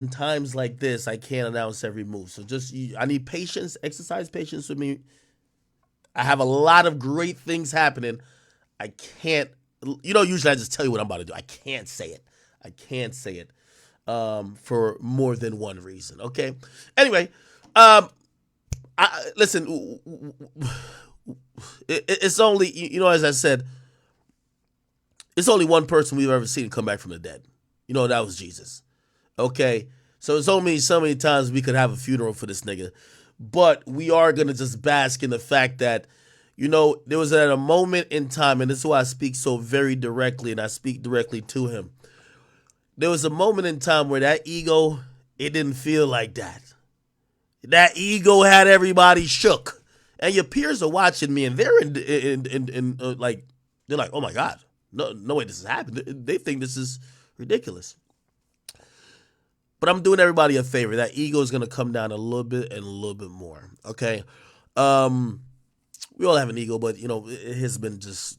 in times like this, I can't announce every move. So I need patience, exercise patience with me. I have a lot of great things happening. I can't, usually I just tell you what I'm about to do. I can't say it. I can't say it for more than one reason. Okay. Anyway, um, listen, it's only, as I said, it's only one person we've ever seen come back from the dead. That was Jesus. Okay. So it's only so many times we could have a funeral for this nigga. But we are going to just bask in the fact that, there was at a moment in time, and this is why I speak so very directly, and I speak directly to him. There was a moment in time where that ego, it didn't feel like that. That ego had everybody shook. And your peers are watching me, and they're like, they're like, oh my God, no way this has happened. They think this is ridiculous. But I'm doing everybody a favor. That ego is gonna come down a little bit and a little bit more. Okay. We all have an ego, but it has been just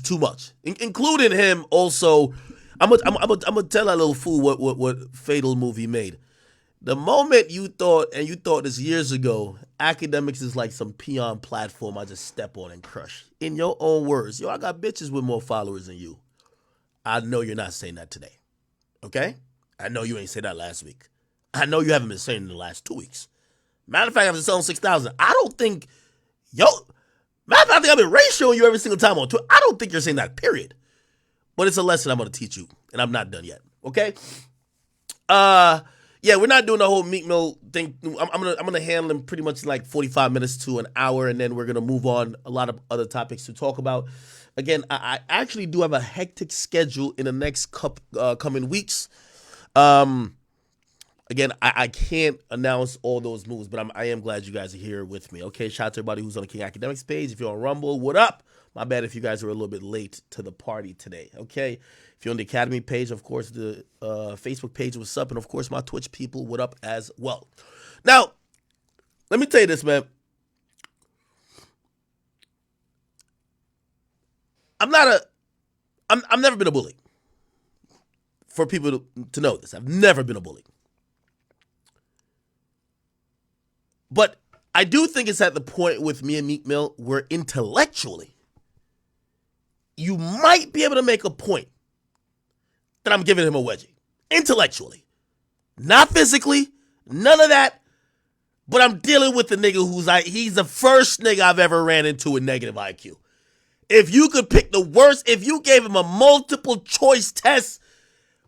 too much, including him. Also, I'm gonna tell that little fool what fatal move he made. The moment you thought this years ago, academics is like some peon platform I just step on and crush. In your own words, I got bitches with more followers than you. I know you're not saying that today. Okay? I know you ain't said that last week. I know you haven't been saying it in the last 2 weeks. Matter of fact, I've been selling 6,000. I don't think, matter of fact, I think I've been ratioing you every single time on Twitter. I don't think you're saying that, period. But it's a lesson I'm going to teach you, and I'm not done yet. Okay? Yeah, we're not doing the whole Meek Mill thing. I'm gonna handle him pretty much like 45 minutes to an hour, and then we're gonna move on a lot of other topics to talk about. Again, I actually do have a hectic schedule in the next coming weeks. Um, Again, I can't announce all those moves, but I am glad you guys are here with me. Okay, shout out to everybody who's on the King Academics page. If you're on Rumble, what up? My bad if you guys are a little bit late to the party today. Okay, if you're on the Academy page, of course, the Facebook page, what's up? And of course, my Twitch people, what up as well. Now, let me tell you this, man. I've never been a bully. For people to know this, I've never been a bully. But I do think it's at the point with me and Meek Mill where intellectually, you might be able to make a point that I'm giving him a wedgie. Intellectually. Not physically. None of that. But I'm dealing with the nigga he's the first nigga I've ever ran into with negative IQ. If you could pick the worst, if you gave him a multiple choice test,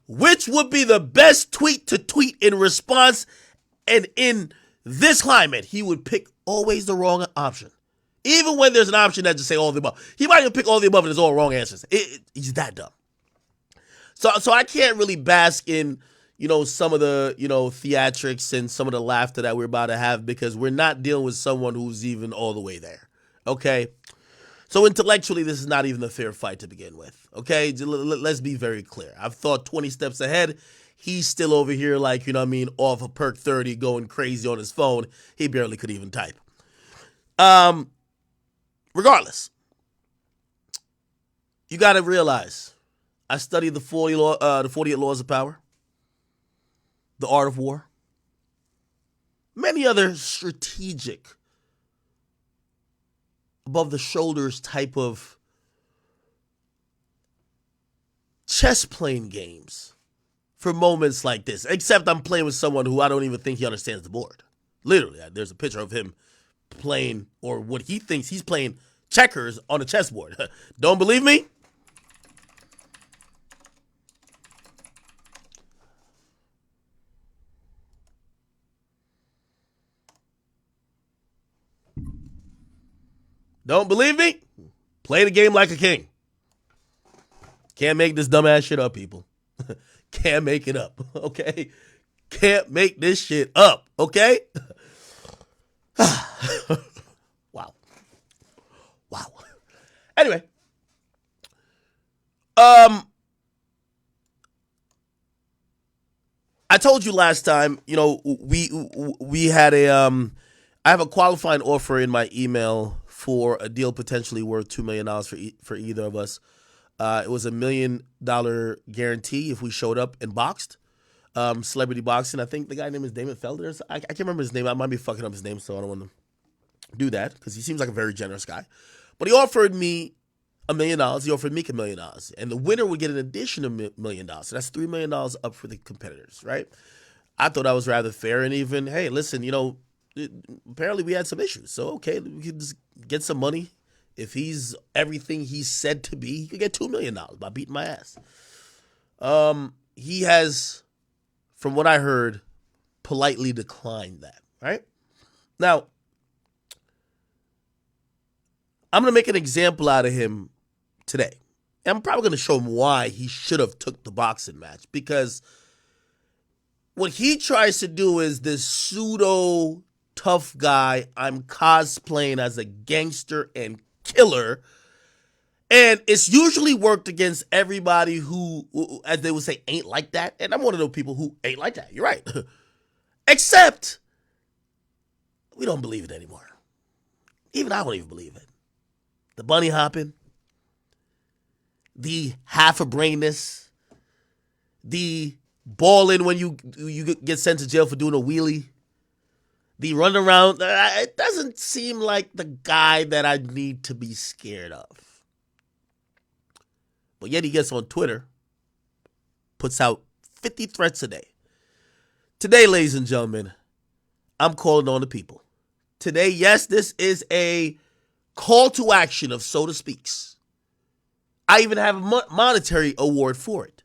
which would be the best tweet to tweet in response, and in this climate, he would pick always the wrong option. Even when there's an option that just say all the above. He might even pick all the above and it's all wrong answers. He's that dumb. So I can't really bask in, some of the, theatrics and some of the laughter that we're about to have because we're not dealing with someone who's even all the way there. Okay? So intellectually, this is not even a fair fight to begin with. Okay? Let's be very clear. I've thought 20 steps ahead. He's still over here like, off a perk 30 going crazy on his phone. He barely could even type. Regardless, you got to realize I studied the 48 laws of power, the art of war, many other strategic, above the shoulders type of chess playing games for moments like this, except I'm playing with someone who I don't even think he understands the board. Literally, there's a picture of him playing, or what he thinks he's playing, checkers on a chessboard. Don't believe me? Don't believe me? Play the game like a king. Can't make this dumbass shit up, people. Can't make it up, okay? Can't make this shit up, okay? Wow. Wow. Anyway, I told you last time, we had I have a qualifying offer in my email for a deal potentially worth $2 million for either of us. It was $1 million guarantee if we showed up and boxed. celebrity boxing. I think the guy name is Damon Felder. I can't remember his name. I might be fucking up his name, so I don't want to do that because he seems like a very generous guy. But he offered me $1 million. He offered Meek $1 million, and the winner would get an additional $1 million. So that's $3 million up for the competitors, right? I thought that was rather fair, and even, hey, listen, apparently we had some issues, so okay, we can just get some money. If he's everything he's said to be, he could get $2 million by beating my ass. He has, from what I heard, politely declined that, right? Now, I'm going to make an example out of him today. And I'm probably going to show him why he should have took the boxing match, because what he tries to do is this pseudo tough guy. I'm cosplaying as a gangster and killer. And it's usually worked against everybody who, as they would say, ain't like that. And I'm one of those people who ain't like that. You're right. Except we don't believe it anymore. Even I don't even believe it. The bunny hopping, the half a brainness, the balling when you get sent to jail for doing a wheelie, the run around. It doesn't seem like the guy that I need to be scared of. But yet he gets on Twitter, puts out 50 threats a day. Today, ladies and gentlemen, I'm calling on the people. Today, yes, this is a call to action of so to speaks. I even have a monetary award for it.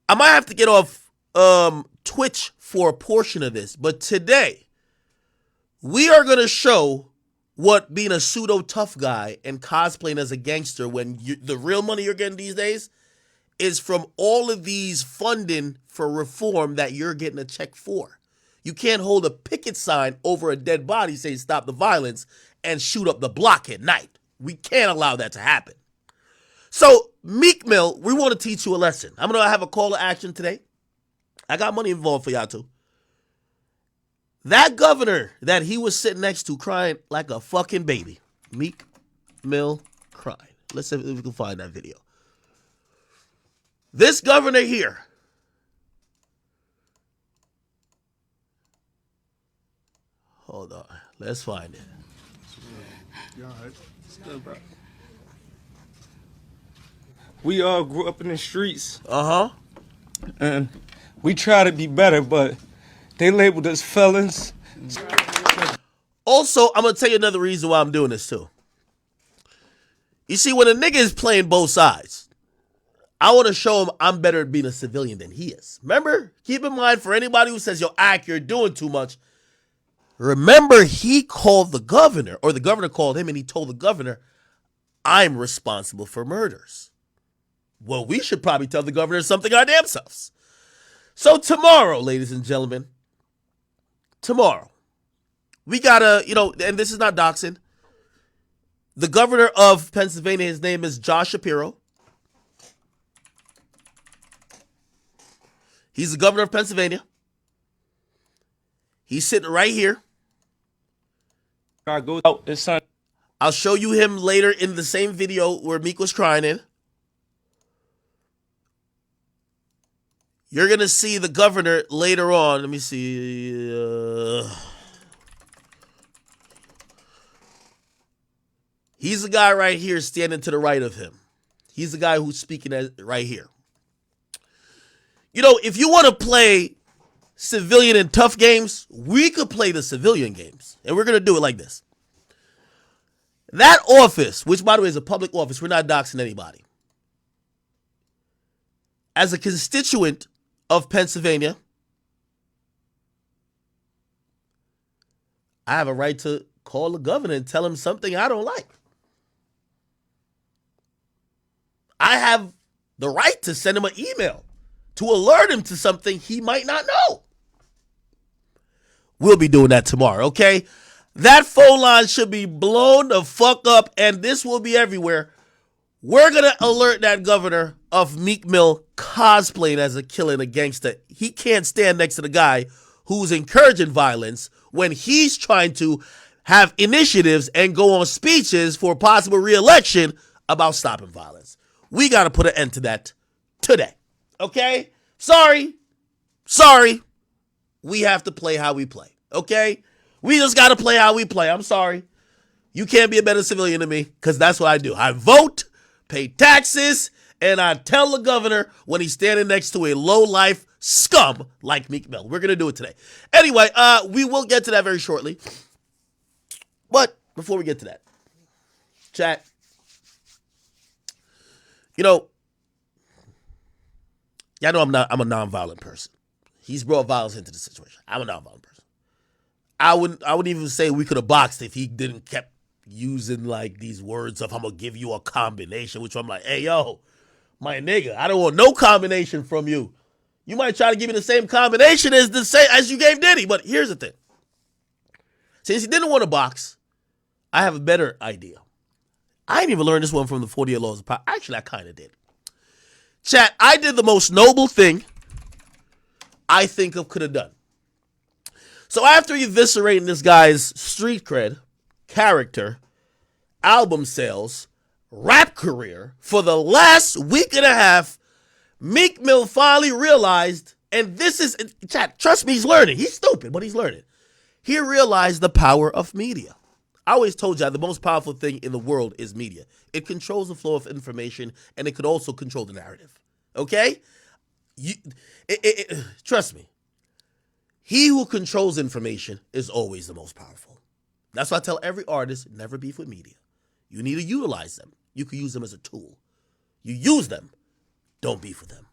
I might have to get off Twitch for a portion of this, but today we are going to show what being a pseudo tough guy and cosplaying as a gangster when the real money you're getting these days is from all of these funding for reform that you're getting a check for. You can't hold a picket sign over a dead body saying stop the violence and shoot up the block at night. We can't allow that to happen. So, Meek Mill, we want to teach you a lesson. I'm going to have a call to action today. I got money involved for y'all too. That governor that he was sitting next to crying like a fucking baby. Meek Mill crying. Let's see if we can find that video. This governor here. Hold on. Let's find it. You all right? It's good, bro. We all grew up in the streets. And we try to be better, but they labeled us felons. Also, I'm going to tell you another reason why I'm doing this too. You see, when a nigga is playing both sides, I want to show him I'm better at being a civilian than he is. Remember, keep in mind for anybody who says, yo, Ak, you're doing too much. Remember, he called the governor, or the governor called him, and he told the governor, I'm responsible for murders. Well, we should probably tell the governor something our damn selves. So tomorrow, ladies and gentlemen, tomorrow, we gotta, and this is not doxing. The governor of Pennsylvania, his name is Josh Shapiro. He's the governor of Pennsylvania. He's sitting right here. I go out this Sunday. I'll show you him later in the same video where Meek was crying in. You're going to see the governor later on. Let me see. He's the guy right here standing to the right of him. He's the guy who's speaking right here. If you want to play civilian and tough games, we could play the civilian games. And we're going to do it like this. That office, which by the way is a public office, we're not doxing anybody. As a constituent of Pennsylvania, I have a right to call the governor and tell him something I don't like. I have the right to send him an email to alert him to something he might not know. We'll be doing that tomorrow, okay? That phone line should be blown the fuck up, and this will be everywhere. We're going to alert that governor of Meek Mill cosplaying as a killer and a gangster. He can't stand next to the guy who's encouraging violence when he's trying to have initiatives and go on speeches for possible re-election about stopping violence. We got to put an end to that today, okay? Sorry. We have to play how we play, okay? We just got to play how we play. I'm sorry. You can't be a better civilian than me because that's what I do. I vote, pay taxes, and I tell the governor when he's standing next to a low-life scum like Meek Mill. We're going to do it today. Anyway, we will get to that very shortly. But before we get to that, chat, y'all know I'm a non-violent person. He's brought violence into the situation. I'm a non-violent person. I wouldn't even say we could have boxed if he didn't kept using like these words of I'm gonna give you a combination, which I'm like, hey yo, my nigga, I don't want no combination from you. You might try to give me the same combination as you gave Diddy, but here's the thing. Since he didn't want to box, I have a better idea. I didn't even learn this one from the 48 Laws of Power. Actually, I kind of did. Chat, I did the most noble thing I think of could have done. So after eviscerating this guy's street cred, character, album sales, rap career for the last week and a half, Meek Mill finally realized, and this is, chat, trust me, he's learning. He's stupid, but he's learning. He realized the power of media. I always told you the most powerful thing in the world is media. It controls the flow of information, and it could also control the narrative. Okay? Trust me. He who controls information is always the most powerful. That's why I tell every artist, never beef with media. You need to utilize them. You can use them as a tool. You use them. Don't beef with them.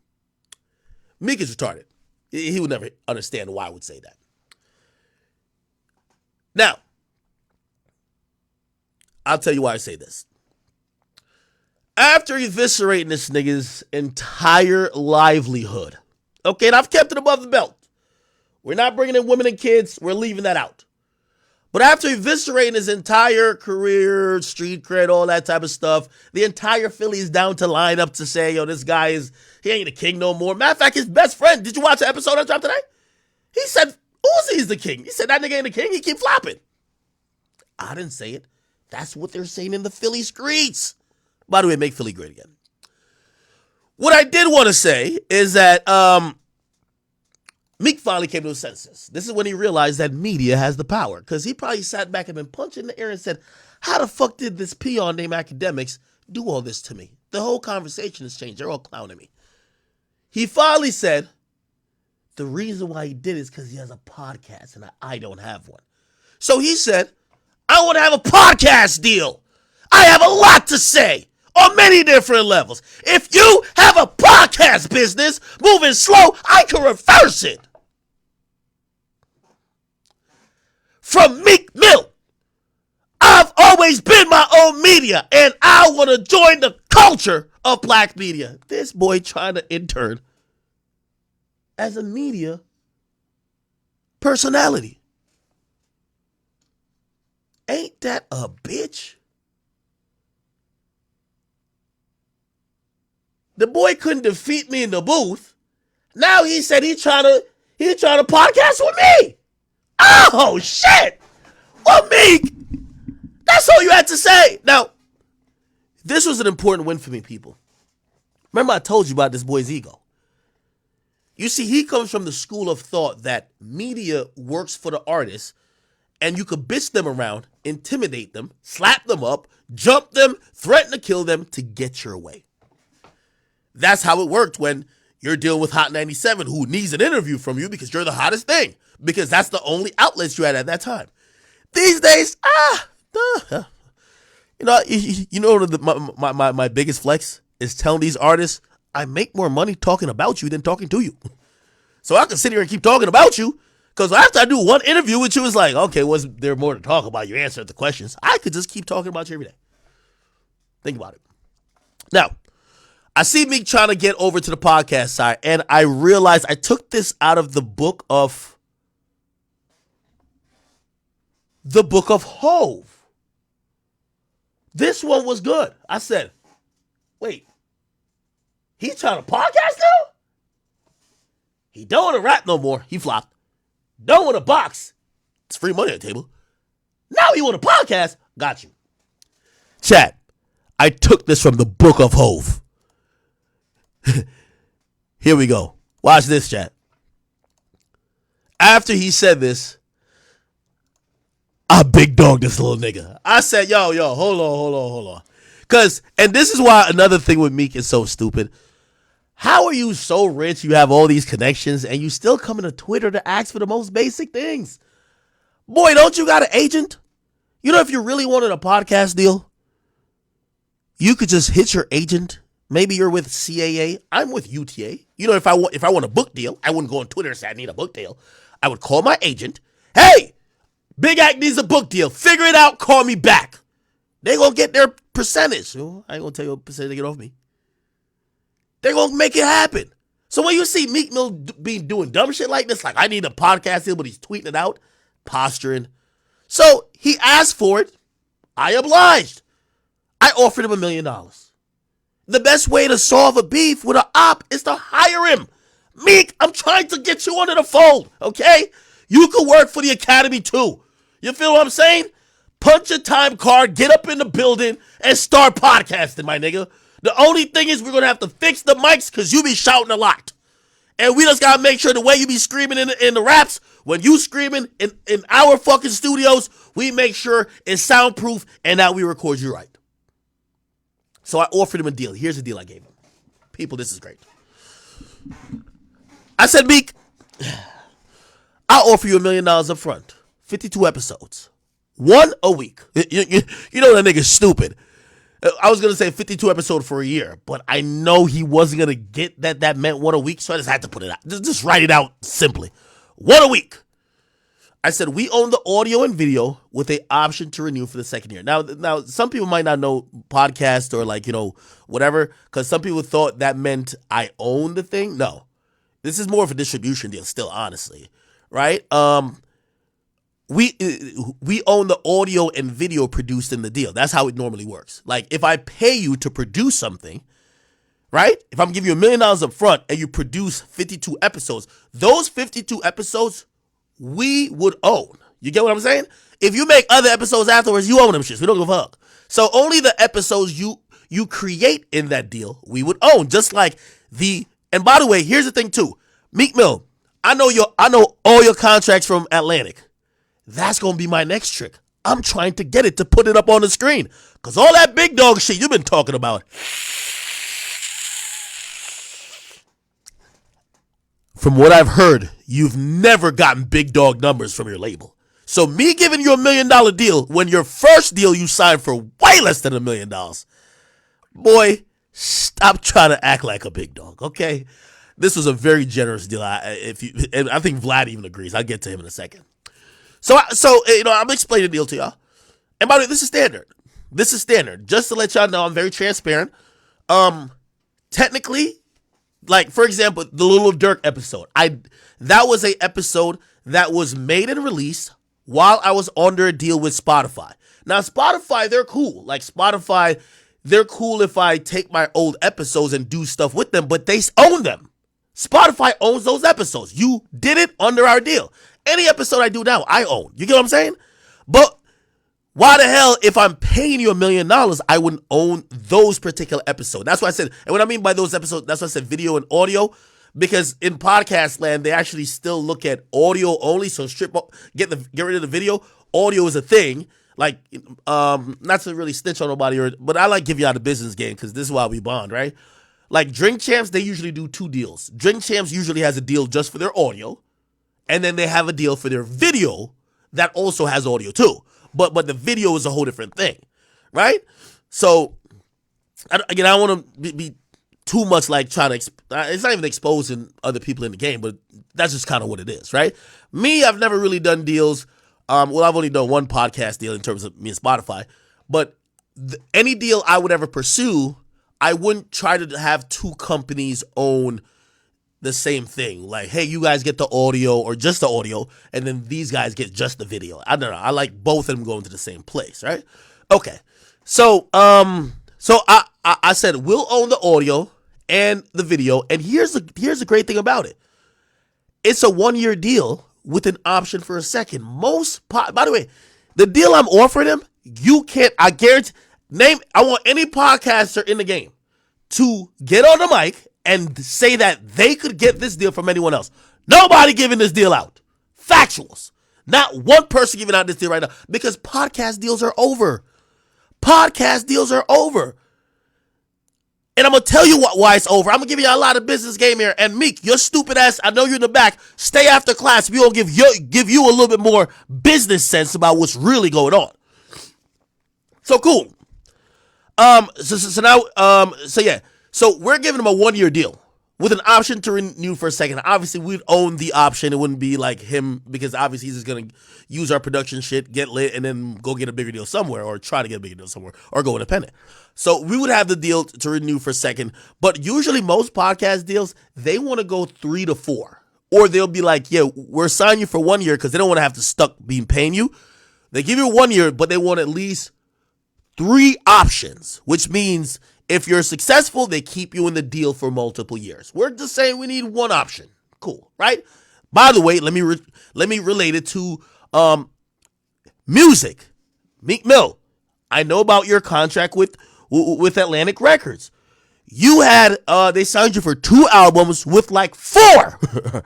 Meek is retarded. He would never understand why I would say that. Now, I'll tell you why I say this. After eviscerating this nigga's entire livelihood, okay, and I've kept it above the belt. We're not bringing in women and kids. We're leaving that out. But after eviscerating his entire career, street cred, all that type of stuff, the entire Philly is down to line up to say, yo, this guy he ain't the king no more. Matter of fact, his best friend, did you watch the episode I dropped today? He said, Uzi's the king. He said, that nigga ain't the king. He keep flopping. I didn't say it. That's what they're saying in the Philly streets. By the way, make Philly great again. What I did want to say is that Meek finally came to his senses. This is when he realized that media has the power. Because he probably sat back and been punched in the air and said, how the fuck did this peon named Akademiks do all this to me? The whole conversation has changed. They're all clowning me. He finally said, the reason why he did it is because he has a podcast and I don't have one. So he said, I want to have a podcast deal. I have a lot to say on many different levels. If you have a podcast business moving slow, I can reverse it. From Meek Mill, I've always been my own media, and I want to join the culture of black media. This boy trying to intern as a media personality. Ain't that a bitch? The boy couldn't defeat me in the booth. Now he said he trying to podcast with me. Oh shit! Well, Meek, that's all you had to say. Now, this was an important win for me, people. Remember I told you about this boy's ego. You see, he comes from the school of thought that media works for the artist, and you could bitch them around, intimidate them, slap them up, jump them, threaten to kill them to get your way. That's how it worked when you're dealing with Hot 97, who needs an interview from you because you're the hottest thing, because that's the only outlets you had at that time. These days, my biggest flex is telling these artists, I make more money talking about you than talking to you. So I can sit here and keep talking about you, because after I do one interview with you, it's like, okay, was there more to talk about? You answered the questions. I could just keep talking about you every day. Think about it. Now, I see Meek trying to get over to the podcast side, and I realized I took this out of the book of Hove. This one was good. I said, wait, he's trying to podcast now? He don't want to rap no more. He flopped. Don't want to box. It's free money on the table. Now he want to podcast. Got you. Chat, I took this from the book of Hove. Here we go. Watch this, chat. After he said this, I big dog this little nigga. I said, yo, hold on. Cause, and this is why another thing with Meek is so stupid. How are you so rich, you have all these connections, and you still come into Twitter to ask for the most basic things? Boy, don't you got an agent? You know, if you really wanted a podcast deal, you could just hit your agent. Maybe you're with CAA. I'm with UTA. You know, if I want a book deal, I wouldn't go on Twitter and say I need a book deal. I would call my agent. Hey, Big Act needs a book deal. Figure it out. Call me back. They gonna get their percentage. I ain't gonna tell you what percentage they get off me. They're gonna make it happen. So when you see Meek Mill doing dumb shit like this, like I need a podcast deal, but he's tweeting it out, posturing. So he asked for it. I obliged. I offered him $1 million. The best way to solve a beef with an op is to hire him. Meek, I'm trying to get you under the fold, okay? You could work for the Academy too. You feel what I'm saying? Punch a time card, get up in the building, and start podcasting, my nigga. The only thing is we're going to have to fix the mics because you be shouting a lot. And we just got to make sure the way you be screaming in the raps, when you screaming in our fucking studios, we make sure it's soundproof and that we record you right. So I offered him a deal. Here's the deal I gave him. People, this is great. I said, Meek, I'll offer you $1 million up front. 52 episodes. One a week. You know that nigga's stupid. I was going to say 52 episodes for a year, but I know he wasn't going to get that meant one a week, so I just had to put it out. Just write it out simply. One a week. I said, we own the audio and video with an option to renew for the second year. Now, some people might not know podcast or like, whatever, because some people thought that meant I own the thing. No. This is more of a distribution deal still, honestly. Right? We own the audio and video produced in the deal. That's how it normally works. Like, if I pay you to produce something, right? If I'm giving you $1 million up front and you produce 52 episodes, those 52 episodes we would own. You get what I'm saying? If you make other episodes afterwards, you own them shits. We don't give a fuck. So only the episodes you create in that deal, we would own. Just like and by the way, here's the thing too. Meek Mill, I know all your contracts from Atlantic. That's going to be my next trick. I'm trying to get it to put it up on the screen. Because all that big dog shit you've been talking about. From what I've heard, you've never gotten big dog numbers from your label. So me giving you $1 million deal when your first deal you signed for way less than $1 million. Boy, stop trying to act like a big dog, okay? This was a very generous deal. And I think Vlad even agrees. I'll get to him in a second. So I'm explaining the deal to y'all. And by the way, this is standard. This is standard. Just to let y'all know, I'm very transparent. Technically, like, for example, the Lil Durk episode. That was a episode that was made and released while I was under a deal with Spotify. Now, Spotify, they're cool. Like, Spotify, they're cool if I take my old episodes and do stuff with them, but they own them. Spotify owns those episodes. You did it under our deal. Any episode I do now, I own. You get what I'm saying? But why the hell, if I'm paying you $1 million, I wouldn't own those particular episodes? That's what I said. And what I mean by those episodes, that's what I said video and audio. Because in podcast land, they actually still look at audio only. So get rid of the video. Audio is a thing. Like, not to really snitch on nobody, but I like give you out the business game because this is why we bond, right? Like Drink Champs, they usually do 2 deals. Drink Champs usually has a deal just for their audio. And then they have a deal for their video that also has audio too. But the video is a whole different thing, right? So, I don't want to be too much like trying to, it's not even exposing other people in the game, but that's just kind of what it is, right? Me, I've never really done deals. I've only done one podcast deal in terms of me and Spotify. But any deal I would ever pursue, I wouldn't try to have 2 companies own the same thing. Like, hey, you guys get the audio or just the audio, and then these guys get just the video. I don't know. I like both of them going to the same place, right? Okay. So I said we'll own the audio and the video, and here's the great thing about it. It's a 1-year deal with an option for a second. By the way, the deal I'm offering him, I guarantee, I want any podcaster in the game to get on the mic and say that they could get this deal from anyone else. Nobody giving this deal out. Factuals. Not one person giving out this deal right now because podcast deals are over. Podcast deals are over. And I'm going to tell you why it's over. I'm going to give you a lot of business game here. And Meek, your stupid ass, I know you're in the back. Stay after class. We'll give you a little bit more business sense about what's really going on. So cool. So we're giving him a 1-year deal with an option to renew for a second. Obviously, we'd own the option. It wouldn't be like him because obviously he's just going to use our production shit, get lit, and then go get a bigger deal somewhere or try to get a bigger deal somewhere or go independent. So we would have the deal to renew for a second. But usually most podcast deals, they want to go 3 to 4. Or they'll be like, yeah, we're signing you for 1 year because they don't want to have to stuck being paying you. They give you 1 year, but they want at least 3 options, which means if you're successful, they keep you in the deal for multiple years. We're just saying we need 1 option. Cool, right? By the way, let me relate it to music. Meek Mill, I know about your contract with Atlantic Records. You had they signed you for 2 albums with like 4,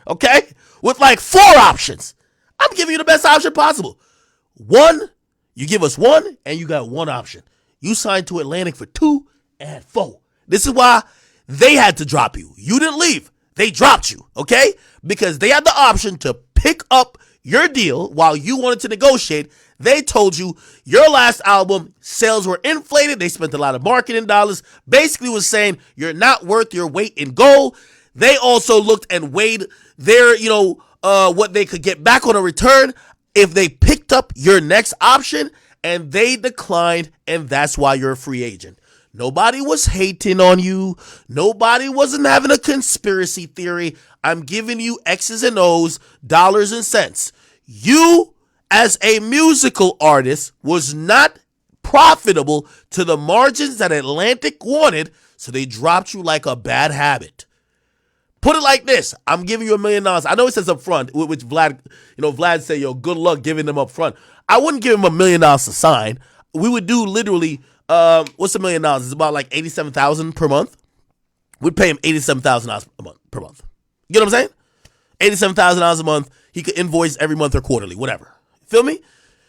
okay? With like 4 options. I'm giving you the best option possible. 1, you give us 1, and you got 1 option. You signed to Atlantic for 2 and 4. This is why they had to drop you. You didn't leave. They dropped you, okay? Because they had the option to pick up your deal while you wanted to negotiate. They told you your last album sales were inflated. They spent a lot of marketing dollars. Basically was saying you're not worth your weight in gold. They also looked and weighed their, what they could get back on a return if they picked up your next option, and they declined, and that's why you're a free agent. Nobody was hating on you. Nobody wasn't having a conspiracy theory. I'm giving you X's and O's, dollars and cents. You, as a musical artist, was not profitable to the margins that Atlantic wanted, so they dropped you like a bad habit. Put it like this. I'm giving you $1 million. I know it says up front, which Vlad said, yo, good luck giving them up front. I wouldn't give him $1 million to sign. We would do literally, what's $1 million? It's about like $87,000 per month. We'd pay him $87,000 a month per month. You know what I'm saying? $87,000 a month. He could invoice every month or quarterly, whatever. Feel me?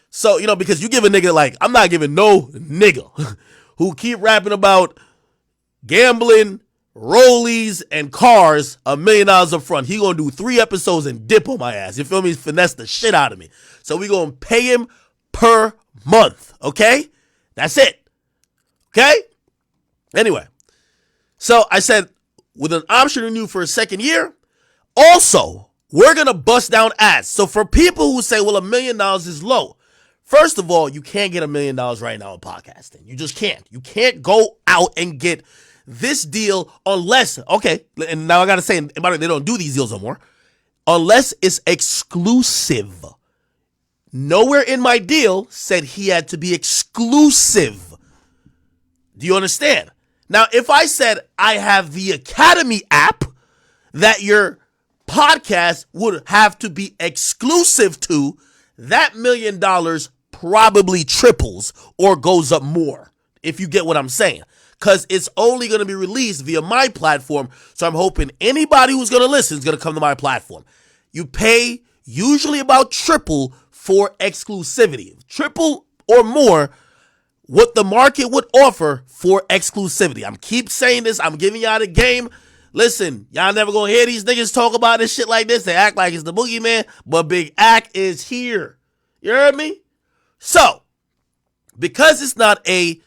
So, because you give a nigga like, I'm not giving no nigga who keep rapping about gambling, rollies, and cars $1 million up front. He gonna do 3 episodes and dip on my ass. You feel me? He's finesse the shit out of me. So we gonna pay him per month, okay? That's it, okay? Anyway, so I said with an option to renew for a second year, also, we're gonna bust down ads. So for people who say, well, $1 million is low, first of all, you can't get $1 million right now in podcasting. You just can't. You can't go out and get this deal unless, okay, and now I gotta say, by the way, they don't do these deals no more, unless it's exclusive. Nowhere in my deal said he had to be exclusive. Do you understand? Now, if I said I have the Academy app that your podcast would have to be exclusive to, that $1 million probably triples or goes up more, if you get what I'm saying. Because it's only going to be released via my platform. So I'm hoping anybody who's going to listen is going to come to my platform. You pay usually about triple for exclusivity. Triple or more what the market would offer for exclusivity. I'm keep saying this. I'm giving y'all the game. Listen, y'all never going to hear these niggas talk about this shit like this. They act like it's the boogeyman. But Big Ack is here. You heard me? So, because it's not a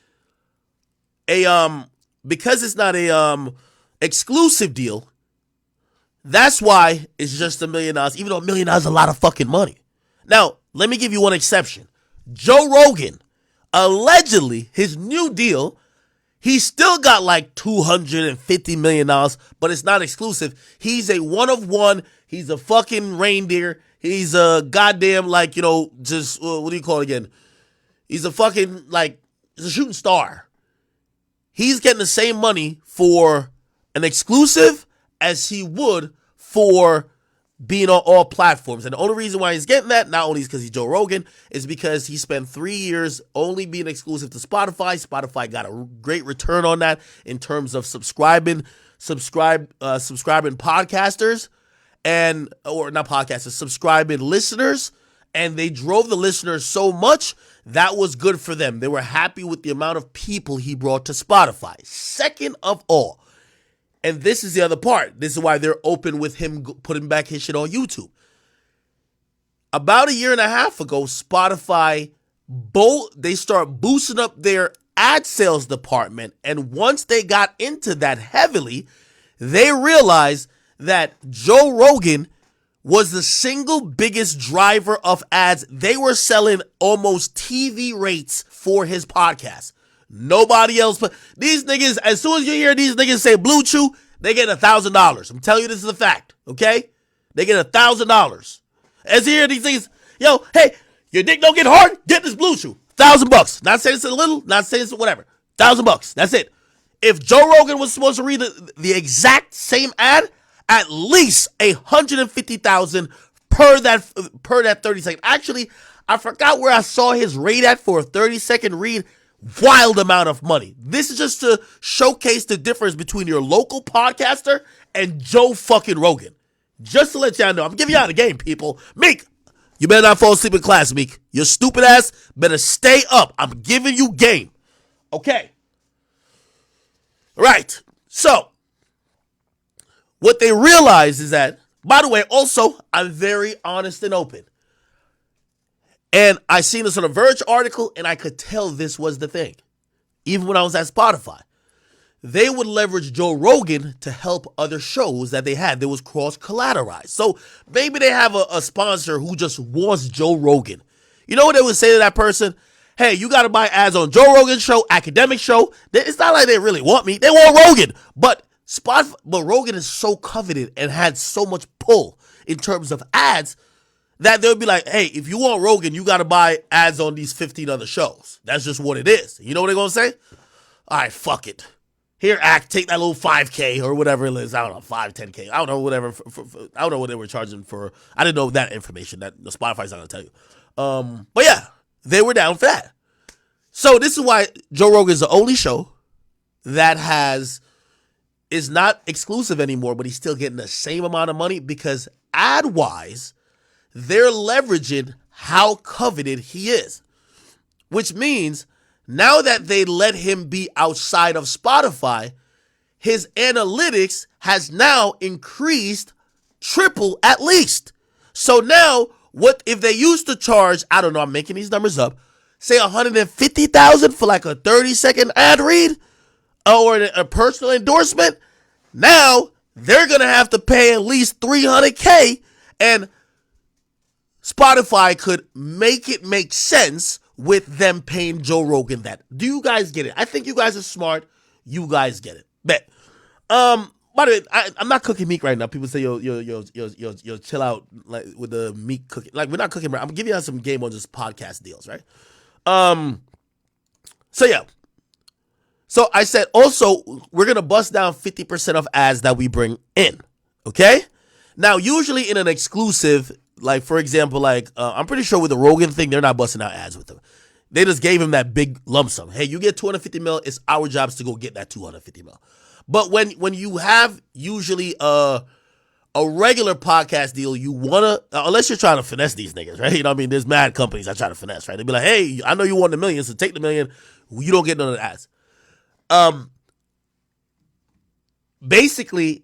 exclusive deal, that's why it's just $1 million, even though $1 million is a lot of fucking money. Now, let me give you one exception. Joe Rogan, allegedly, his new deal, he still got like $250 million, but it's not exclusive. He's a one of one. He's a fucking reindeer. He's a goddamn, what do you call it again? He's a fucking, he's a shooting star. He's getting the same money for an exclusive as he would for being on all platforms. And the only reason why he's getting that, not only is because he's Joe Rogan, is because he spent 3 years only being exclusive to Spotify. Spotify got a great return on that in terms of subscribing subscribing podcasters or not podcasters, subscribing listeners, and they drove the listeners so much that was good for them. They were happy with the amount of people he brought to Spotify. Second of all, and this is the other part. This is why they're open with him putting back his shit on YouTube. About a year and a half ago, Spotify, they start boosting up their ad sales department. And once they got into that heavily, they realized that Joe Rogan was the single biggest driver of ads. They were selling almost TV rates for his podcast. Nobody else. But these niggas, as soon as you hear these niggas say Blue Chew, they get $1,000. I'm telling you, this is a fact, okay? They get $1,000. As you hear these niggas, yo, hey, your dick don't get hard? Get this Blue Chew. $1,000. Not saying it's a little, not saying it's whatever. $1,000. That's it. If Joe Rogan was supposed to read the exact same ad, at least $150,000 per that 30 second. Actually, I forgot where I saw his rate at for a 30-second read. Wild amount of money. This is just to showcase the difference between your local podcaster and Joe fucking Rogan. Just to let y'all know, I'm giving y'all the game, people. Meek, you better not fall asleep in class, Meek. Your stupid ass better stay up. I'm giving you game. Okay. Right. So, what they realize is that, by the way, also, I'm very honest and open. And I seen this on a Verge article, and I could tell this was the thing. Even when I was at Spotify. They would leverage Joe Rogan to help other shows that they had. That was cross-collateralized. So maybe they have a sponsor who just wants Joe Rogan. You know what they would say to that person? Hey, you got to buy ads on Joe Rogan's show, Akademiks show. It's not like they really want me. They want Rogan. But Rogan is so coveted and had so much pull in terms of ads that they'll be like, hey, if you want Rogan, you got to buy ads on these 15 other shows. That's just what it is. You know what they're going to say? All right, fuck it. Here, take that little 5K or whatever it is. I don't know, 5, 10K. I don't know, whatever. I don't know what they were charging for. I didn't know that information. That the Spotify's not going to tell you. But yeah, they were down for that. So this is why Joe Rogan is the only show that is not exclusive anymore, but he's still getting the same amount of money because ad-wise, they're leveraging how coveted he is. Which means now that they let him be outside of Spotify, his analytics has now increased triple at least. So now, what if they used to charge, I don't know, I'm making these numbers up, say $150,000 for like a 30-second ad read or a personal endorsement, now they're going to have to pay at least $300K, and Spotify could make it make sense with them paying Joe Rogan that. Do you guys get it? I think you guys are smart. You guys get it. Bet. By the way, I'm not cooking Meek right now. People say, yo, chill out like with the Meek cooking. Like, we're not cooking. I'm giving you some game on just podcast deals, right? So yeah. So I said also, we're going to bust down 50% of ads that we bring in. Okay? Now, usually in an exclusive, like, for example, like, I'm pretty sure with the Rogan thing, they're not busting out ads with them. They just gave him that big lump sum. Hey, you get 250 mil. It's our jobs to go get that 250 mil. But when you have usually a regular podcast deal, you want to, unless you're trying to finesse these niggas, right? You know what I mean? There's mad companies that try to finesse, right? They be like, hey, I know you want the million, so take the million. You don't get none of the ads. Basically,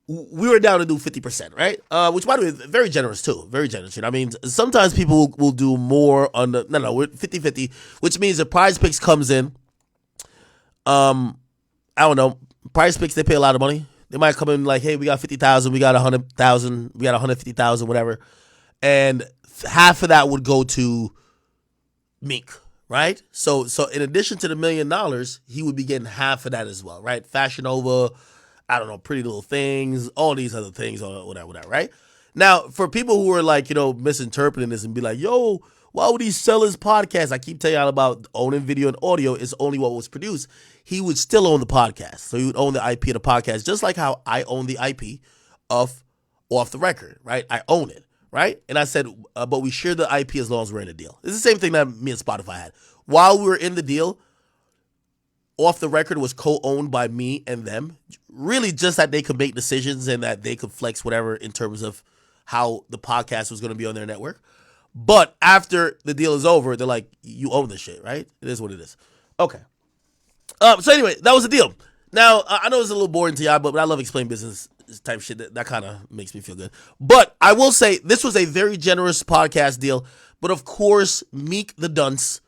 we were down to do 50%, right? Which, by the way, very generous too. Very generous. You know what I mean? Sometimes people will do more on the, we're 50-50, which means the Prize Picks comes in. I don't know. Prize Picks, they pay a lot of money. They might come in like, hey, we got 50,000, we got 100,000, we got 150,000, whatever. And half of that would go to Meek, right? So in addition to the $1 million, he would be getting half of that as well, right? Fashion Nova, I don't know, Pretty Little Things, all these other things, or whatever, right? Now, for people who are like, misinterpreting this and be like, yo, why would he sell his podcast? I keep telling y'all about owning video and audio is only what was produced. He would still own the podcast. So he would own the IP of the podcast, just like how I own the IP of Off the Record, right? I own it, right? And I said, but we share the IP as long as we're in the deal. It's the same thing that me and Spotify had. While we were in the deal, off the record was co-owned by me and them. Really just that they could make decisions and that they could flex whatever in terms of how the podcast was going to be on their network. But after the deal is over, they're like, you own this shit, right? It is what it is. Okay. So anyway, that was the deal. Now, I know it's a little boring to y'all, but I love explain business type shit. That kind of makes me feel good. But I will say this was a very generous podcast deal. But of course, Meek the Dunce,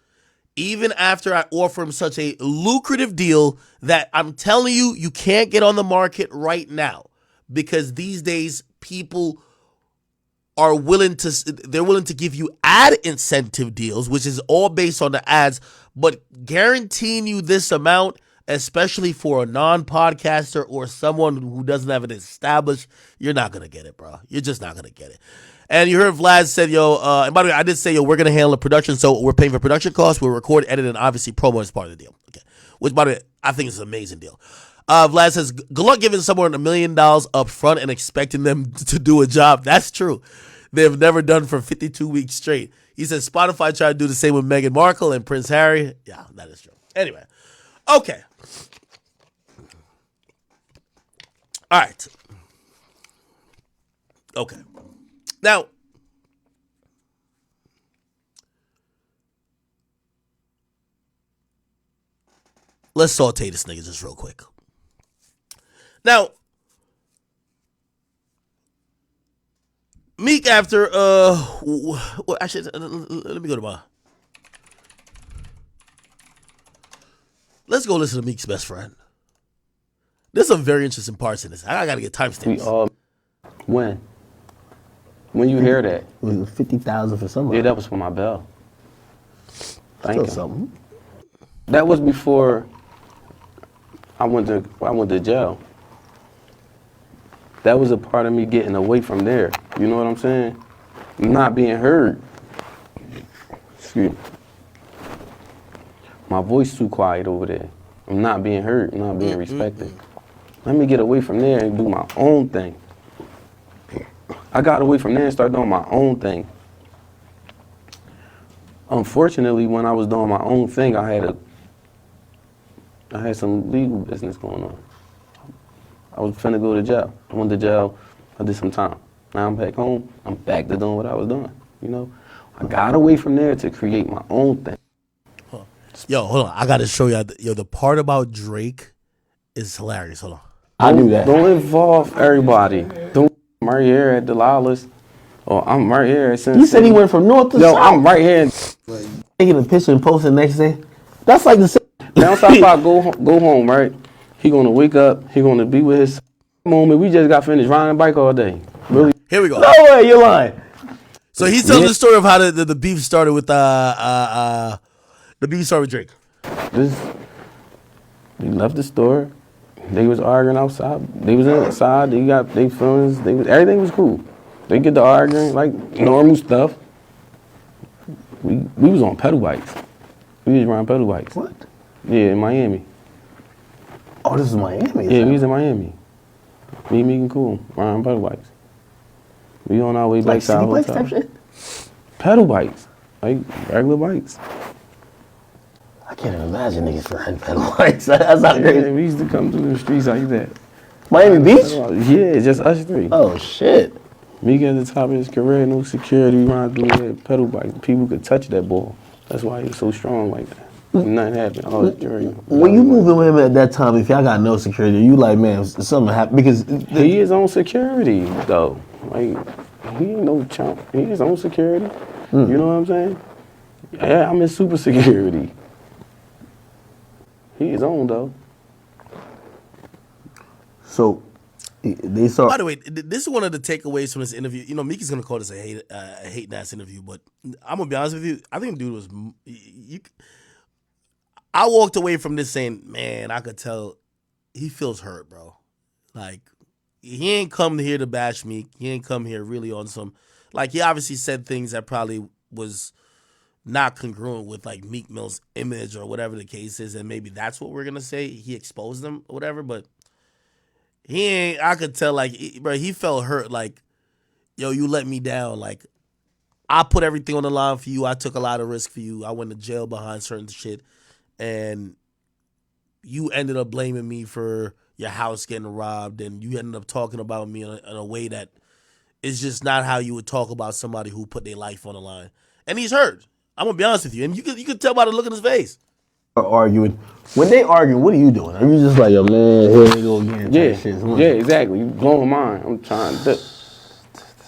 even after I offer him such a lucrative deal that I'm telling you, you can't get on the market right now because these days people are willing to give you ad incentive deals, which is all based on the ads, but guaranteeing you this amount, especially for a non-podcaster or someone who doesn't have it established, you're not going to get it, bro. You're just not going to get it. And you heard Vlad said, and by the way, I did say, we're going to handle the production, so we're paying for production costs, we'll record, edit, and obviously promo as part of the deal. Okay. Which, by the way, I think is an amazing deal. Vlad says, good luck giving someone $1 million up front and expecting them to do a job. That's true. They've never done for 52 weeks straight. He says Spotify tried to do the same with Meghan Markle and Prince Harry. Yeah, that is true. Anyway, okay. All right. Okay. Now, let's saute this nigga just real quick. Now, Meek after well, actually, let me go to my. Let's go listen to Meek's best friend. There's some very interesting parts in this. I gotta get timestamps. When you hear that? It was 50,000 for somebody. Yeah, that was for my bell. Thank you. Something. That was before I went to jail. That was a part of me getting away from there. You know what I'm saying? Not being heard. Excuse me. My voice too quiet over there. I'm not being heard. I'm not being respected. Let me get away from there and do my own thing. I got away from there and started doing my own thing. Unfortunately, when I was doing my own thing, I had some legal business going on. I was finna go to jail. I went to jail. I did some time. Now I'm back home. I'm back to doing what I was doing. You know, I got away from there to create my own thing. Yo, hold on. I gotta show you. The part about Drake is hilarious. Hold on. I knew that. Don't involve everybody. Don't. I'm right here at Delilah's. Or I'm right here at Sin You said he City. went from north to Yo, south. I'm right here. Taking a picture and posting the next day. That's like the same. Down south, I go home, right? He gonna wake up. He gonna be with his moment. We just got finished riding a bike all day. Really? Here we go. No way, you're lying. So he's telling the story of how the beef started with the beef started with Drake. We left the store. They was arguing outside. They was inside. They got their feelings. Everything was cool. They get to arguing like normal stuff. We was on pedal bikes. We was riding pedal bikes. What? Yeah, in Miami. Oh, this is Miami. Yeah, we was in Miami. Me, and Cool, riding pedal bikes. We on our way back Like to our city bikes hotel. type shit? Pedal bikes, like regular bikes. I can't even imagine niggas riding pedal bikes. That's not Yeah, crazy. we used to come through the streets like that. Miami Beach? Yeah, just us three. Oh, shit. Meek at the top of his career, no security, riding through that pedal bike. People could touch that ball. That's why he was so strong like that. Nothing happened. All his jury. When you moving with him at that time, if y'all got no security, you like, man, something happened. Because He is on security, though. Like, he ain't no chump. He is on security. You know what I'm saying? Yeah, I'm in super security. He is on, though. so they saw. By the way, this is one of the takeaways from this interview. You know, Meek is gonna call this a hate ass interview, but I'm gonna be honest with you. I think the dude was. I walked away from this saying, man, I could tell he feels hurt, bro. Like he ain't come here to bash Meek. He ain't come here really on some. Like he obviously said things that probably was not congruent with like Meek Mill's image or whatever the case is, and maybe that's what we're gonna say. He exposed them or whatever, but he ain't. I could tell like, bro, he felt hurt. Like, yo, you let me down. Like, I put everything on the line for you. I took a lot of risk for you. I went to jail behind certain shit, and you ended up blaming me for your house getting robbed, and you ended up talking about me in a way that is just not how you would talk about somebody who put their life on the line. And he's hurt. I'm gonna be honest with you, and you could tell by the look in his face. Are arguing. When they argue, what are you doing? Are you just like, yo, man, here they go again? Yeah, type shit? yeah, exactly. You blowing mine. I'm trying to.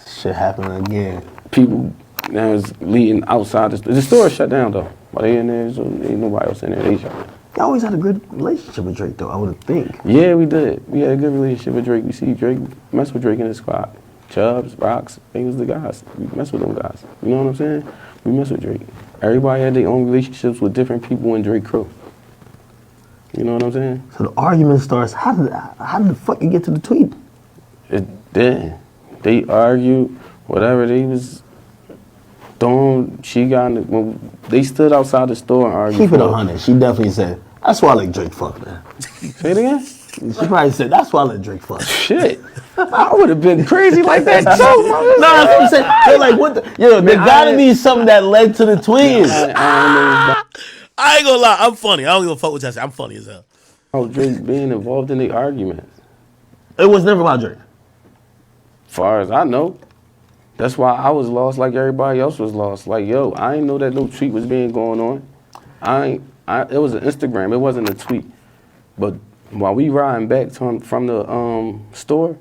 Shit happening again. People now is leading outside the store shut down though. While they in there, so ain't nobody else in there. They shut down. You always had a good relationship with Drake, though, I would think. Yeah, we did. We had a good relationship with Drake. We see Drake mess with Drake in his squad. Chubbs, Rocks, they was the guys. We mess with them guys. You know what I'm saying? We mess with Drake. Everybody had their own relationships with different people in Drake crew. You know what I'm saying? So the argument starts. How did the fuck you get to the tweet? It did. They argued, whatever they was doing. She got when they stood outside the store and argued. Keep it 100. She definitely said, "That's why I let Drake fuck, man." Say it again. She probably said, "That's why I let Drake fuck." Shit, I would have been crazy like that too. No, that's what I'm saying. They're like, what the? Yo, there gotta be something that led to the twins. I ain't gonna lie, I'm funny. I don't give a fuck what y'all say. I'm funny as hell. Oh, Drake being involved in the arguments. It was never about Drake. Far as I know. That's why I was lost like everybody else was lost. Like, yo, I ain't know that no tweet was being going on. It was an Instagram. It wasn't a tweet. But while we riding back from the store,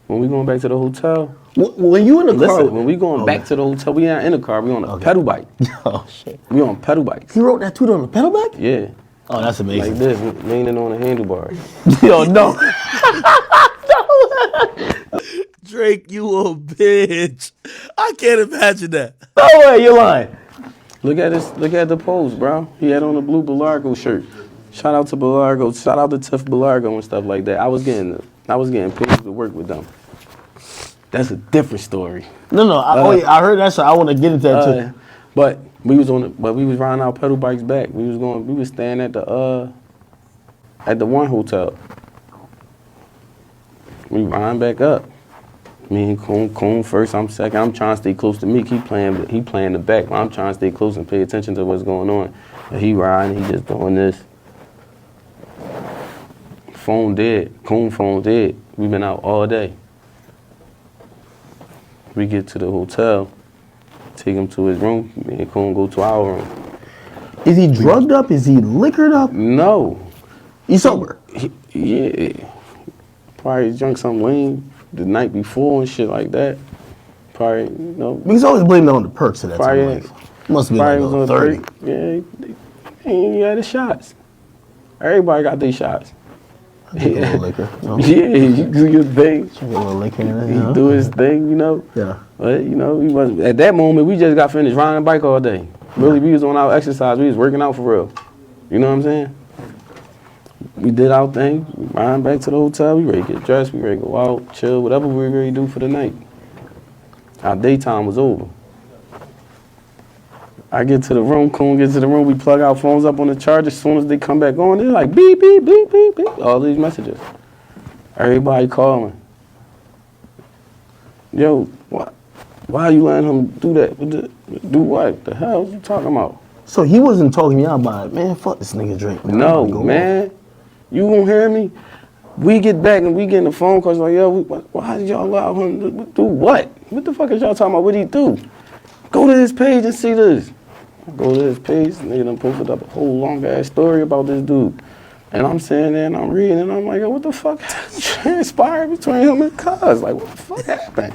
when we going back to the hotel. When you in the car. Listen, when we going back to the hotel, we not in the car. We on a pedal bike. Oh, shit. We on pedal bikes. He wrote that tweet on the pedal bike? Yeah. Oh, that's amazing. Like this, leaning on the handlebars. Yo, no. Drake, you a bitch. I can't imagine that. No way, you're lying. Look at this. Look at the pose, bro. He had on a blue Belargo shirt. Shout out to Belargo. Shout out to Tough Belargo and stuff like that. I was getting paid to work with them. That's a different story. No. I heard that, so I want to get into that too. But we was riding our pedal bikes back. We was staying at the one hotel. We riding back up. Me and Coon first, I'm second. I'm trying to stay close to me. He playing the back. I'm trying to stay close and pay attention to what's going on. And he riding, he just doing this. Phone dead. Coon phone dead. We been out all day. We get to the hotel, take him to his room. Me and Coon go to our room. Is he drugged up? Is he liquored up? No. He's sober. Yeah. Probably drank some lean the night before and shit like that. Probably, you know. Because I always blame it on the perks of that Probably, time. Must be like was on 30. Yeah, he had his shots. Everybody got their shots. Get a little liquor. No? Yeah, he do his thing. Get a little liquor in it, He do his thing, you know. Yeah. But you know, he wasn't. At that moment, we just got finished riding a bike all day. Really, we was on our exercise. We was working out for real. You know what I'm saying? We did our thing. We riding back to the hotel. We ready to get dressed. We ready to go out, chill, whatever we ready to do for the night. Our daytime was over. I get to the room, Coon gets to the room, we plug our phones up on the charger. As soon as they come back on, they're like beep, beep, beep, beep, beep. All these messages. Everybody calling. Yo, why are you letting him do that? Do what? The hell are you talking about? So he wasn't talking me out about it. Man, fuck this nigga Drake. Man. No, man. You gonna hear me? We get back and we get the phone calls like, yo, why did y'all allow him to do what? What the fuck is y'all talking about? What did he do? Go to his page and see this. I go to his page, nigga done posted up a whole long ass story about this dude. And I'm sitting there and I'm reading and I'm like, yo, what the fuck transpired between him and Cuz? Like, what the fuck happened?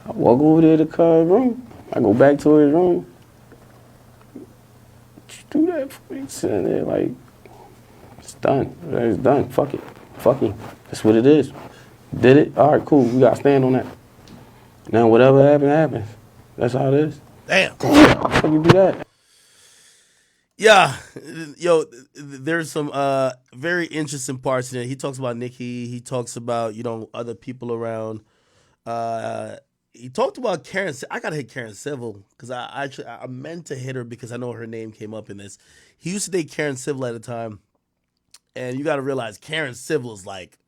I walk over there to Cuz' room. I go back to his room. Do that for me. Sitting there like, it's done. It's done. Fuck it. Fuck him. That's what it is. Did it? All right, cool. We got to stand on that. Now, whatever happened, happens. That's how it is. Damn. How the fuck you do that? Yeah. Yo, there's some very interesting parts in it. He talks about Nicki. He talks about, other people around. He talked about Karen. I got to hit Karen Civil because I meant to hit her because I know her name came up in this. He used to date Karen Civil at the time. And you got to realize Karen Civil is like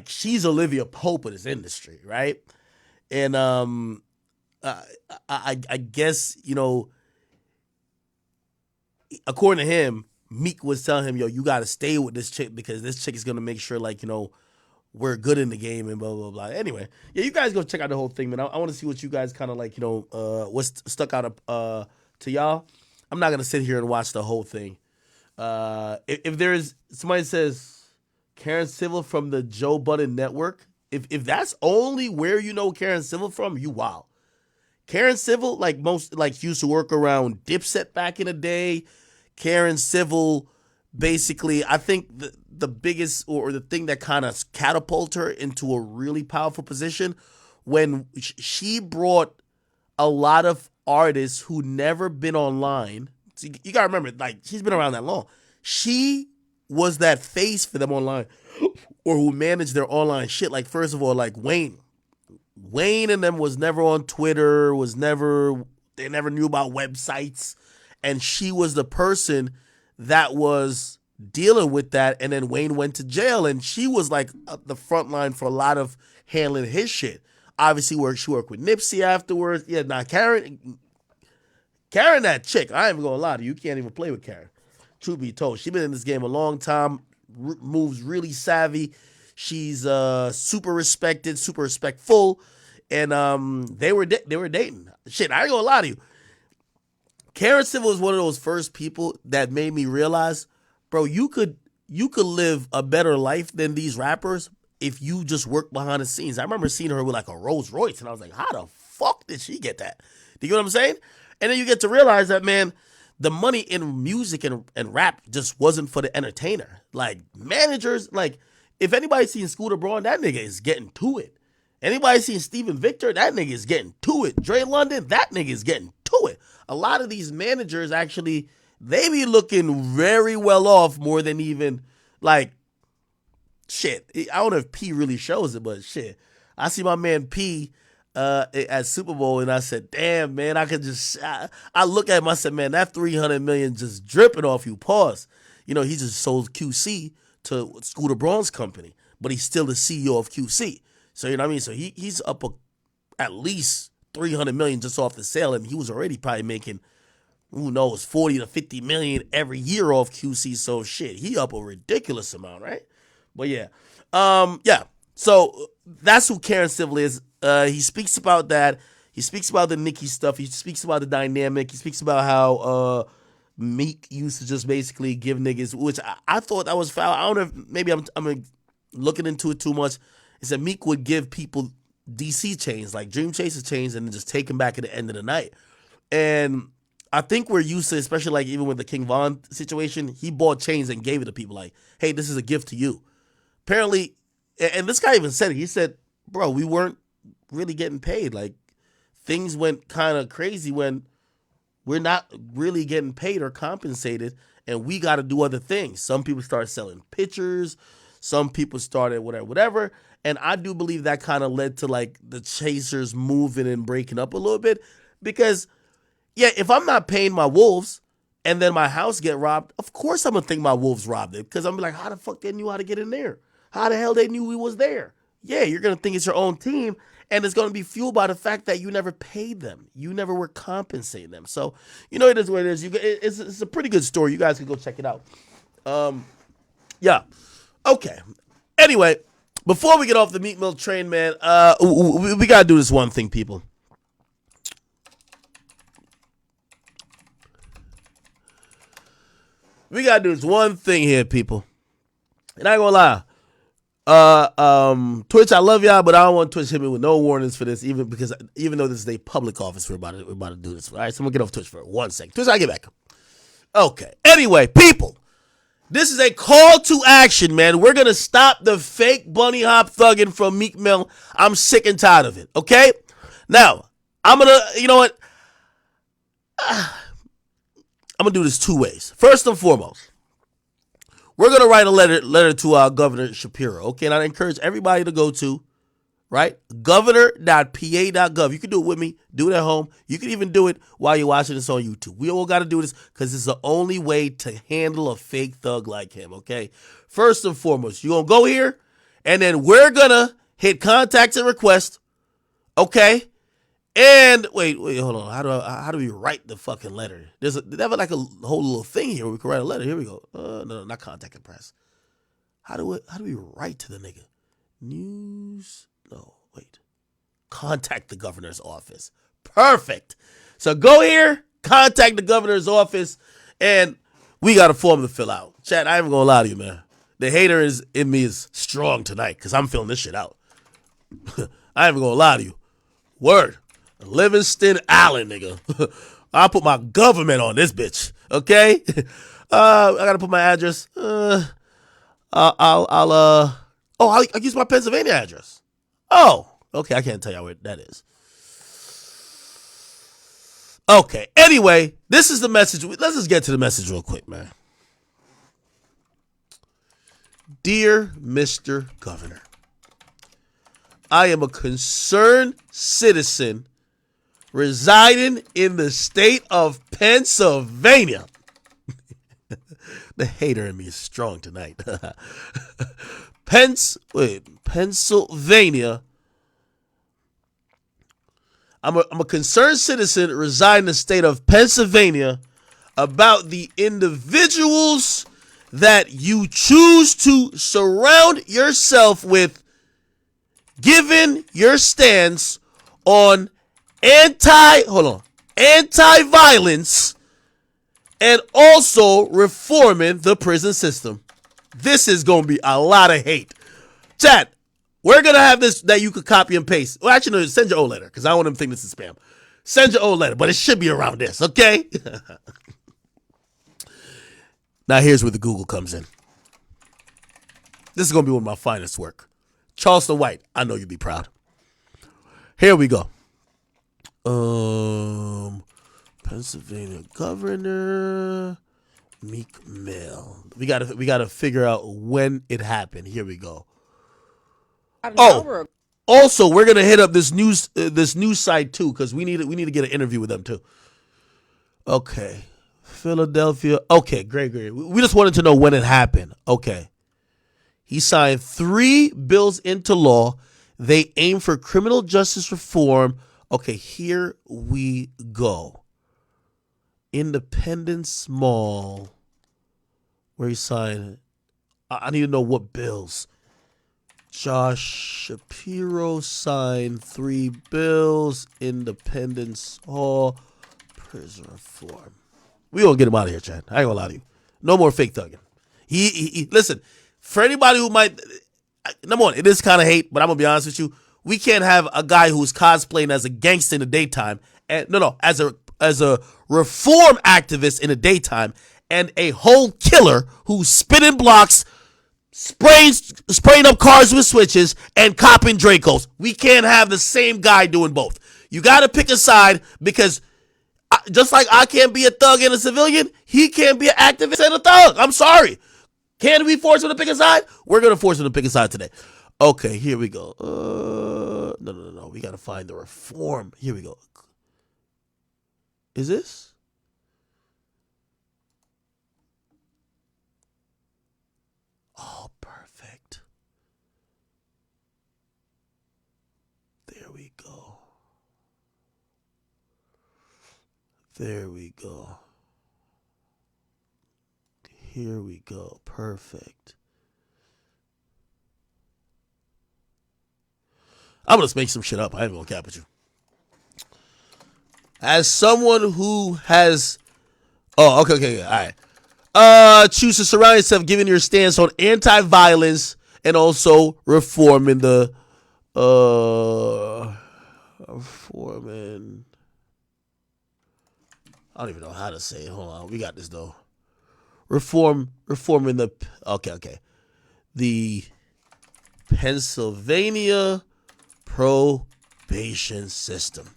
she's Olivia Pope of this industry, right? And I guess, according to him, Meek was telling him, yo, you got to stay with this chick because this chick is going to make sure, like, we're good in the game and blah, blah, blah. Anyway, yeah, you guys go check out the whole thing, man. I want to see what you guys kind of like, what's stuck out to y'all. I'm not going to sit here and watch the whole thing. If there's, somebody says Karen Civil from the Joe Budden Network, if that's only where you know Karen Civil from, you wow. Karen Civil, used to work around Dipset back in the day. Karen Civil, basically, I think the biggest or the thing that kind of catapulted her into a really powerful position when she brought a lot of artists who never been online. So you gotta remember, like, she's been around that long. She was that face for them online, or who managed their online shit. Like, first of all, like Wayne and them was never on Twitter, they never knew about websites. And she was the person that was dealing with that. And then Wayne went to jail, and she was like the front line for a lot of handling his shit. Obviously, she worked with Nipsey afterwards. Yeah, now Karen, that chick, I ain't even gonna lie to you, you can't even play with Karen. Truth be told, she's been in this game a long time, moves really savvy. She's super respected, super respectful, and they were dating. Shit, I ain't gonna lie to you. Karen Civil was one of those first people that made me realize, bro, you could live a better life than these rappers if you just work behind the scenes. I remember seeing her with like a Rolls Royce, and I was like, how the fuck did she get that? Do you get what I'm saying? And then you get to realize that, man, the money in music and rap just wasn't for the entertainer. Like, managers, like, if anybody's seen Scooter Braun, that nigga is getting to it. Anybody seen Steven Victor, that nigga is getting to it. Dre London, that nigga is getting to it. A lot of these managers actually, they be looking very well off more than even, like, shit. I don't know if P really shows it, but shit. I see my man P at Super Bowl, and I said, damn, man, I could just, I look at him, I said, man, that $300 million just dripping off you. Pause. He just sold QC to Scooter Braun's company, but he's still the CEO of QC. So, you know what I mean? So he's up at least $300 million just off the sale, and he was already probably making, who knows, 40 to 50 million every year off QC. So shit, he up a ridiculous amount, right? But yeah. So that's who Karen Civil is. He speaks about that. He speaks about the Nicki stuff. He speaks about the dynamic. He speaks about how Meek used to just basically give niggas, which I thought that was foul. I don't know if maybe I'm looking into it too much. He said Meek would give people DC chains, like Dream Chaser chains, and then just take them back at the end of the night. And I think we're used to, especially like even with the King Von situation, he bought chains and gave it to people like, hey, this is a gift to you. Apparently, and this guy even said it, he said, bro, we weren't really getting paid. Like, things went kind of crazy when we're not really getting paid or compensated, and we got to do other things. Some people started selling pictures. Some people started whatever. And I do believe that kind of led to like the Chasers moving and breaking up a little bit. Because, yeah, if I'm not paying my wolves and then my house get robbed, of course I'm going to think my wolves robbed it. Because I'm like, how the fuck they knew how to get in there? How the hell they knew we was there? Yeah, you're going to think it's your own team. And it's going to be fueled by the fact that you never paid them. You never were compensating them. So, it is what it is. It's a pretty good story. You guys can go check it out. Yeah. Okay. Anyway, before we get off the Meat Mill train, man, we got to do this one thing, people. We got to do this one thing here, people. And I ain't gonna lie. Twitch, I love y'all, but I don't want Twitch to hit me with no warnings for this, even though this is a public office, we're about to do this. All right, so I'm gonna get off Twitch for 1 second. Twitch, I'll get back. Okay. Anyway, people, this is a call to action, man. We're gonna stop the fake bunny hop thugging from Meek Mill. I'm sick and tired of it. Okay. Now, I'm gonna, you know what? I'm gonna do this two ways. First and foremost, we're going to write a letter to our Governor Shapiro, okay? And I encourage everybody to go to, right, governor.pa.gov. You can do it with me. Do it at home. You can even do it while you're watching this on YouTube. We all got to do this because it's the only way to handle a fake thug like him, okay? First and foremost, you're going to go here, and then we're going to hit contact and request, okay? And wait, hold on. How do we write the fucking letter? They have like a whole little thing here where we can write a letter. Here we go. No, not contact the press. How do we write to the nigga? News. No, wait. Contact the governor's office. Perfect. So go here, contact the governor's office, and we got a form to fill out. Chat, I ain't gonna lie to you, man. The hater in me is strong tonight because I'm filling this shit out. I ain't even gonna lie to you. Word. Livingston Allen, nigga. I'll put my government on this bitch. Okay? I gotta put my address. I'll use my Pennsylvania address. Oh, okay. I can't tell you where that is. Okay. Anyway, this is the message. Let's just get to the message real quick, man. Dear Mr. Governor, I am a concerned citizen residing in the state of Pennsylvania. The hater in me is strong tonight. Pennsylvania. I'm a concerned citizen residing in the state of Pennsylvania about the individuals that you choose to surround yourself with, given your stance on anti-violence and also reforming the prison system. This is going to be a lot of hate. Chat, we're going to have this that you could copy and paste. Well, actually, no, send your old letter because I don't want them to think this is spam. Send your old letter, but it should be around this, okay? Now, here's where the Google comes in. This is going to be one of my finest work. Charleston White, I know you'd be proud. Here we go. Pennsylvania Governor Meek Mill. We gotta figure out when it happened. Here we go. Oh, also we're gonna hit up this news site too because we need to get an interview with them too. Okay, Philadelphia. Okay, great. We just wanted to know when it happened. Okay, he signed 3 bills into law. They aim for criminal justice reform. Okay, here we go. Independence Mall, where he signed. I need to know what bills. Josh Shapiro signed 3 bills. Independence Hall, prison reform. We gonna get him out of here, Chad. I ain't gonna lie to you. No more fake thugging. He listen. For anybody who might, number one, it is kind of hate, but I'm gonna be honest with you. We can't have a guy who's cosplaying as a gangster in the daytime, and as a reform activist in the daytime, and a whole killer who's spinning blocks, spraying up cars with switches, and copping Dracos. We can't have the same guy doing both. You got to pick a side because just like I can't be a thug and a civilian, he can't be an activist and a thug. I'm sorry. Can we force him to pick a side? We're gonna force him to pick a side today. Okay, here we go. No. We gotta find the reform. Here we go. Is this? Oh, perfect. There we go. There we go. Here we go. Perfect. I'm gonna make some shit up. I ain't gonna cap with you. As someone who has, okay, all right. Choose to surround yourself, given your stance on anti-violence and also reforming the reforming. I don't even know how to say it. Hold on, we got this though. Reforming the the Pennsylvania probation system.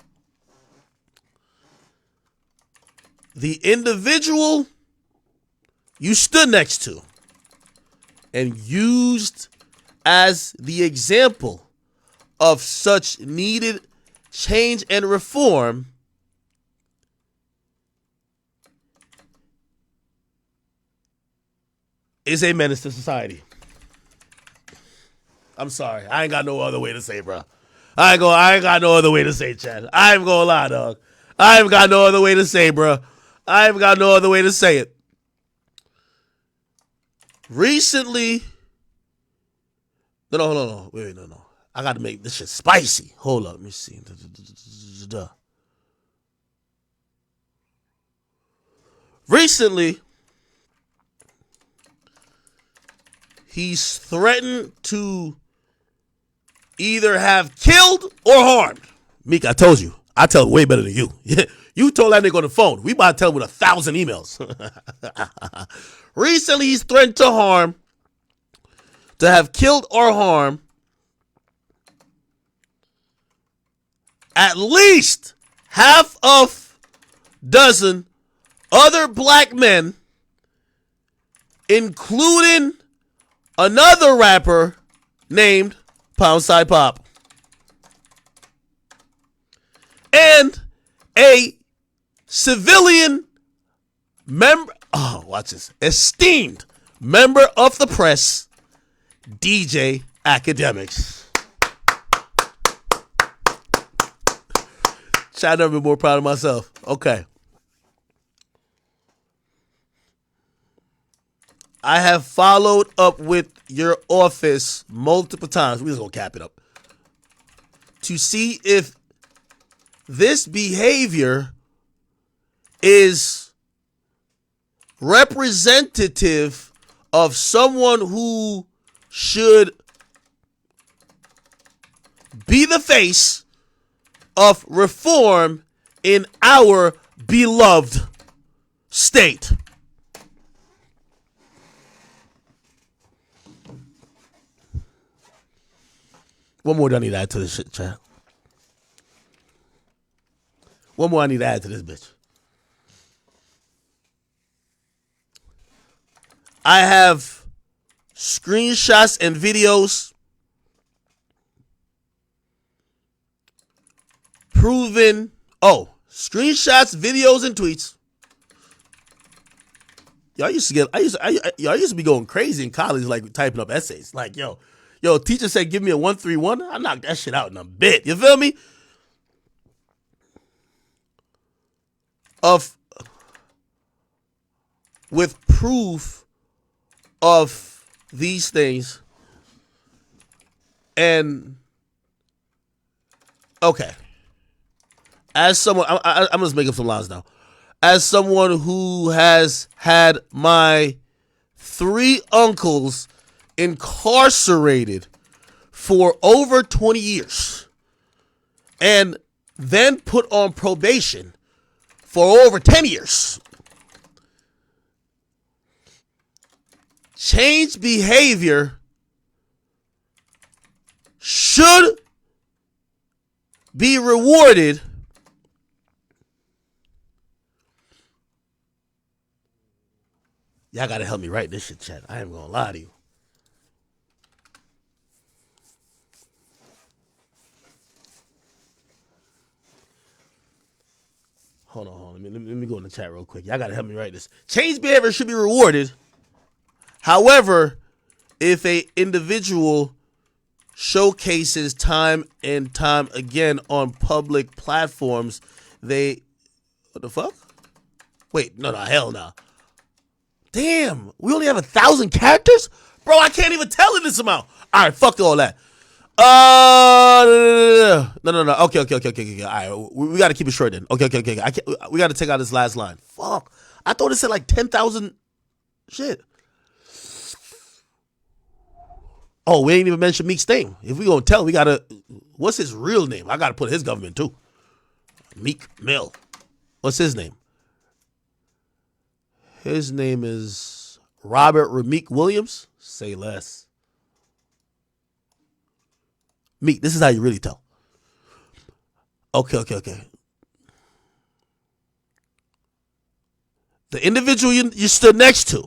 The individual you stood next to and used as the example of such needed change and reform is a menace to society. I'm sorry. I ain't got no other way to say, bro. I ain't got no other way to say, Chad. I ain't gonna lie, dog. I ain't got no other way to say, bro. I ain't got no other way to say it. Recently, no. Wait, no. I got to make this shit spicy. Hold up, let me see. Recently, he's threatened to either have killed or harmed. Meek, I told you. I tell way better than you. You told that nigga on the phone. We about to tell him with 1,000 emails. Recently, he's threatened to have killed or harm at least half of dozen other black men, including another rapper named Poundside Pop. And a civilian member, watch this, esteemed member of the press, DJ Akademiks. I've never been more proud of myself. Okay. I have followed up with your office multiple times. We're just going to cap it up. To see if this behavior is representative of someone who should be the face of reform in our beloved state. One more I need to add to this shit, chat. One more I need to add to this bitch. I have screenshots and videos proving, screenshots, videos, and tweets. Y'all used to be going crazy in college, like typing up essays. Like, yo, teacher said give me a 131. I knocked that shit out in a bit. You feel me? With proof of these things. And okay. As someone, I'm just making some lines now. As someone who has had my 3 uncles incarcerated for over 20 years and then put on probation for over 10 years. Change behavior should be rewarded Y'all gotta help me write this shit, chat. I ain't gonna lie to you. Hold on. Let me go in the chat real quick. Y'all gotta help me write this. Change behavior should be rewarded. However, if a individual showcases time and time again on public platforms, what the fuck? Wait, no, hell no. Damn, we only have 1,000 characters? Bro, I can't even tell in this amount. All right, fuck all that. No. Okay. All right, we got to keep it short then. Okay. We got to take out this last line. Fuck. I thought it said like 10,000 shit. Oh, we ain't even mentioned Meek's name. If we gonna tell, we gotta. What's his real name? I gotta put his government too. Meek Mill. What's his name? His name is Robert Rameek Williams. Say less. Meek, this is how you really tell. Okay. The individual you stood next to.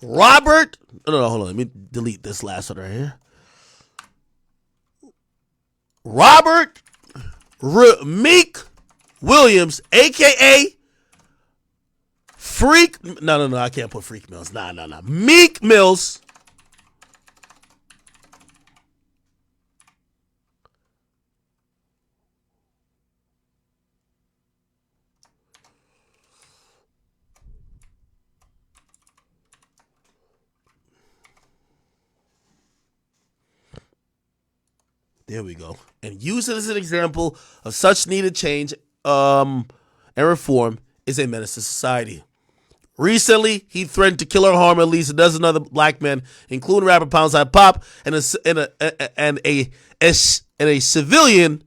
Robert. No, hold on. Let me delete this last one right here. Robert Rameek Williams, a.k.a. Freak. No. I can't put Freak Mills. Nah. Meek Mills There we go. And use it as an example of such needed change and reform is a menace to society. Recently, he threatened to kill or harm at least a dozen other black men, including rapper Poundside Pop and a civilian,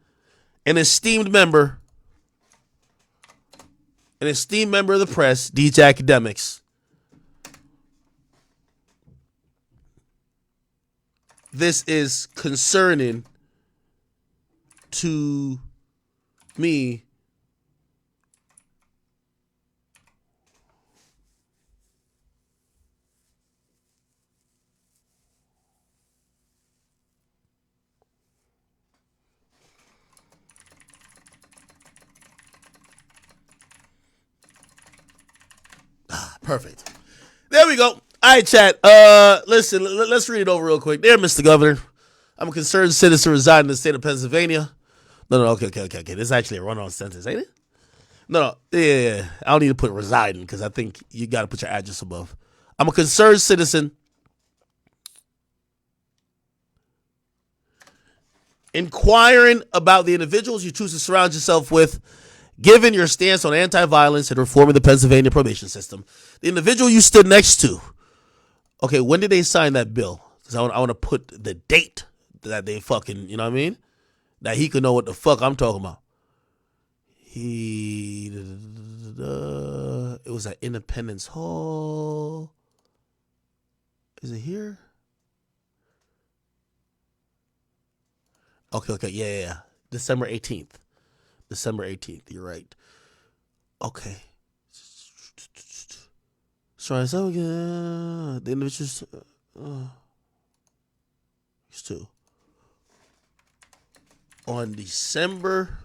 an esteemed member of the press, DJ Akademiks. This is concerning to me. Perfect. There we go. All right, chat. Listen, let's read it over real quick. Dear Mr. Governor, I'm a concerned citizen residing in the state of Pennsylvania. No, okay. This is actually a run-on sentence, ain't it? No. Yeah. I don't need to put residing because I think you got to put your address above. I'm a concerned citizen inquiring about the individuals you choose to surround yourself with, given your stance on anti-violence and reforming the Pennsylvania probation system. The individual you stood next to. Okay, when did they sign that bill? Because I want to put the date that they fucking, you know what I mean? That he could know what the fuck I'm talking about. It was at Independence Hall. Is it here? Okay, yeah. December 18th. You're right. Okay. Sorry, so again, the individuals. These two. On December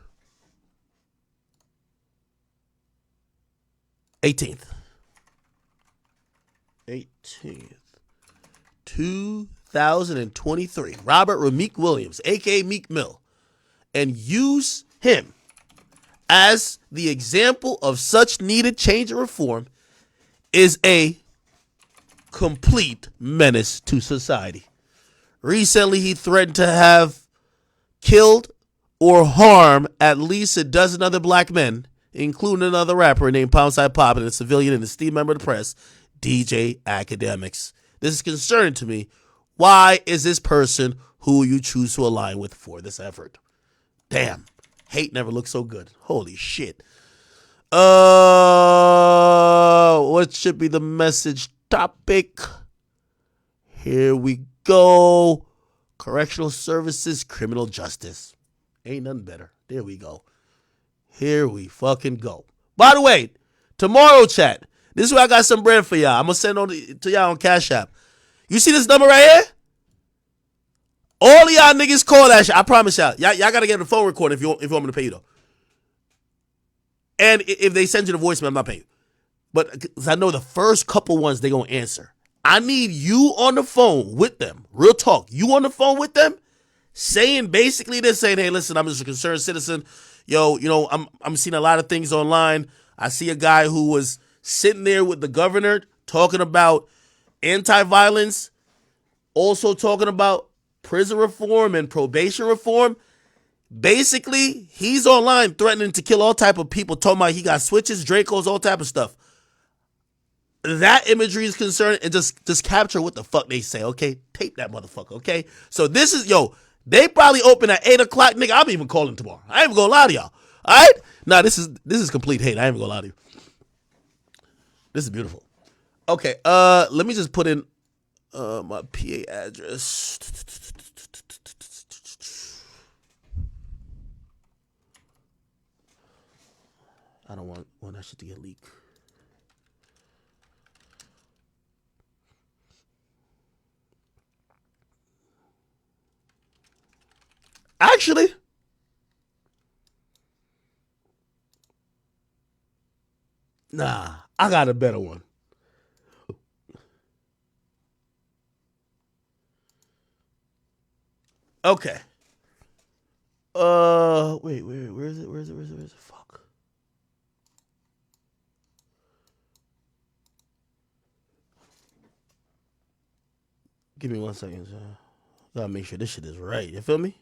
18th. 2023. Robert Rameek Williams, a.k.a. Meek Mill. And use him as the example of such needed change and reform is a complete menace to society. Recently, he threatened to have killed or harm at least a dozen other black men, including another rapper named Poundside Pop and a civilian and esteemed member of the press, DJ Akademiks. This is concerning to me. Why is this person who you choose to align with for this effort? Damn. Hate never looked so good. Holy shit. What should be the message topic? Here we go. Correctional services, criminal justice. Ain't nothing better. There we go. Here we fucking go. By the way, tomorrow, chat, this is where I got some bread for y'all. I'm going to send it to y'all on Cash App. You see this number right here? All of y'all niggas call that shit. I promise y'all. Y'all got to get the phone recording if you want me to pay you, though. And if they send you the voicemail, I'm not paying you. But I know the first couple ones they going to answer. I need you on the phone with them. Real talk. You on the phone with them saying basically this, saying, hey, listen, I'm just a concerned citizen. Yo, you know, I'm seeing a lot of things online. I see a guy who was sitting there with the governor talking about anti-violence, also talking about prison reform and probation reform. Basically, he's online threatening to kill all type of people, talking about he got switches, Dracos, all type of stuff. That imagery is concerned, and just capture what the fuck they say, okay? Tape that motherfucker, okay? So this is, they probably open at 8 o'clock, nigga. I'm even calling tomorrow. I ain't even gonna lie to y'all, all right? Nah, this is complete hate. I ain't even gonna lie to you. This is beautiful. Okay, let me just put in my PA address. I don't want that shit to get leaked. Actually, nah, I got a better one. Okay. Wait, where is it? Where is it? Fuck. Give me 1 second, sir. Gotta make sure this shit is right. You feel me?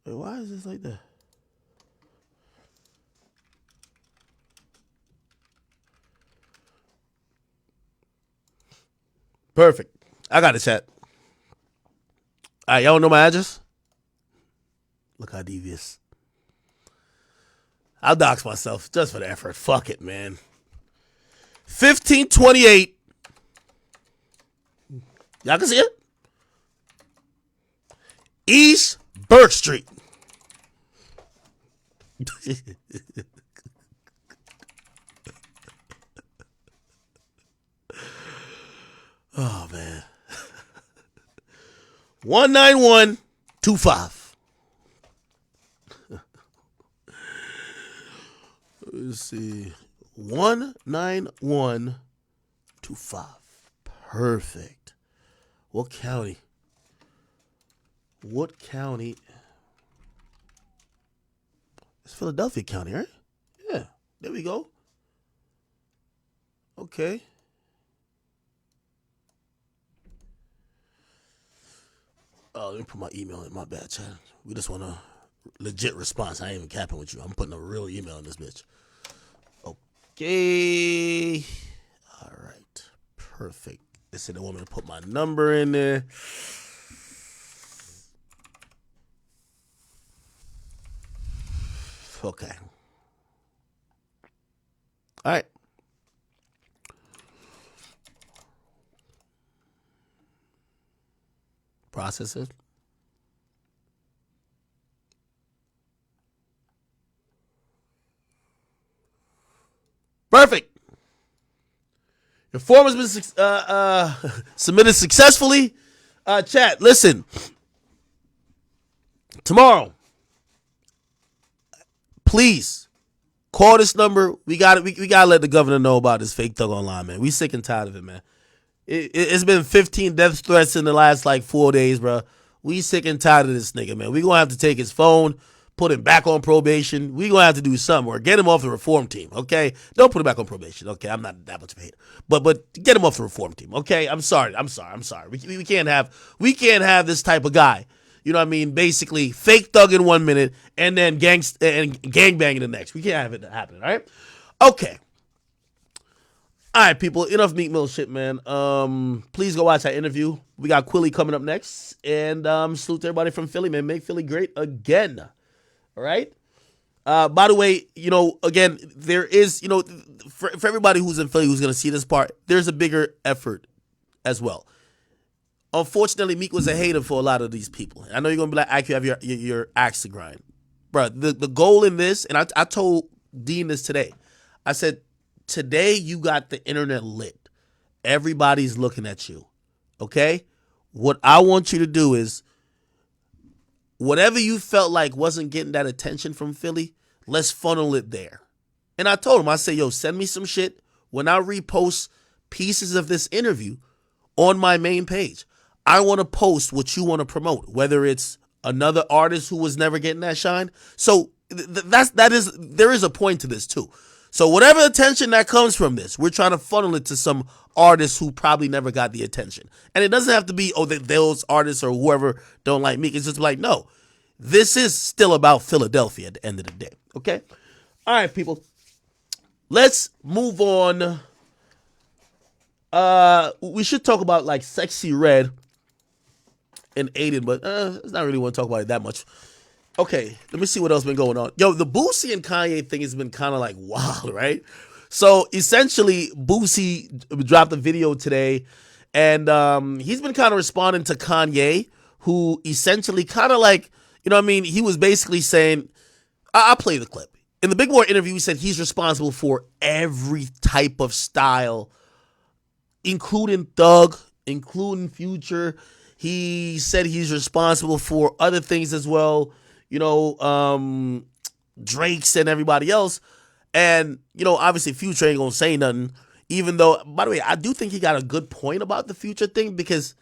Wait, why is this like that? Perfect. I got it, chat. All right, y'all know my address? Look how devious. I'll dox myself just for the effort. Fuck it, man. 1528. Y'all can see it? East Burke Street. Oh, man. 19125. Let's see. 19125. Perfect. What county? What county? It's Philadelphia County, right? Yeah. There we go. Okay. Oh, let me put my email in. My bad, chat. We just want a legit response. I ain't even capping with you. I'm putting a real email in this bitch. Okay. All right. Perfect. They said they want me to put my number in there. Okay. All right. Process it. Perfect. Your form has been submitted successfully. Chat, listen. Tomorrow, please call this number. We gotta let the governor know about this fake thug online, man. We sick and tired of it, man. It's been 15 death threats in the last like 4 days, bro. We sick and tired of this nigga, man. We gonna have to take his phone, put him back on probation. We gonna have to do something or get him off the reform team, okay? Don't put him back on probation, okay? I'm not that much of a hater, but get him off the reform team, okay? I'm sorry. We can't have this type of guy. You know what I mean? Basically, fake thugging 1 minute and then gangbanging the next. We can't have it happen, all right? Okay. All right, people, enough Meek Mill shit, man. Please go watch that interview. We got Quilly coming up next. And salute to everybody from Philly, man. Make Philly great again. All right? By the way, again, there is, for everybody who's in Philly who's going to see this part, there's a bigger effort as well. Unfortunately, Meek was a hater for a lot of these people. I know you're going to be like, I have your axe to grind. Bro, the goal in this, and I told Dean this today. I said, today you got the internet lit. Everybody's looking at you. Okay? What I want you to do is whatever you felt like wasn't getting that attention from Philly, let's funnel it there. And I told him, I said, yo, send me some shit when I repost pieces of this interview on my main page. I want to post what you want to promote, whether it's another artist who was never getting that shine. So there is a point to this too. So whatever attention that comes from this, we're trying to funnel it to some artists who probably never got the attention. And it doesn't have to be, those artists or whoever don't like me. It's just like, no, this is still about Philadelphia at the end of the day. Okay? All right, people. Let's move on. We should talk about like Sexy Red and Aiden, but it's not really want to talk about it that much. Okay, let me see what else been going on. Yo, the Boosie and Kanye thing has been kind of like wild, right? So essentially, Boosie dropped a video today, and he's been kind of responding to Kanye, who essentially kind of like, he was basically saying, I'll play the clip. In the Big Boy interview, he said he's responsible for every type of style, including Thug, including Future. He said he's responsible for other things as well. Drake's and everybody else. And, obviously Future ain't gonna say nothing, even though, by the way, I do think he got a good point about the Future thing, because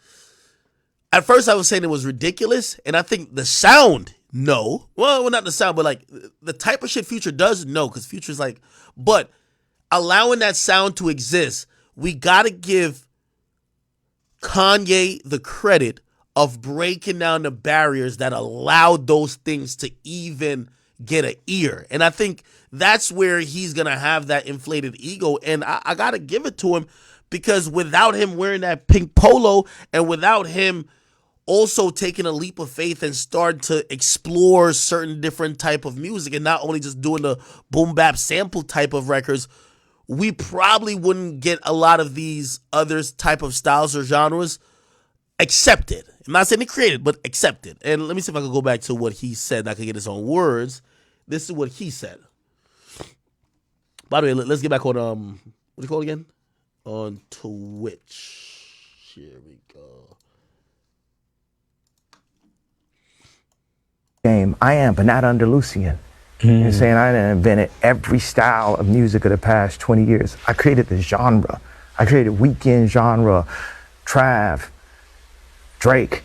at first I was saying it was ridiculous, and I think the sound, no. Well, not the sound, but like the type of shit Future does, no, because Future's like, but allowing that sound to exist, we gotta give Kanye the credit of breaking down the barriers that allowed those things to even get an ear. And I think that's where he's going to have that inflated ego. And I got to give it to him, because without him wearing that pink polo and without him also taking a leap of faith and start to explore certain different type of music and not only just doing the boom bap sample type of records, we probably wouldn't get a lot of these other type of styles or genres accepted. I'm not saying they created, but accepted. And let me see if I can go back to what he said. I can get his own words. This is what he said. By the way, let's get back on what do you call it again? On Twitch. Here we go. Game. I am, but not under Lucian. And saying I invented every style of music of the past 20 years. I created the genre. I created weekend genre, Trav, Drake.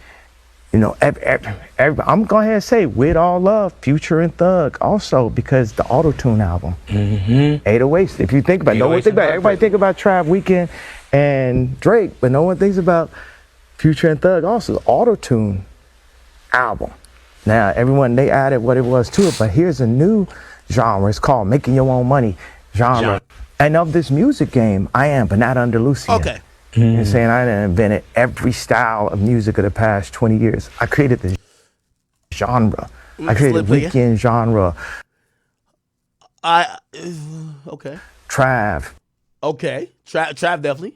You know, I'm going ahead and say With All Love, Future and Thug also, because the Auto-Tune album. 808s. If you think about it, no one think about it. Everybody think about Trav, Weekend, and Drake, but no one thinks about Future and Thug also, the Auto-Tune album. Now, everyone, they added what it was to it, but here's a new genre. It's called Making Your Own Money genre. And of this music game, I am, but not under Lucian. Okay. And saying I invented every style of music of the past 20 years. I created the genre. I created weekend genre. Okay. Trav. Okay. Trav definitely.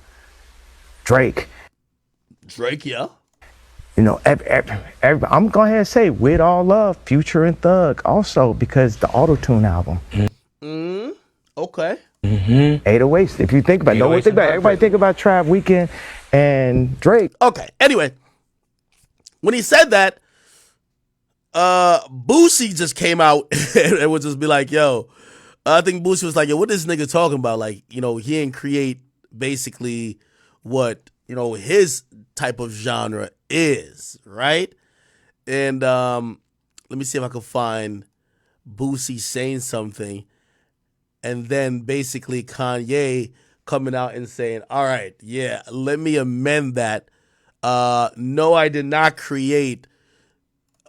Drake. Drake, yeah. You know, I'm going ahead and say With All Love, Future and Thug also, because the Auto-Tune album. Okay. 808s. If you think about it, no one think about it. Everybody think about Trav, Weekend, and Drake. Okay. Anyway, when he said that, Boosie just came out and would just be like, yo, I think Boosie was like, yo, what this nigga talking about? Like, you know, he didn't create basically what, you know, his type of genre is, right? And let me see if I can find Boosie saying something. And then basically Kanye coming out and saying, all right, yeah, let me amend that. No, I did not create.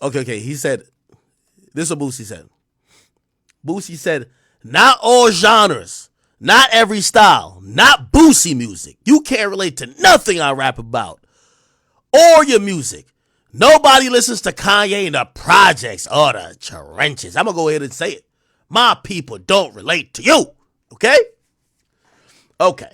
Okay. He said, this is what Boosie said. Boosie said, not all genres, not every style, not Boosie music. You can't relate to nothing I rap about or your music. Nobody listens to Kanye in the projects or the trenches. I'm going to go ahead and say it. My people don't relate to you. Okay? Okay.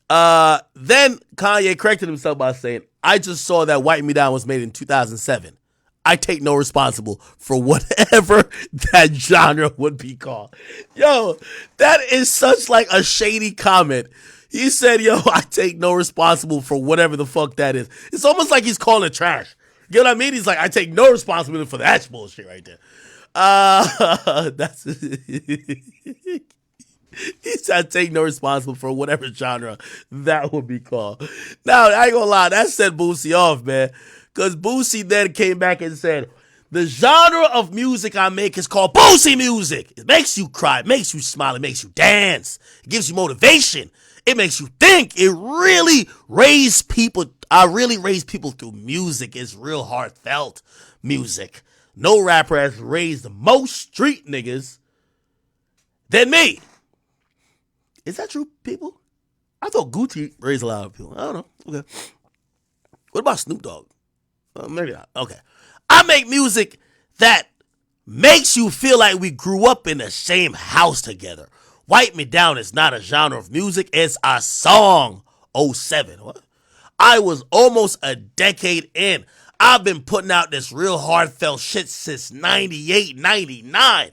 Then Kanye corrected himself by saying, I just saw that Wipe Me Down was made in 2007. I take no responsible for whatever that genre would be called. Yo, that is such like a shady comment. He said, yo, I take no responsible for whatever the fuck that is. It's almost like he's calling it trash. You know what I mean? He's like, I take no responsibility for that bullshit right there. That's he said, I take no responsible for whatever genre that would be called. Now, I ain't gonna lie, that set Boosie off, man. Because Boosie then came back and said, the genre of music I make is called Boosie music. It makes you cry, it makes you smile, it makes you dance, it gives you motivation, it makes you think. It really raised people. I really raised people through music. It's real heartfelt music. No rapper has raised more street niggas than me. Is that true, people? I thought Gucci raised a lot of people. I don't know. Okay. What about Snoop Dogg? Maybe not. Okay. I make music that makes you feel like we grew up in the same house together. Wipe Me Down is not a genre of music. It's a song. 07. What? I was almost a decade in. I've been putting out this real heartfelt shit since 98, 99.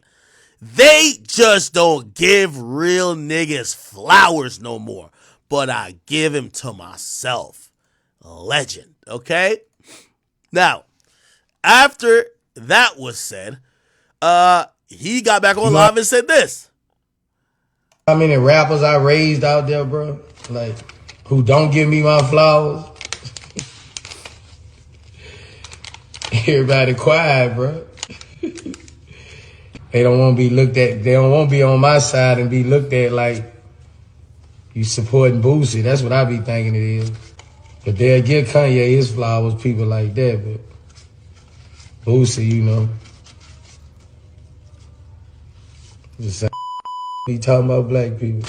They just don't give real niggas flowers no more. But I give him to myself. Legend, okay? Now, after that was said, he got back on live and said this. How many rappers I raised out there, bro? Like, who don't give me my flowers? Everybody quiet, bro. They don't want to be looked at. They don't want to be on my side and be looked at like you supporting Boosie. That's what I be thinking it is. But they'll give Kanye his flowers, people like that. But Boosie, you know, just he talking about black people.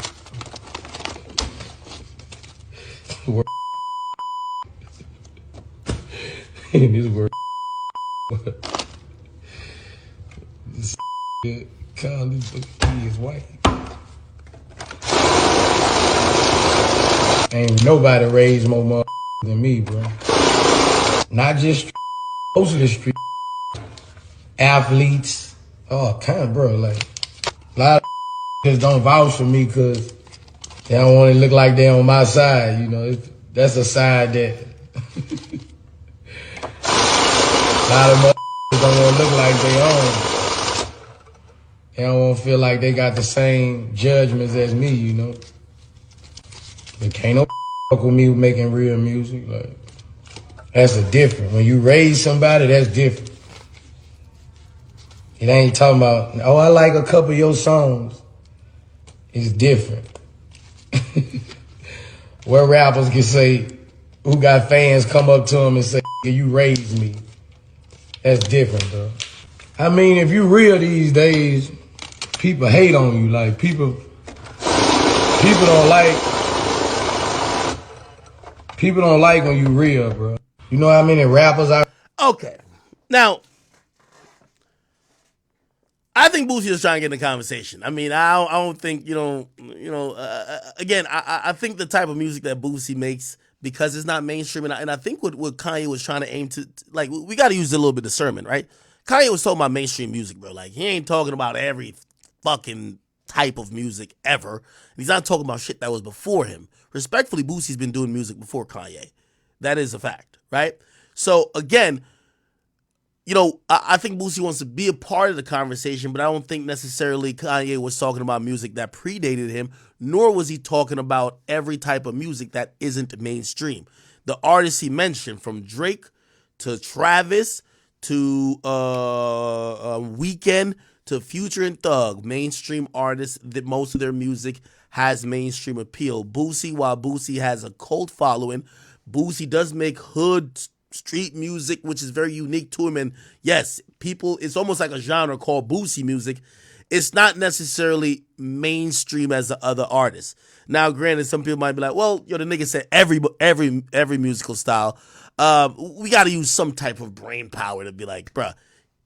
This word. This call this he is white. Ain't nobody raised more mother than me, bro. Not just most of the street athletes. Oh, kind of, bro. Like a lot of just don't vouch for me because they don't want to look like they on my side. You know, that's a side that a lot of motherfuckers don't want to look like they own. They don't want to feel like they got the same judgments as me, you know. But can't no fuck with me making real music. Like, that's a different. When you raise somebody, that's different. It ain't talking about, oh, I like a couple of your songs. It's different. Where rappers can say, who got fans come up to them and say, you raised me. That's different, bro. I mean, if you real these days, people hate on you. Like, people don't like when you real, bro. You know how many rappers are? Okay. Now, I think Boosie is trying to get in the conversation. I mean, I don't think, again, I think the type of music that Boosie makes, because it's not mainstream, and I think what Kanye was trying to aim to, like, we got to use a little bit of discernment, right? Kanye was talking about mainstream music, bro. Like, he ain't talking about every fucking type of music ever. He's not talking about shit that was before him. Respectfully, Boosie's been doing music before Kanye. That is a fact, right? So, again, I think Boosie wants to be a part of the conversation, but I don't think necessarily Kanye was talking about music that predated him, nor was he talking about every type of music that isn't mainstream. The artists he mentioned, from Drake to Travis to Weeknd to Future and Thug, mainstream artists that most of their music has mainstream appeal. Boosie, while Boosie has a cult following, Boosie does make hood street music, which is very unique to him. And yes, it's almost like a genre called Boosie music. It's not necessarily mainstream as the other artists. Now, granted, some people might be like, well, the nigga said every musical style. We got to use some type of brain power to be like, bruh,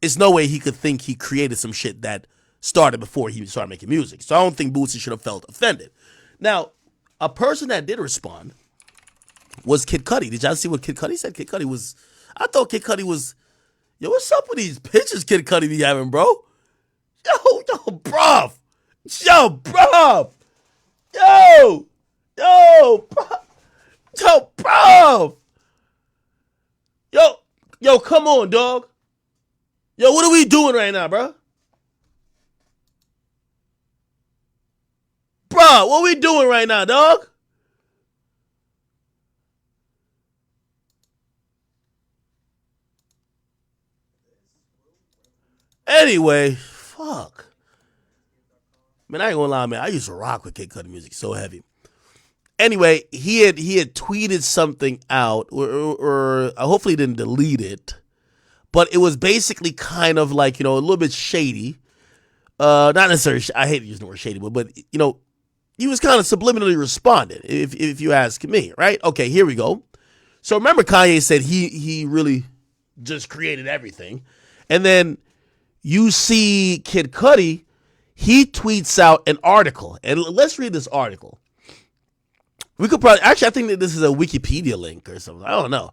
it's no way he could think he created some shit that started before he started making music. So I don't think Boosie should have felt offended. Now, a person that did respond was Kid Cudi. Did y'all see what Kid Cudi said? I thought Kid Cudi was, yo, what's up with these pictures Kid Cudi be having, bro? Yo, bruv. Bruv. Yo, come on, dog. Yo, what are we doing right now, bro? Bruh, what we doing right now, dog? Anyway, fuck. Man, I ain't gonna lie, man. I used to rock with Kid Cudi music so heavy. Anyway, he had tweeted something out, or hopefully he didn't delete it, but it was basically kind of like, a little bit shady. Not necessarily, I hate using the word shady, but he was kind of subliminally responded, if you ask me, right? Okay, here we go. So remember, Kanye said he really just created everything, and then you see Kid Cudi, he tweets out an article. And let's read this article. We could probably, actually, I think that this is a Wikipedia link or something. I don't know.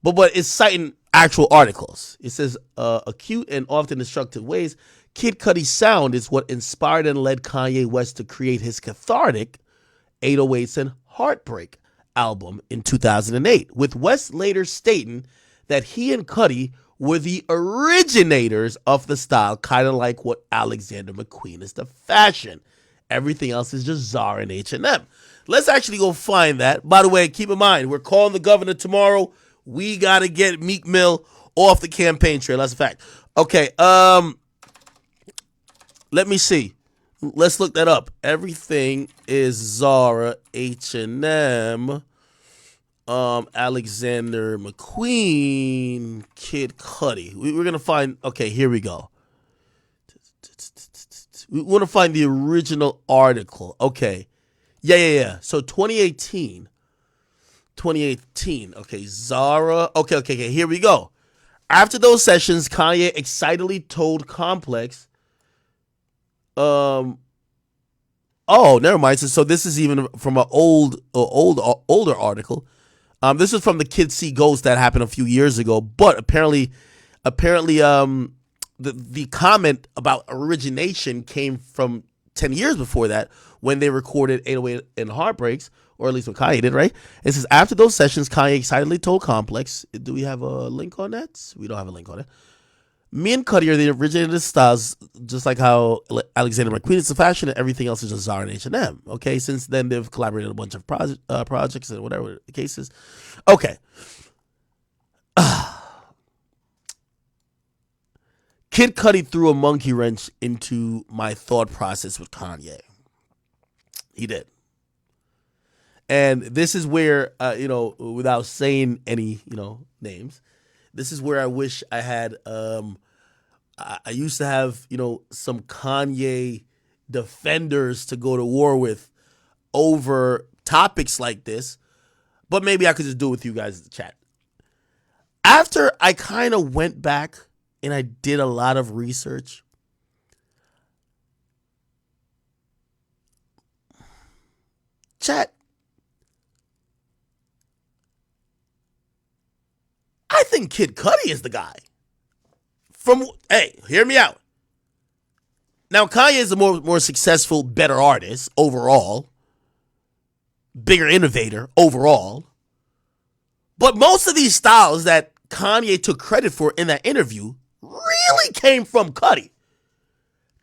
But it's citing actual articles. It says, acute and often destructive ways, Kid Cudi's sound is what inspired and led Kanye West to create his cathartic 808s and Heartbreak album in 2008, with West later stating that he and Cudi were the originators of the style, kind of like what Alexander McQueen is the fashion. Everything else is just Zara and H&M. Let's actually go find that. By the way, keep in mind, we're calling the governor tomorrow. We got to get Meek Mill off the campaign trail. That's a fact. Okay, let me see. Let's look that up. Everything is Zara, H&M. Alexander McQueen, Kid Cudi. We're gonna find. Okay, here we go. We want to find the original article. Okay, yeah. So 2018. Okay, Zara. Okay. Here we go. After those sessions, Kanye excitedly told Complex. Oh, never mind. So this is even from an older article. This is from the Kids See Ghosts that happened a few years ago. But apparently, the comment about origination came from 10 years before that when they recorded 808 and Heartbreaks, or at least what Kanye did, right? It says, after those sessions, Kanye excitedly told Complex. Do we have a link on that? We don't have a link on it. Me and Cudi are the originated styles, just like how Alexander McQueen is the fashion and everything else is just Zara and H&M. Okay, since then they've collaborated on a bunch of projects and whatever the case is. Okay. Kid Cudi threw a monkey wrench into my thought process with Kanye. He did. And this is where, without saying any, names, this is where I wish I had, I used to have, some Kanye defenders to go to war with over topics like this, but maybe I could just do it with you guys in the chat. After I kind of went back and I did a lot of research, chat, I think Kid Cudi is the guy. Hey, hear me out. Now, Kanye is a more successful, better artist overall, bigger innovator overall. But most of these styles that Kanye took credit for in that interview really came from Cudi.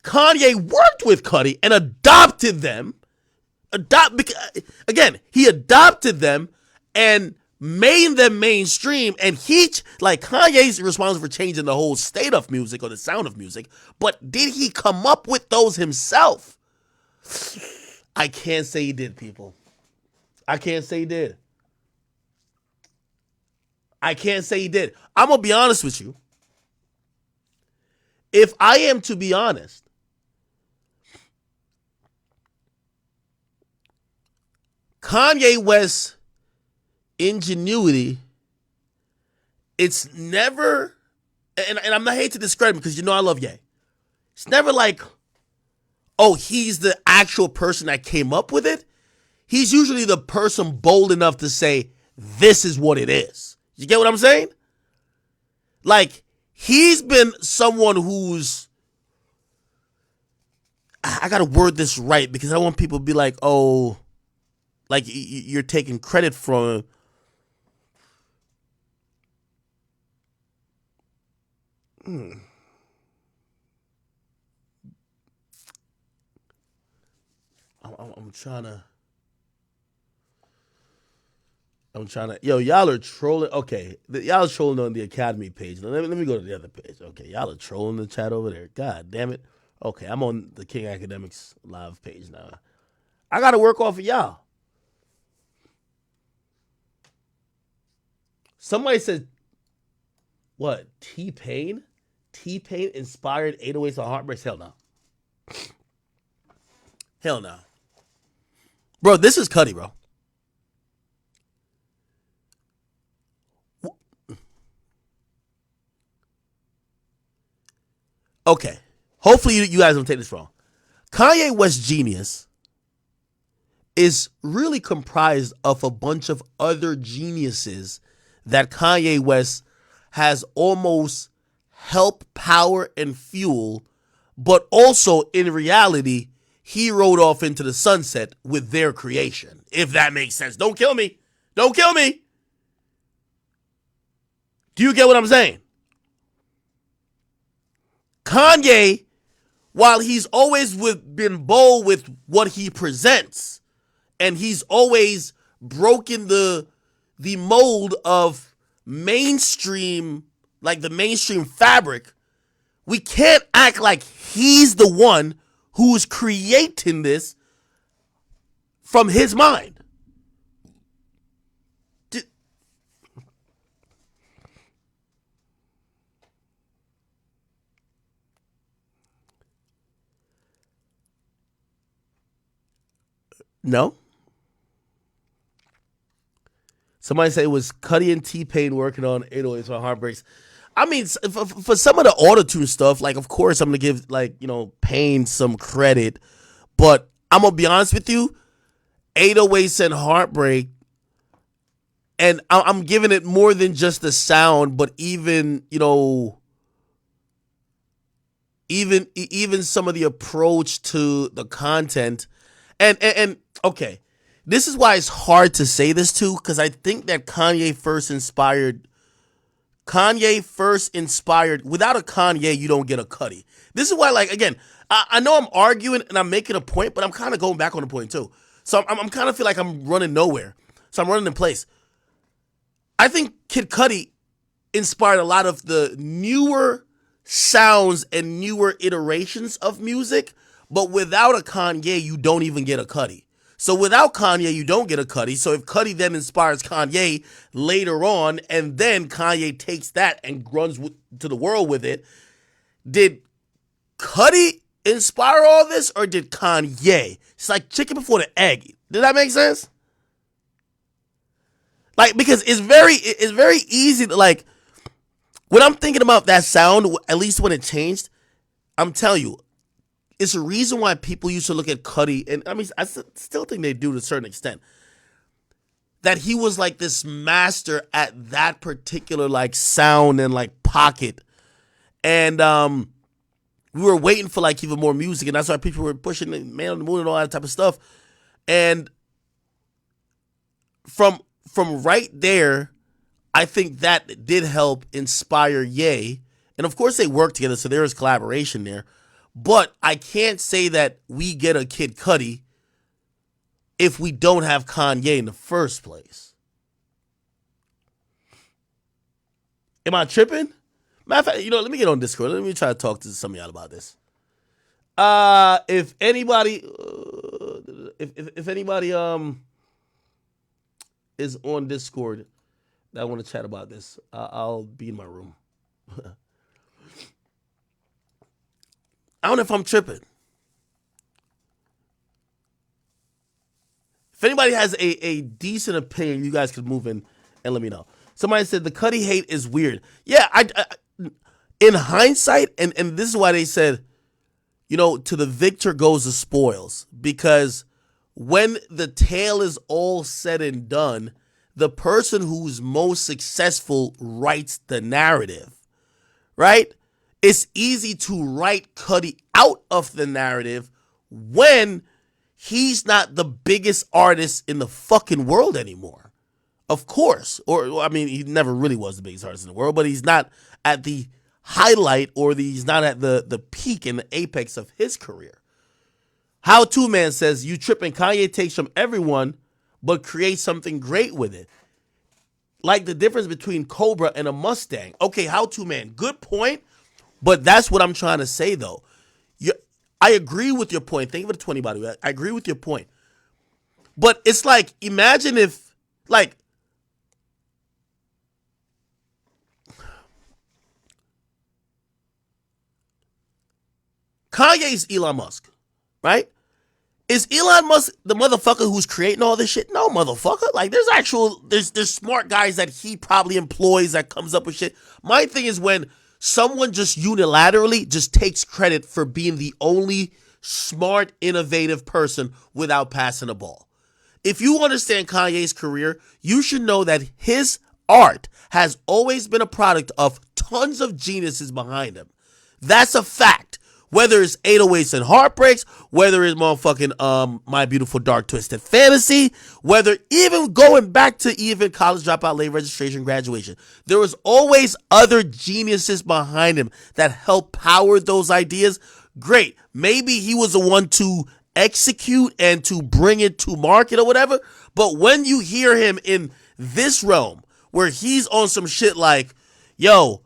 Kanye worked with Cudi and adopted them. He adopted them and made them mainstream, and Kanye's responsible for changing the whole state of music or the sound of music, but did he come up with those himself? I can't say he did, people. I can't say he did. I'm gonna be honest with you. If I am to be honest, Kanye West's ingenuity, it's never, and I'm not hate to describe him because I love Ye. It's never like, oh, he's the actual person that came up with it. He's usually the person bold enough to say, this is what it is. You get what I'm saying? Like, he's been someone who's, I gotta word this right because I don't want people to be like, oh, like you're taking credit from him. I'm trying to. Yo, y'all are trolling. Okay, y'all are trolling on the Academy page. Let me go to the other page. Okay, y'all are trolling the chat over there. God damn it. Okay, I'm on the King Academics live page now. I got to work off of y'all. Somebody said, what? T-Pain? T-Pain inspired 808s on Heartbreaks? Hell no. Hell no. Bro, this is Cudi, bro. Okay. Hopefully you guys don't take this wrong. Kanye West's genius is really comprised of a bunch of other geniuses that Kanye West has almost helped power and fuel, but also in reality, he rode off into the sunset with their creation, if that makes sense. Don't kill me. Don't kill me. Do you get what I'm saying? Kanye, while he's always been bold with what he presents, and he's always broken the mold of mainstream, like the mainstream fabric, we can't act like he's the one who's creating this from his mind. No. Somebody said it was Cudi and T-Pain working on 808s on Heartbreaks. I mean, for some of the auto-tune stuff, like, of course, I'm going to give, like, you know, Payne some credit. But I'm going to be honest with you, 808s and Heartbreak, and I'm giving it more than just the sound, but even, you know, even some of the approach to the content. And okay, this is why it's hard to say this too, because I think that Kanye first inspired, without a Kanye, you don't get a Cudi. This is why, like, again, I know I'm arguing and I'm making a point, but I'm kind of going back on the point too. So I'm kind of feel like I'm running nowhere. So I'm running in place. I think Kid Cudi inspired a lot of the newer sounds and newer iterations of music, but without a Kanye, you don't even get a Cudi. So without Kanye, you don't get a Cudi. So if Cudi then inspires Kanye later on, and then Kanye takes that and runs to the world with it, did Cudi inspire all this, or did Kanye? It's like chicken before the egg. Did that make sense? Like, because it's very easy to, like, when I'm thinking about that sound, at least when it changed, I'm telling you, it's a reason why people used to look at Cudi, and I mean, I still think they do to a certain extent, that he was like this master at that particular like sound and like pocket. And we were waiting for like even more music, and that's why people were pushing Man on the Moon and all that type of stuff. And from right there, I think that did help inspire Ye. And of course they work together, so there is collaboration there. But I can't say that we get a Kid Cudi if we don't have Kanye in the first place. Am I tripping? Matter of fact, you know, let me get on Discord. Let me try to talk to some of y'all about this. If anybody is on Discord that want to chat about this, I'll be in my room. I don't know if I'm tripping. If anybody has a decent opinion, you guys could move in and let me know. Somebody said the Cudi hate is weird. Yeah, I in hindsight, and this is why they said, you know, to the victor goes the spoils. Because when the tale is all said and done, the person who's most successful writes the narrative, right? It's easy to write Cudi out of the narrative when he's not the biggest artist in the fucking world anymore. Of course. Or, I mean, he never really was the biggest artist in the world, but he's not at the highlight, or he's not at the peak and the apex of his career. How To Man says, you tripping, Kanye takes from everyone, but creates something great with it. Like the difference between Cobra and a Mustang. Okay, How To Man, good point. But that's what I'm trying to say, though. I agree with your point. Thank you for the 20, by the way. I agree with your point. But it's like, imagine if, like, Kanye's Elon Musk, right? Is Elon Musk the motherfucker who's creating all this shit? No, motherfucker. Like, there's smart guys that he probably employs that comes up with shit. My thing is when someone just unilaterally just takes credit for being the only smart, innovative person without passing the ball. If you understand Kanye's career, you should know that his art has always been a product of tons of geniuses behind him. That's a fact. Whether it's 808s and Heartbreaks, whether it's motherfucking My Beautiful Dark Twisted Fantasy, whether even going back to even College Dropout, Late Registration, Graduation, there was always other geniuses behind him that helped power those ideas. Great. Maybe he was the one to execute and to bring it to market or whatever, but when you hear him in this realm where he's on some shit like, yo,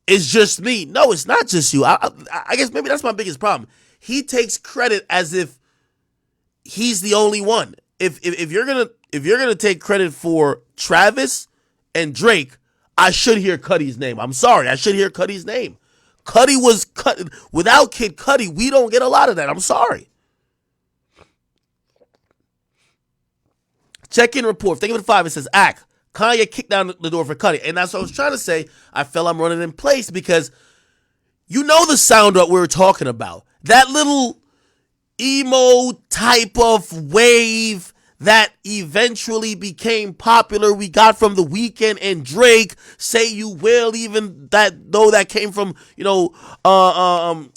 it's just me. No, it's not just you. I guess maybe that's my biggest problem. He takes credit as if he's the only one. If you're gonna take credit for Travis and Drake, I should hear Cudi's name. I'm sorry, I should hear Cudi's name. Cudi was cut without Kid Cudi. We don't get a lot of that. I'm sorry. Check-in report. Think of it 5. It says, Kanye kicked down the door for Cudi. And that's what I was trying to say. I felt I'm running in place because you know the sound that we were talking about. That little emo type of wave that eventually became popular. We got from The Weeknd and Drake. Say You Will, even though that came from, 808s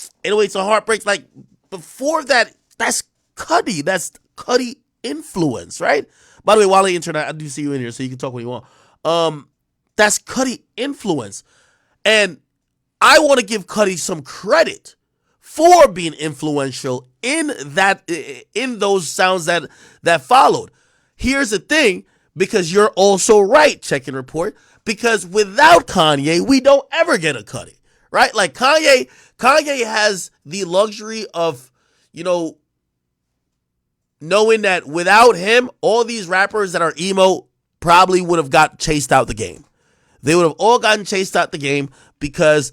and Heartbreaks. Like, before that, that's Cudi. That's Cudi influence, right? By the way, Wale Internet, I do see you in here, so you can talk when you want. That's Cudi influence. And I want to give Cudi some credit for being influential in those sounds that followed. Here's the thing, because you're also right, check-in report, because without Kanye, we don't ever get a Cudi, right? Like Kanye has the luxury of, knowing that without him, all these rappers that are emo probably would have got chased out the game. They would have all gotten chased out the game because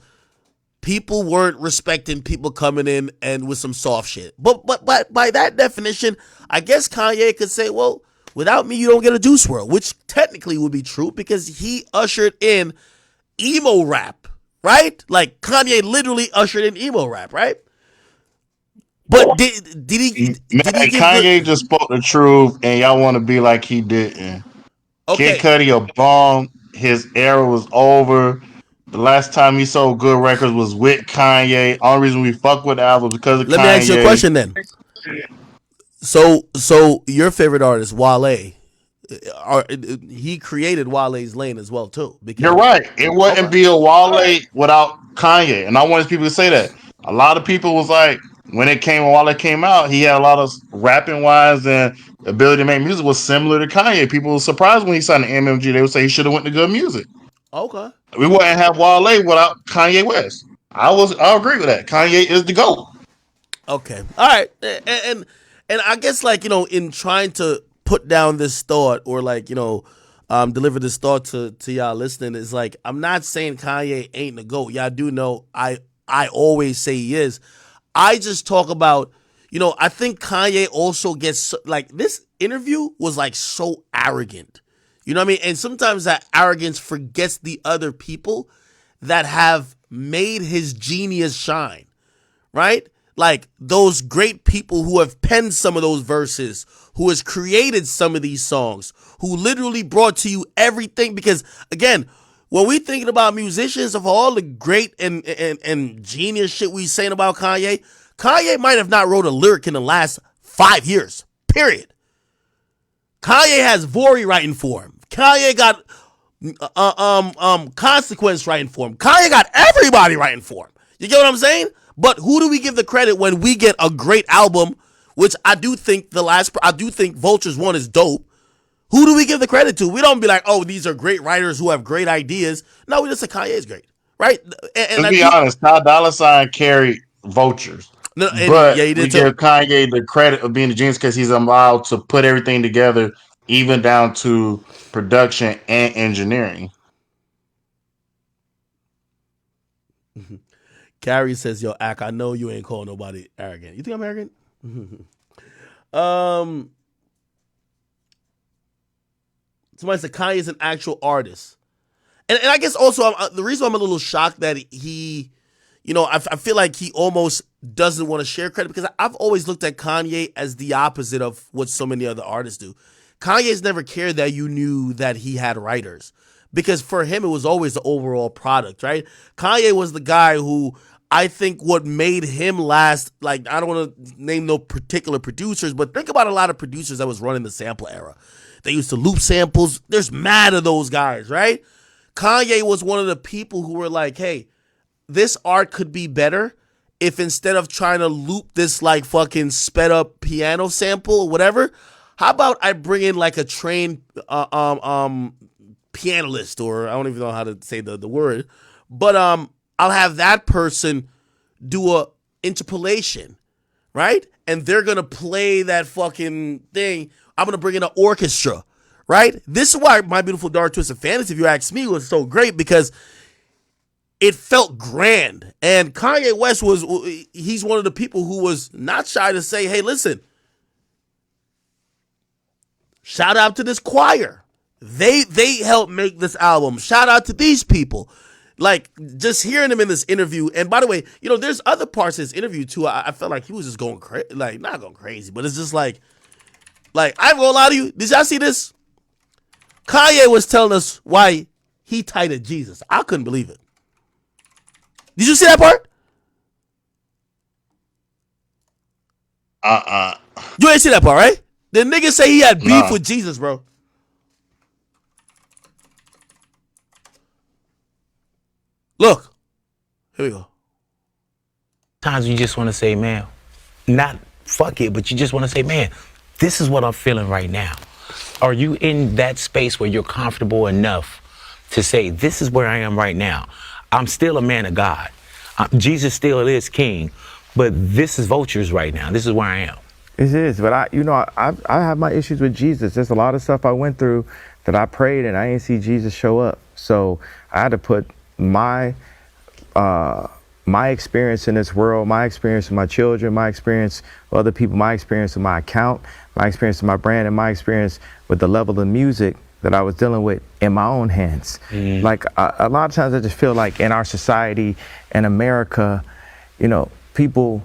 people weren't respecting people coming in and with some soft shit. But by that definition, I guess Kanye could say, well, without me, you don't get a Juice WRLD, which technically would be true because he ushered in emo rap, right? Like Kanye literally ushered in emo rap, right? But did he Kanye just spoke the truth, and y'all want to be like he didn't. Okay. Kid Cudi a bomb. His era was over. The last time he sold good records was with Kanye. Only reason we fuck with the album because of Kanye. Let me ask you a question then. So your favorite artist, Wale, he created Wale's lane as well too. You're right. It wouldn't be a Wale without Kanye, and I wanted people to say that. A lot of people was like, when Wale came out, he had a lot of rapping wise and ability to make music was similar to Kanye. People were surprised when he signed to MMG. They would say he should have went to Good Music. Okay. We wouldn't have Wale without Kanye West. I agree with that. Kanye is the GOAT. Okay. All right. And I guess in trying to put down this thought or deliver this thought to y'all listening is like, I'm not saying Kanye ain't the GOAT. Y'all do know I always say he is. I just talk about, I think Kanye also gets this interview was so arrogant. You know what I mean? And sometimes that arrogance forgets the other people that have made his genius shine, right? Like those great people who have penned some of those verses, who has created some of these songs, who literally brought to you everything. Because again, when we thinking about musicians, of all the great and genius shit we saying about Kanye might have not wrote a lyric in the last 5 years, period. Kanye has Vori writing for him. Kanye got Consequence writing for him. Kanye got everybody writing for him. You get what I'm saying? But who do we give the credit when we get a great album, which I do think Vultures 1 is dope. Who do we give the credit to? We don't be like, oh, these are great writers who have great ideas. No, we just say Kanye's great, right? And to be honest, Ty Dolla $ign carried Vultures. No, but he did we too. give Kanye the credit of being the genius because he's allowed to put everything together, even down to production and engineering. Carrie says, yo, Ak, I know you ain't calling nobody arrogant. You think I'm arrogant? Somebody said Kanye's an actual artist. And I guess also the reason I'm a little shocked that he, I feel like he almost doesn't want to share credit because I've always looked at Kanye as the opposite of what so many other artists do. Kanye's never cared that you knew that he had writers because for him, it was always the overall product, right? Kanye was the guy who I think what made him last, I don't want to name no particular producers, but think about a lot of producers that was running the sample era. They used to loop samples. There's mad of those guys, right? Kanye was one of the people who were like, hey, this art could be better if instead of trying to loop this fucking sped up piano sample or whatever, how about I bring in a trained pianist, or I don't even know how to say the word, but I'll have that person do a interpolation, right? And they're gonna play that fucking thing. I'm gonna bring in an orchestra, right? This is why My Beautiful Dark Twisted Fantasy, if you ask me, was so great because it felt grand. And Kanye West he's one of the people who was not shy to say, hey, listen, Shout out to this choir. They helped make this album. Shout out to these people. Like, just hearing him in this interview. And by the way, there's other parts of this interview too. I felt like he was just going crazy. Like, not going crazy, but it's just like I'm gonna lie to you. Did y'all see this? Kanye was telling us why he tied at Jesus. I couldn't believe it. Did you see that part? You ain't see that part, right? The nigga say he had beef Nah. with Jesus, bro. Look. Here we go. Times you just want to say, man, not fuck it, but you just want to say, man, this is what I'm feeling right now. Are you in that space where you're comfortable enough to say, this is where I am right now? I'm still a man of God. Jesus still is king, but this is vultures right now. This is where I am. It is, but I have my issues with Jesus. There's a lot of stuff I went through that I prayed and I didn't see Jesus show up. So I had to put my experience in this world, my experience with my children, my experience with other people, my experience with my account, my experience with my brand, and my experience with the level of music that I was dealing with in my own hands. Like a lot of times I just feel like in our society in America, people,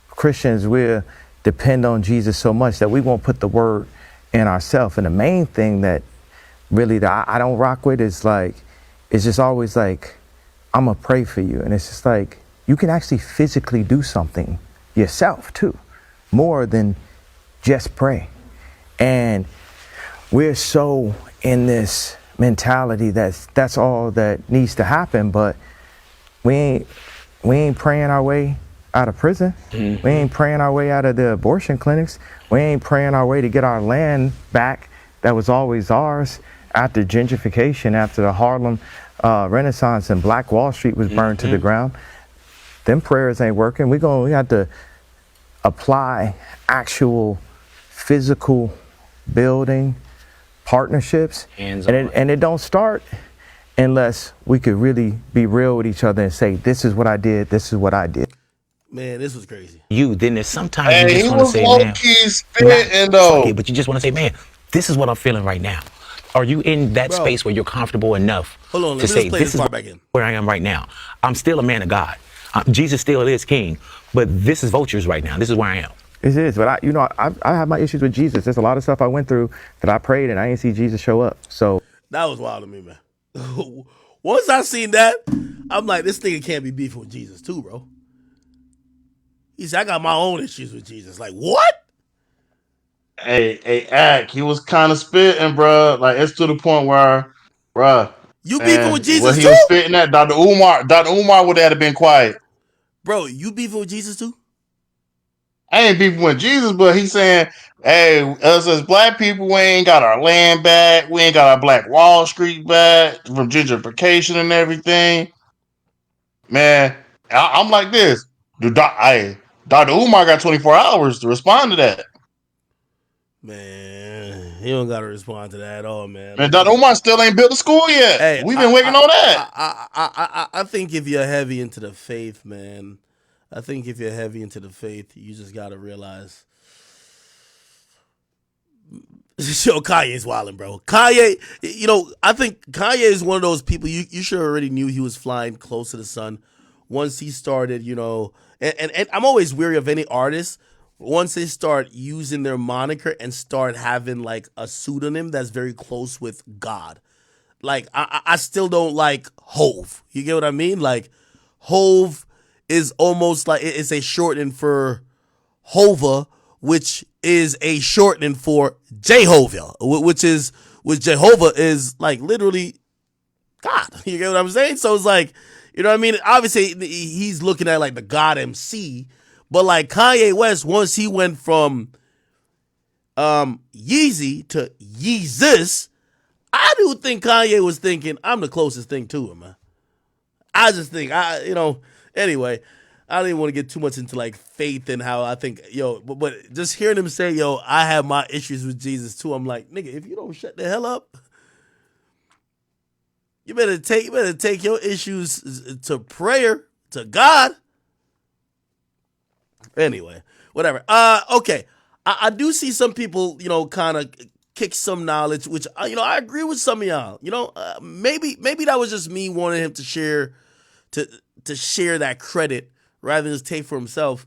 Christians, we're depend on Jesus so much that we won't put the word in ourselves. And the main thing that really that I don't rock with is like, it's just always like, I'm gonna pray for you. And it's just like, you can actually physically do something yourself too, more than just pray. And we're so in this mentality that's all that needs to happen, but we ain't praying our way out of prison. We ain't praying our way out of the abortion clinics. We ain't praying our way to get our land back that was always ours after gentrification, after the Harlem Renaissance and Black Wall Street was burned to the ground. Them prayers ain't working. We have to apply actual physical building partnerships, and it don't start unless we could really be real with each other and say, this is what I did, this is what I did. Man, this was crazy. Then there's sometimes Hey, you he just want to was say, low man, key spitting though. fuck it, but you just want to say, man, this is what I'm feeling right now. Are you in that space where you're comfortable enough Hold on, to let me say, just play this this is part back in. where I am right now? I'm still a man of God. Jesus still is king, but this is vultures right now. This is where I am. It is, but I have my issues with Jesus. There's a lot of stuff I went through that I prayed and I didn't see Jesus show up. So That was wild to me, man. Once I seen that, I'm like, this nigga can't be beefing with Jesus too, bro. He said, I got my own issues with Jesus. Like, what? Ack, he was kind of spitting, bro. Like it's to the point where, bro, You beefing with man, what Jesus he too? was spitting at Dr. Umar would have been quiet. Bro, you beefing with Jesus too? I ain't beefing with Jesus, but he's saying, hey, us as black people, we ain't got our land back. We ain't got our Black Wall Street back from gentrification and everything. Man, I'm like this. Dr. Umar got 24 hours to respond to that. Man, he don't gotta respond to that at all, man. Man, Look, Dr. Umar still ain't built the school yet. hey, We've been waiting on that. I think if you're heavy into the faith, man, I think if you're heavy into the faith, you just gotta realize, yo, Kanye's wilding, bro. Kanye, I think Kanye is one of those people you should already knew he was flying close to the sun once he started, and I'm always weary of any artist once they start using their moniker and start having like a pseudonym that's very close with God. Like I still don't like Hove. You get what I mean? Like Hove is almost like it's a shortening for Hova, which is a shortening for Jehovah, which Jehovah is like literally God. You get what I'm saying? So it's like, you know what I mean? Obviously he's looking at like the God MC, but like Kanye West, once he went from Yeezy to Yeezus, I do think Kanye was thinking, I'm the closest thing to him, man. I just think, anyway, I don't even want to get too much into like faith and how I think, but just hearing him say, I have my issues with Jesus too. I'm like, nigga, if you don't shut the hell up, you better take your issues to prayer, to God. Anyway, whatever. Okay. I do see some people, kind of kick some knowledge, which I agree with some of y'all. Maybe that was just me wanting him to share that credit rather than just take for himself.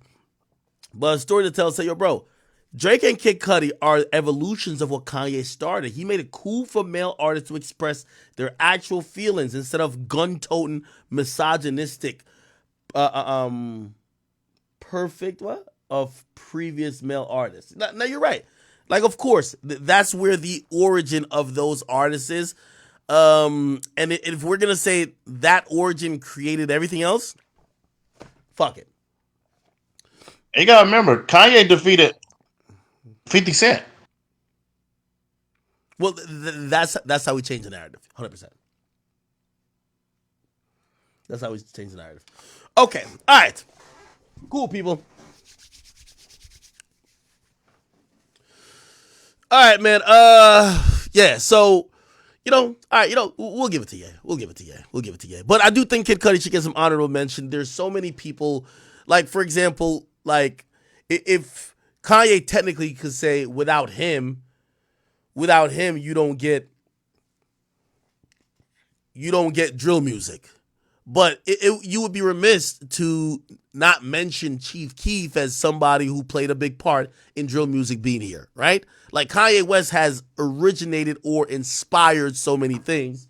But a story to tell say, yo, bro, Drake and Kid Cudi are evolutions of what Kanye started. He made it cool for male artists to express their actual feelings instead of gun-toting, misogynistic, perfect of previous male artists. Now you're right. Like, of course, that's where the origin of those artists is. And if we're gonna say that origin created everything else, fuck it. You gotta remember, Kanye defeated 50 Cent. Well, that's how we change the narrative. 100%. That's how we change the narrative. Okay, all right, cool people. All right, man. Yeah. So, all right. We'll give it to you. But I do think Kid Cudi should get some honorable mention. There's so many people. Like, for example, like if Kanye technically could say without him, you don't get drill music. But you would be remiss to not mention Chief Keef as somebody who played a big part in drill music being here, right? Like, Kanye West has originated or inspired so many things.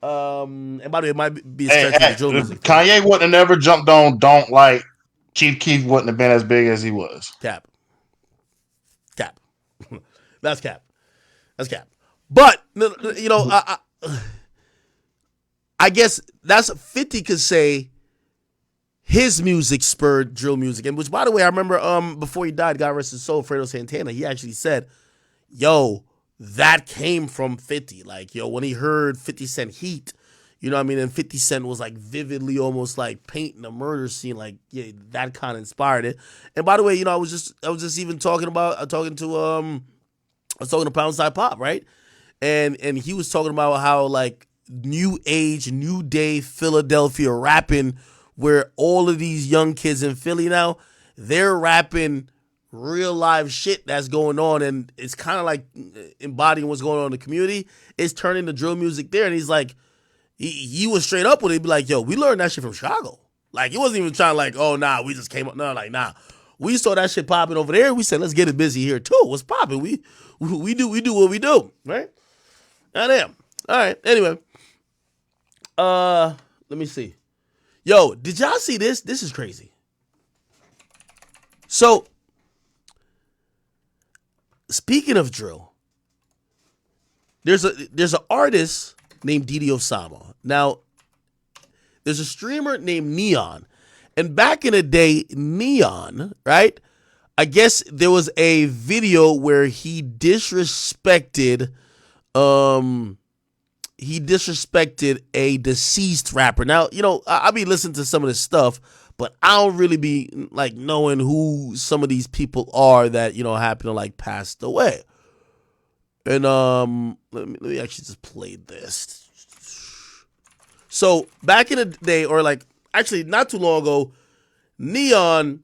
And by the way, it might be a stretch with the drill music. Kanye wouldn't have never jumped on Don't Like. Chief Keef wouldn't have been as big as he was. Cap. That's cap. But, I guess that's 50 could say his music spurred drill music. And which, by the way, I remember before he died, God rest his soul, Fredo Santana, he actually said, yo, that came from 50. Like, yo, when he heard 50 Cent Heat, you know what I mean? And 50 Cent was like vividly almost like painting a murder scene. Like, yeah, that kind of inspired it. And by the way, I was just even talking to Poundside Pop, right? And he was talking about how, like, new age, new day Philadelphia rapping, where all of these young kids in Philly now, they're rapping real live shit that's going on, and it's kind of like embodying what's going on in the community. It's turning to drill music there, and he's like, he was straight up with it. He'd be like, yo, we learned that shit from Chicago. Like, he wasn't even trying like, oh, nah, we just came up. No, like, nah. We saw that shit popping over there. We said, let's get it busy here too. What's popping? We do what we do, right? Goddamn. All right. Anyway. Let me see. Yo, did y'all see this? This is crazy. So, speaking of drill, there's an artist named Didi Osama. Now, there's a streamer named Neon. And back in the day, Neon, right? I guess there was a video where he disrespected a deceased rapper. Now, I be listening to some of this stuff, but I don't really be like knowing who some of these people are that, happen to like passed away. And let me actually just play this. So back in the day, or like actually not too long ago, Neon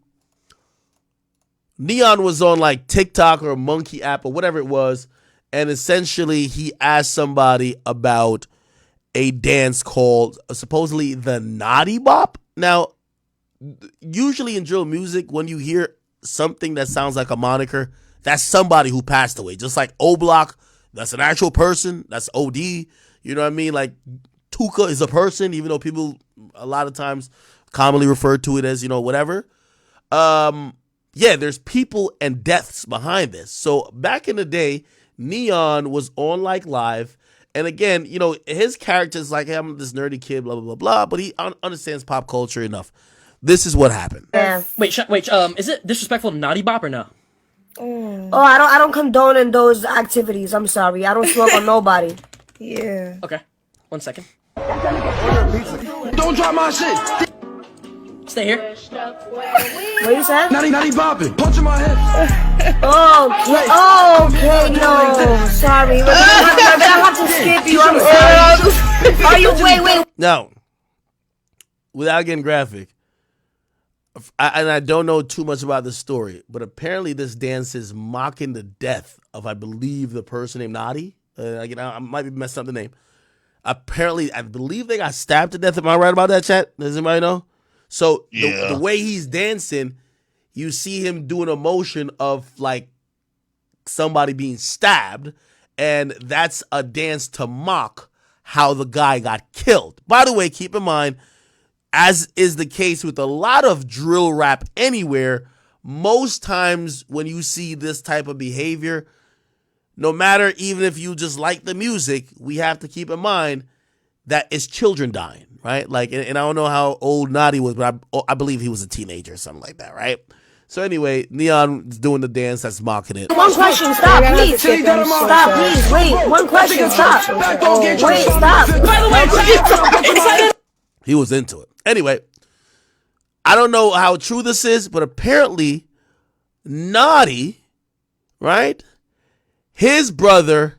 was on like TikTok or Monkey app or whatever it was. And essentially, he asked somebody about a dance called supposedly the Naughty Bop. Now, usually in drill music, when you hear something that sounds like a moniker, that's somebody who passed away. Just like O-Block, that's an actual person. That's OD. You know what I mean? Like, Tuka is a person, even though people a lot of times commonly refer to it as, whatever. Yeah, there's people and deaths behind this. So back in the day, Neon was on like live, and again, his character's like, hey, I'm this nerdy kid, blah blah blah blah, but he understands pop culture enough. This is what happened. Yeah. Wait, is it disrespectful to Naughty Bop or no? Oh, I don't condone in those activities. I'm sorry, I don't smoke on nobody. Yeah. Okay, 1 second. Don't drop my shit. Stay here. What you said? Naughty bopping. Punch in my head. Okay, no. Sorry. We're gonna have to skip you. I'm sorry. Are you, wait. Now, without getting graphic, and I don't know too much about this story, but apparently this dance is mocking the death of, I believe, the person named Nadi. I might be messing up the name. Apparently, I believe they got stabbed to death. Am I right about that, chat? Does anybody know? So the way he's dancing, you see him doing a motion of like somebody being stabbed, and that's a dance to mock how the guy got killed. By the way, keep in mind, as is the case with a lot of drill rap anywhere, most times when you see this type of behavior, no matter even if you just like the music, we have to keep in mind that it's children dying, right? Like, and I don't know how old Nadi was, but I believe he was a teenager or something like that, right? So anyway, Neon's doing the dance that's mocking it. One question, stop, please. Stop, please. Wait, one question, stop. Wait, stop. By the way, he was into it. Anyway, I don't know how true this is, but apparently Nadi, right? His brother,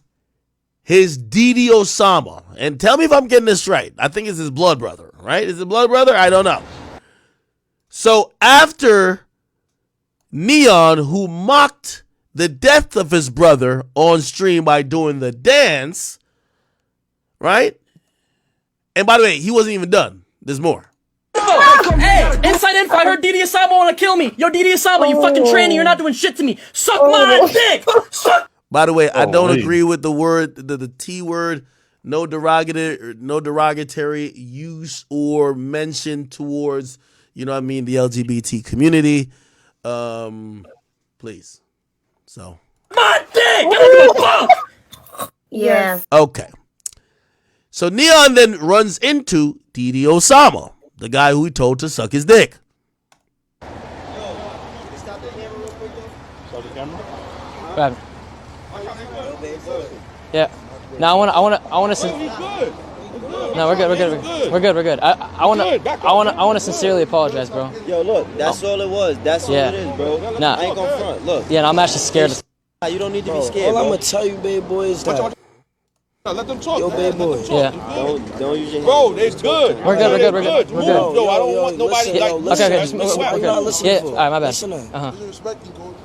his Didi Osama, and tell me if I'm getting this right. I think it's his blood brother, right? Is it blood brother? I don't know. So after Neon, who mocked the death of his brother on stream by doing the dance, right? And by the way, he wasn't even done. There's more. Hey, inside info, I heard Didi Asama wanna kill me. Yo, Didi Asama, you fucking tranny, you're not doing shit to me. Suck my dick! By the way, I don't agree with the word, the T word, no derogatory use or mention towards, you know what I mean, the LGBT community. Please. So. My dick! I don't give a fuck! Yeah. Okay. So Neon then runs into Didi Osama, the guy who he told to suck his dick. Stop the camera real quick, though. Stop the camera? Grab it. Yeah. No, I want to. No, we're good. We're good. I want to sincerely apologize, bro. Yo, look, that's all it was. That's all it is, bro. Nah. I ain't gonna front. Look. Yeah, no, I'm actually scared. You don't need to be scared. All I'm gonna tell you, baby boy, is that. Let them talk. Yo, baby boy. Yeah. Don't use your. Bro, it's good. We're good. Yo, I don't want nobody like. Okay, just move. We're good. Yeah. All right, my bad. Respect you, coach.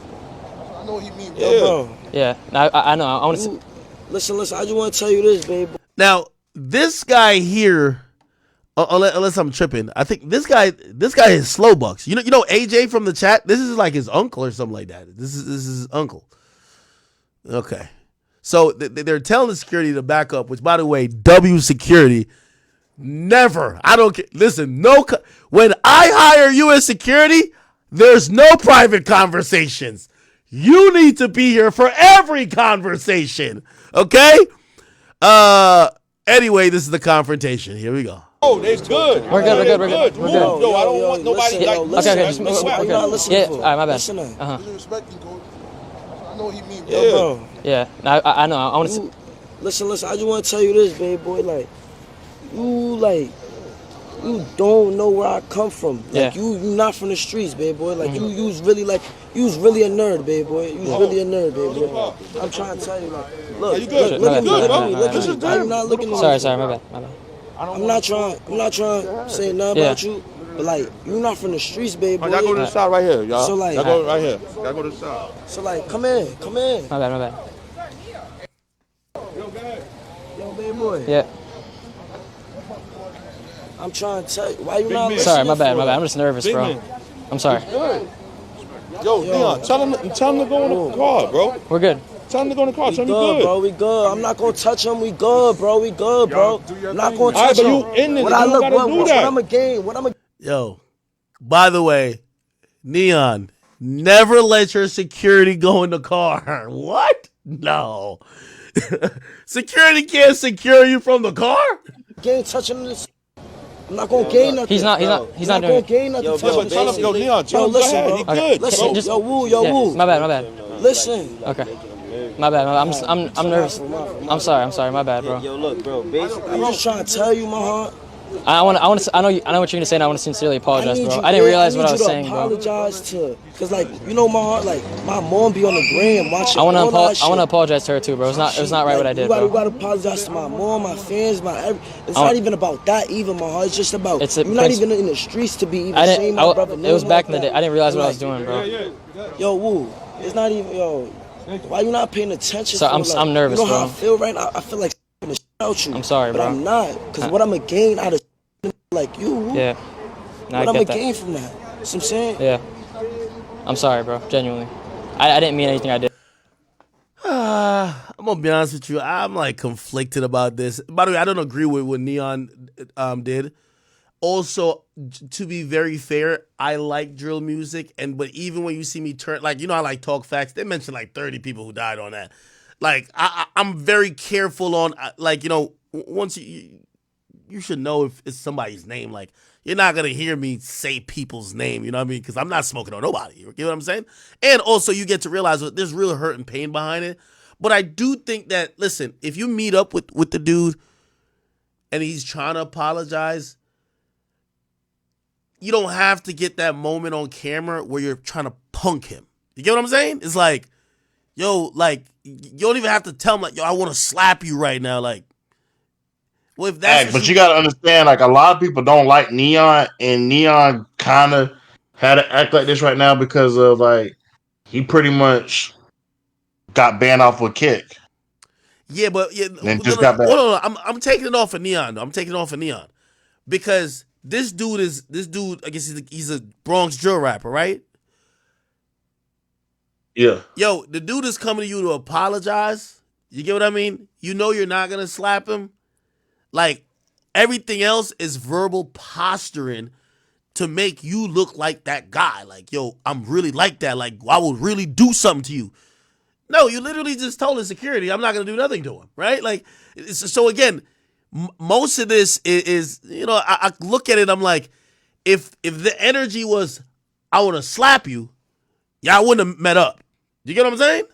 I know what he means. Yo, bro. Yeah. No, I know. I want to. Listen. I just want to tell you this, baby. Now, this guy here, unless I'm tripping, I think this guy is slow bucks. You know AJ from the chat. This is like his uncle or something like that. This is his uncle. Okay, so they're telling the security to back up. Which, by the way, W security never. I don't care. Listen, when I hire you as security, there's no private conversations. You need to be here for every conversation. Okay. Anyway, this is the confrontation. Here we go. Oh, it's good. We're good. Yo, I don't want nobody like. Okay, just move. We're good. Yeah. All right, my bad. Respect you, coach. I know what he means. Yo, bro. Yeah. No, I know. I want to. Listen. I just want to tell you this, baby boy. You don't know where I come from. Like, you not from the streets, baby boy. Like, you was really a nerd, baby boy. You was really a nerd, baby boy. I'm trying to tell you, like, look, you good? Look at me. I'm not looking at me. Sorry, my bad. I'm not trying to say nothing about you, but like, you not from the streets, baby boy. Y'all go to the side right here, y'all. So like, y'all go right here. Y'all go to the side. So like, come in. My bad. Yo, baby boy. Yeah. I'm trying to tell you, why you not listening? Sorry, my bad. I'm just nervous, bro. I'm sorry. Yo, Leon, tell him to go in the car, bro. We're good. Tell him to go in the car. Tell him good, bro. We good. I'm not gonna touch him. We good, bro. I'm not gonna touch him. You in there? What I'm a game? Yo, by the way, Neon, never let your security go in the car. What? No. Security can't secure you from the car? Game touching this. I'm not gonna gain nothing. He's not doing it. Gain nothing. Yo, Leon, tell him listen, go ahead. He good. Listen, yo, woo. My bad. Listen. Okay. My bad. I'm nervous. I'm sorry. My bad, bro. Yo, look, bro. Basically, I'm just trying to tell you, my heart. I know what you're gonna say, and I want to sincerely apologize, bro. I didn't realize what I was saying, bro. Apologize to, cause like you know my heart, like my mom be on the gram watching all that shit. I want to apologize to her too, bro. It was not right what I did, bro. You gotta apologize to my mom, my fans, It's not even about that, even my heart. It's just about you're not even in the streets to be even saying my brother. It was back in the day. I didn't realize what I was doing, bro. Yo, Woo, it's not even yo. Why you not paying attention? So I'm nervous, bro. You know how bro. I feel right now? I feel like the shit out you. I'm sorry, but bro. I'm not, cause what I'm gonna gain out of like you. Woo, yeah. No, what I'm gonna gain from that? You know what I'm saying? Yeah. I'm sorry, bro. Genuinely. I didn't mean anything I did. I'm gonna be honest with you. I'm like conflicted about this. By the way, I don't agree with what Neon did. Also, to be very fair, I like drill music, but even when you see me turn, like, you know, I like Talk Facts. They mentioned like 30 people who died on that. Like, I'm very careful on, like, you know, once you should know if it's somebody's name. Like, you're not going to hear me say people's name, you know what I mean? Because I'm not smoking on nobody. You know what I'm saying? And also, you get to realize that there's real hurt and pain behind it. But I do think that, listen, if you meet up with the dude and he's trying to apologize, you don't have to get that moment on camera where you're trying to punk him. You get what I'm saying? It's like, yo, like, you don't even have to tell him, like, yo, I want to slap you right now. Like, well, if that's but you got to understand, like, a lot of people don't like Neon, and Neon kind of had to act like this right now because of, like, he pretty much got banned off with Kick. Yeah, but then just got back. Hold on, I'm taking it off of Neon. Though. I'm taking it off of Neon because this dude. I guess he's a Bronx drill rapper, right? Yeah. Yo, the dude is coming to you to apologize. You get what I mean? You know you're not gonna slap him. Like, everything else is verbal posturing to make you look like that guy. Like, yo, I'm really like that. Like, I will really do something to you. No, you literally just told the security, I'm not going to do nothing to him, right? Like, so again, most of this is you know, I look at it, I'm like, if the energy was, I want to slap you, yeah, I wouldn't have met up. You get what I'm saying?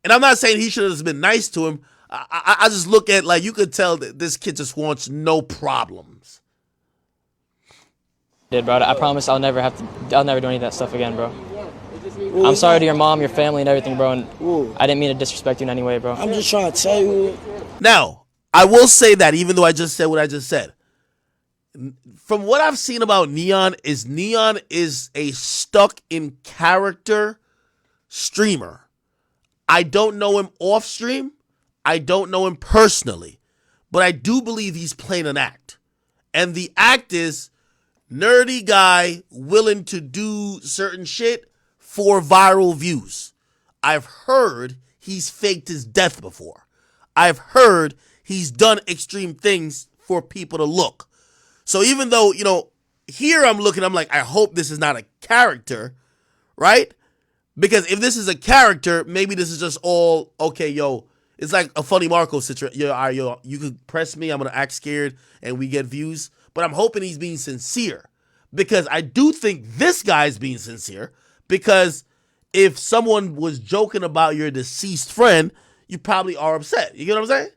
And I'm not saying he should have just been nice to him. I just look at, like, you could tell that this kid just wants no problems. Bro, I promise I'll never do any of that stuff again, bro. I'm sorry to your mom, your family, and everything, bro. And I didn't mean to disrespect you in any way, bro. I'm just trying to tell you. Now, I will say that, even though I just said what I just said, from what I've seen about Neon is a stuck in character streamer. I don't know him off stream. I don't know him personally, but I do believe he's playing an act. And the act is nerdy guy willing to do certain shit for viral views. I've heard he's faked his death before. I've heard he's done extreme things for people to look. So even though, you know, here I'm like, I hope this is not a character, right? Because if this is a character, maybe this is just all, okay, yo, it's like a funny Marco situation. Yo, you could press me, I'm going to act scared, and we get views. But I'm hoping he's being sincere. Because I do think this guy's being sincere. Because if someone was joking about your deceased friend, you probably are upset. You get what I'm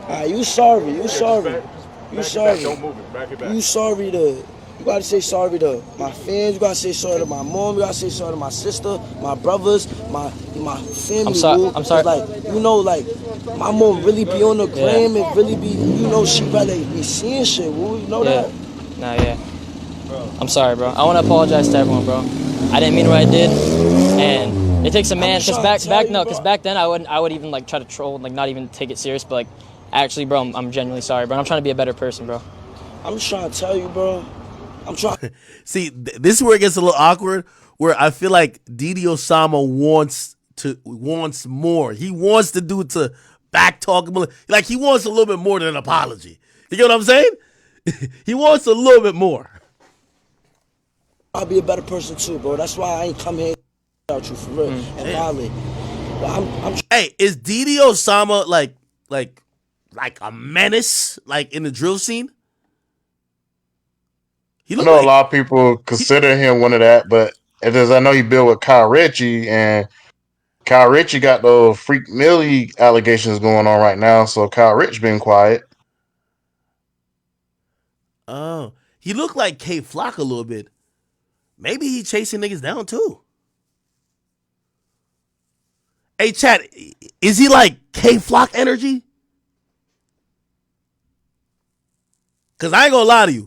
saying? You sorry. You sorry to... You gotta say sorry to my fans. You gotta say sorry to my mom. You gotta say sorry to my sister, my brothers, my family. I'm sorry. Like, you know, like, my mom really be on the gram and really be, you know, she rather be seeing shit. Woo, you know that? Nah, yeah. I'm sorry, bro. I want to apologize to everyone, bro. I didn't mean what I did, and it takes a man. Cause back then I would even like try to troll and like not even take it serious. But like, actually, bro, I'm genuinely sorry, bro. I'm trying to be a better person, bro. I'm just trying to tell you, bro. I'm trying. See, this is where it gets a little awkward. Where I feel like Didi Osama wants more. He wants the dude to back talk him. Like, he wants a little bit more than an apology. You get what I'm saying? He wants a little bit more. I'll be a better person too, bro. That's why I ain't come here without you for real and violate. Hey, is Didi Osama like a menace, like, in the drill scene? I know a lot of people consider him one of that, but I know he built with Kyle Ritchie, and Kyle Richie got those Freak Millie allegations going on right now, so Kyle Rich been quiet. Oh, he looked like K Flock a little bit. Maybe he chasing niggas down too. Hey, Chad, is he like K Flock energy? Cause I ain't gonna lie to you.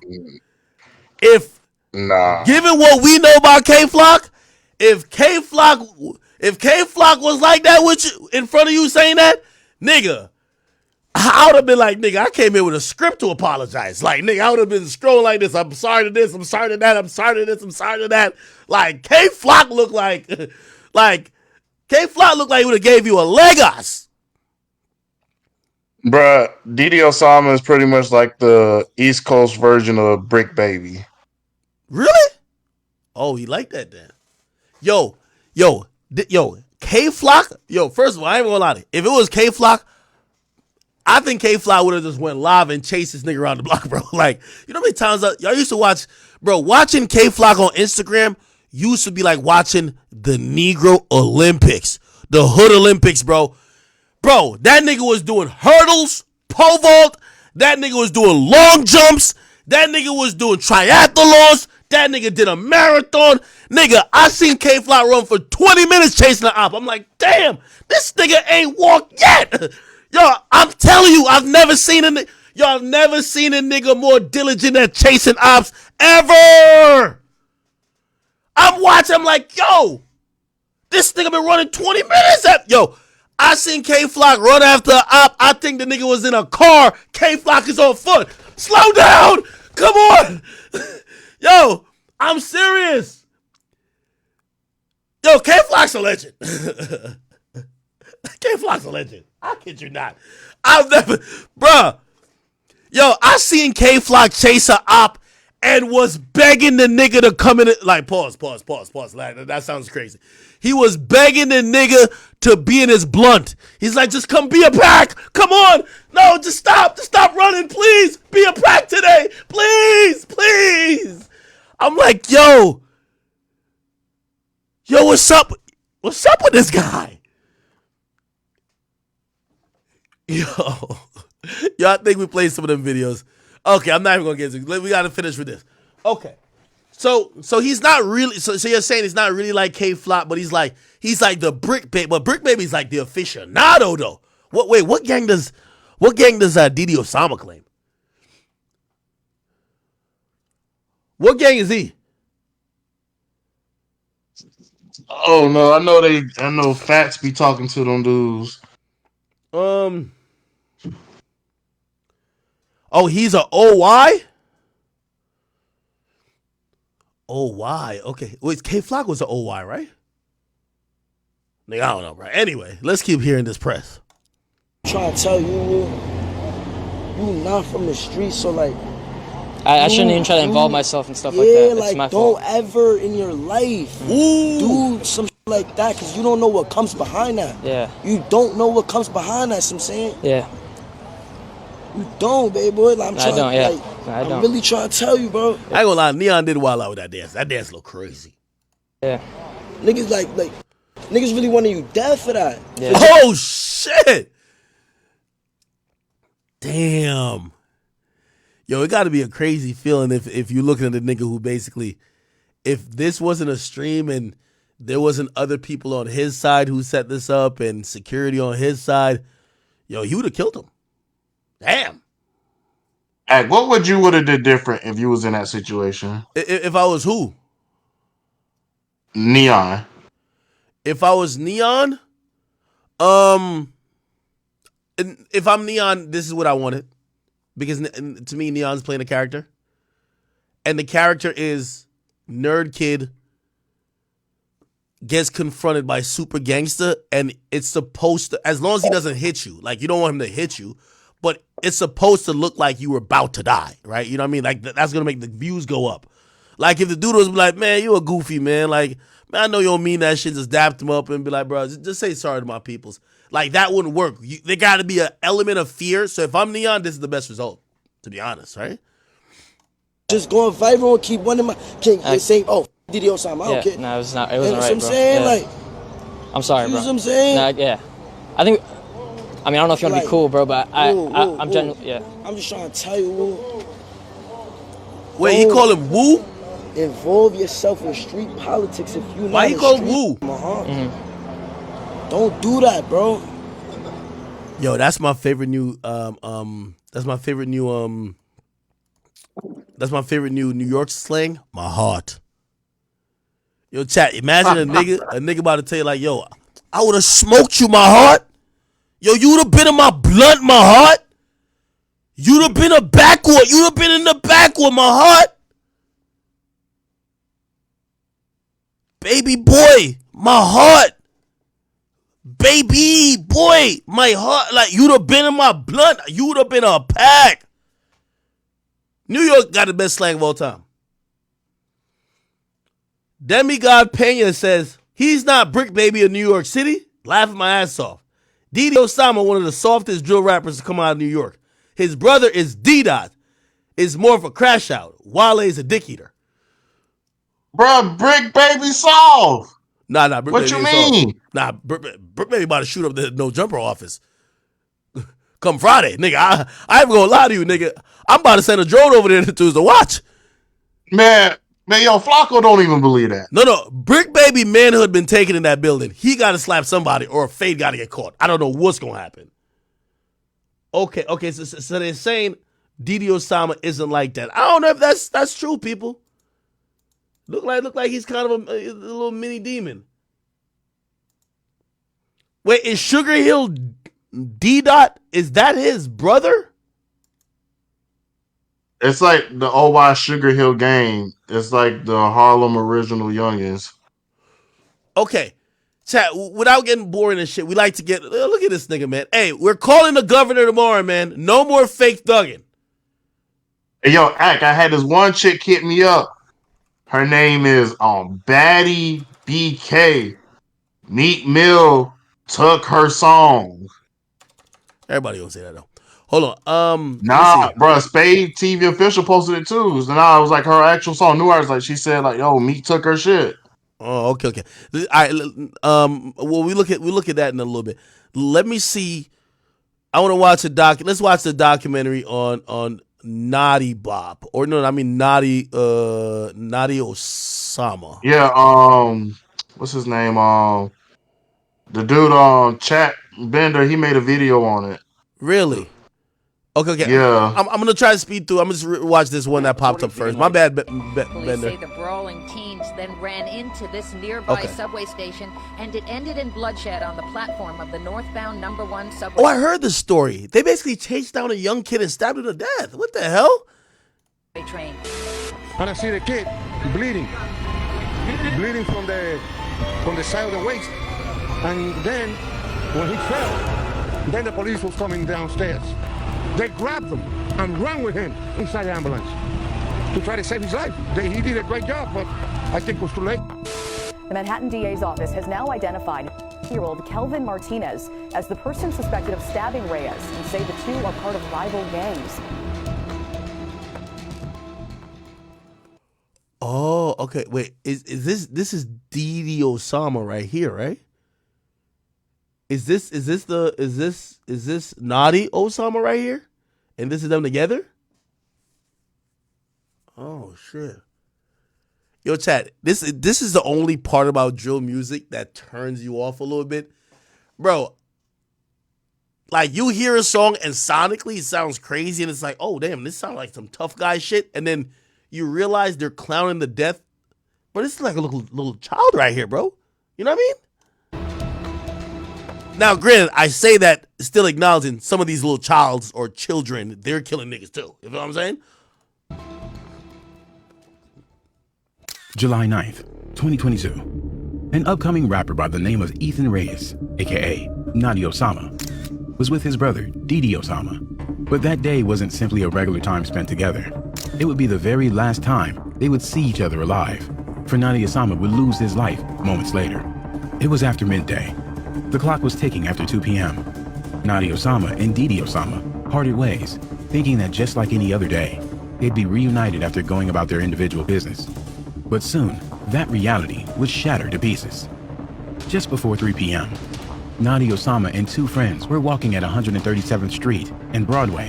If given what we know about K Flock, if K Flock was like that with you in front of you saying that, nigga, I would have been like, nigga, I came here with a script to apologize. Like, nigga, I would have been scrolling like this. I'm sorry to this. I'm sorry to that. I'm sorry to this. I'm sorry to that. Like, K Flock looked like K Flock looked like he would have gave you a Legos. Bruh, Didi Osama is pretty much like the East Coast version of Brick Baby. Really? Oh, he like that then. Yo, K Flock. Yo, first of all, I ain't gonna lie to you. If it was K Flock, I think K Flock would have just went live and chased this nigga around the block, bro. Like, you know how many times y'all used to watch, bro, watching K Flock on Instagram used to be like watching the Negro Olympics, the Hood Olympics, bro. Bro, that nigga was doing hurdles, pole vault. That nigga was doing long jumps. That nigga was doing triathlons. That nigga did a marathon. Nigga, I seen K Flock run for 20 minutes chasing the op. I'm like, damn, this nigga ain't walked yet. Yo, I'm telling you, I've never seen a nigga more diligent at chasing ops ever. I'm watching, I'm like, yo, this nigga been running 20 minutes. I seen K Flock run after an op. I think the nigga was in a car. K Flock is on foot. Slow down. Come on. Yo, I'm serious. Yo, K Flock's a legend. K Flock's a legend. I kid you not. I've never, bruh. Yo, I seen K Flock chase a op and was begging the nigga to come in. Like, pause. Like, that sounds crazy. He was begging the nigga to be in his blunt. He's like, just come be a pack. Come on. No, just stop. Just stop running, please. Be a pack today. Please. I'm like, yo, what's up? What's up with this guy? Yo, I think we played some of them videos. Okay, I'm not even gonna get into it. We gotta finish with this. Okay. So he's not really, so you're saying he's not really like K Flock, but he's like the Brick Baby, but Brick Baby's like the aficionado though. What gang does Didi Osama claim? What gang is he? Oh no, I know Fats be talking to them dudes. Oh, he's a OY? OY, okay. Wait, K Flock was an OY, right? Nigga, I don't know, bro. Anyway, let's keep hearing this press. I'm trying to tell you, you not from the streets, so like. I shouldn't even try to involve myself in stuff like that. It's my don't fault. ever in your life do some shit like that, because you don't know what comes behind that. Yeah. You don't know what comes behind that, so I'm saying. Yeah. You don't, baby boy. Like, I don't, yeah. I I'm don't. really trying to tell you, bro. I ain't gonna lie, Neon did wild out with that dance. That dance look crazy. Yeah. Niggas like niggas really wanted you dead for that. Yeah. Oh shit! Damn. Yo, it gotta be a crazy feeling if you're looking at a nigga who basically, if this wasn't a stream and there wasn't other people on his side who set this up and security on his side, yo, he would have killed him. Damn. What would have did different if you was in that situation? If I was who? Neon. If I was Neon, if I'm Neon, this is what I wanted. Because to me, Neon's playing a character. And the character is nerd kid gets confronted by super gangster, and it's supposed to, as long as he doesn't hit you, like you don't want him to hit you, but it's supposed to look like you were about to die, right? You know what I mean? Like that's gonna make the views go up. Like if the dude was like, man, you a goofy, man. Like, man, I know you don't mean that shit. Just dapped him up and be like, bro, just say sorry to my peoples. Like that wouldn't work. There got to be an element of fear. So if I'm Neon, this is the best result, to be honest, right? Just going viral and keep one of my saying, oh, Didi Osama, I don't care. No, it wasn't right, what I'm bro. saying? Yeah. Like, I'm sorry, You bro. know what I'm saying? Nah, yeah. I think. I mean, I don't know if you want to be cool, bro, but I'm genuinely. Yeah. I'm just trying to tell you, Woo. Wait, he call him Woo? Involve yourself in street politics if you. Why he call him Woo? Don't do that, bro. Yo, that's my favorite new that's my favorite new New York slang. My heart. Yo, chat, imagine a nigga about to tell you like, yo, I would have smoked you, my heart. Yo, you would have been in my blunt, my heart. You'd have been a backward. You'd have been in the backward, my heart. Baby boy, my heart. Baby boy, my heart. Like, you'd have been in my blunt. You would have been a pack. New York got the best slang of all time. Demigod Pena says, he's not Brick Baby of New York City. Laughing my ass off. Didi Osama, one of the softest drill rappers to come out of New York. His brother is D-Dot. Is more of a crash out. Wale is a dick eater. Bruh, Brick Baby soft. Nah, Brick What Baby you ain't mean? soft. Nah, Brick Baby about to shoot up the No Jumper office. Come Friday, nigga. I ain't gonna lie to you, nigga. I'm about to send a drone over there to watch. Man, yo, Flacco don't even believe that. No. Brick Baby manhood been taken in that building. He got to slap somebody or Fade got to get caught. I don't know what's going to happen. Okay. So they're saying Didi Osama isn't like that. I don't know if that's true, people. Look like he's kind of a little mini demon. Wait, is Sugar Hill D-Dot? Is that his brother? It's like the OY Sugar Hill game. It's like the Harlem original Youngins. Okay. Chat, without getting boring and shit, we like to get, look at this nigga, man. Hey, we're calling the governor tomorrow, man. No more fake thugging. Hey, yo, Ack, I had this one chick hit me up. Her name is Batty BK. Meek Mill took her song. Everybody gonna say that though. Hold on. Nah, bro, Spade TV official posted it too. So now it was like her actual song. New artist, like she said, like, yo, Meek took her shit. Oh, okay. All right. Well, we look at that in a little bit. Let me see. I want to watch let's watch the documentary on Naughty Bop. Or no, I mean Naughty Osama. Yeah, what's his name? The dude Chat Bender, he made a video on it. Really? Okay. Yeah. I'm gonna try to speed through. I'm just watch this one that popped up first. My bad, Police Bender. say the brawling teens then ran into this nearby subway station, and it ended in bloodshed on the platform of the northbound number 1 subway. Oh, I heard this story. They basically chased down a young kid and stabbed him to death. What the hell? Train. And I see the kid bleeding from the side of the waist. And then when he fell, then the police was coming downstairs. They grabbed him and ran with him inside the ambulance to try to save his life. He did a great job, but I think it was too late. The Manhattan DA's office has now identified 20-year-old Kelvin Martinez as the person suspected of stabbing Reyes and say the two are part of rival gangs. Oh, okay. Wait, is this is Didi Osama right here, right? Is this Naughty Osama right here? And this is them together? Oh shit. Yo, chat, this is the only part about drill music that turns you off a little bit. Bro, like you hear a song and sonically it sounds crazy and it's like, oh damn, this sounds like some tough guy shit. And then you realize they're clowning to death. But this is like a little child right here, bro. You know what I mean? Now, granted, I say that still acknowledging some of these little childs or children, they're killing niggas too. You know what I'm saying? July 9th, 2022. An upcoming rapper by the name of Ethan Reyes, aka Naughty Osama, was with his brother, Didi Osama. But that day wasn't simply a regular time spent together. It would be the very last time they would see each other alive, for Naughty Osama would lose his life moments later. It was after midday. The clock was ticking after 2 p.m. Naughty Osama and Didi Osama parted ways, thinking that just like any other day, they'd be reunited after going about their individual business. But soon, that reality was shattered to pieces. Just before 3 p.m., Nadia Osama and two friends were walking at 137th Street and Broadway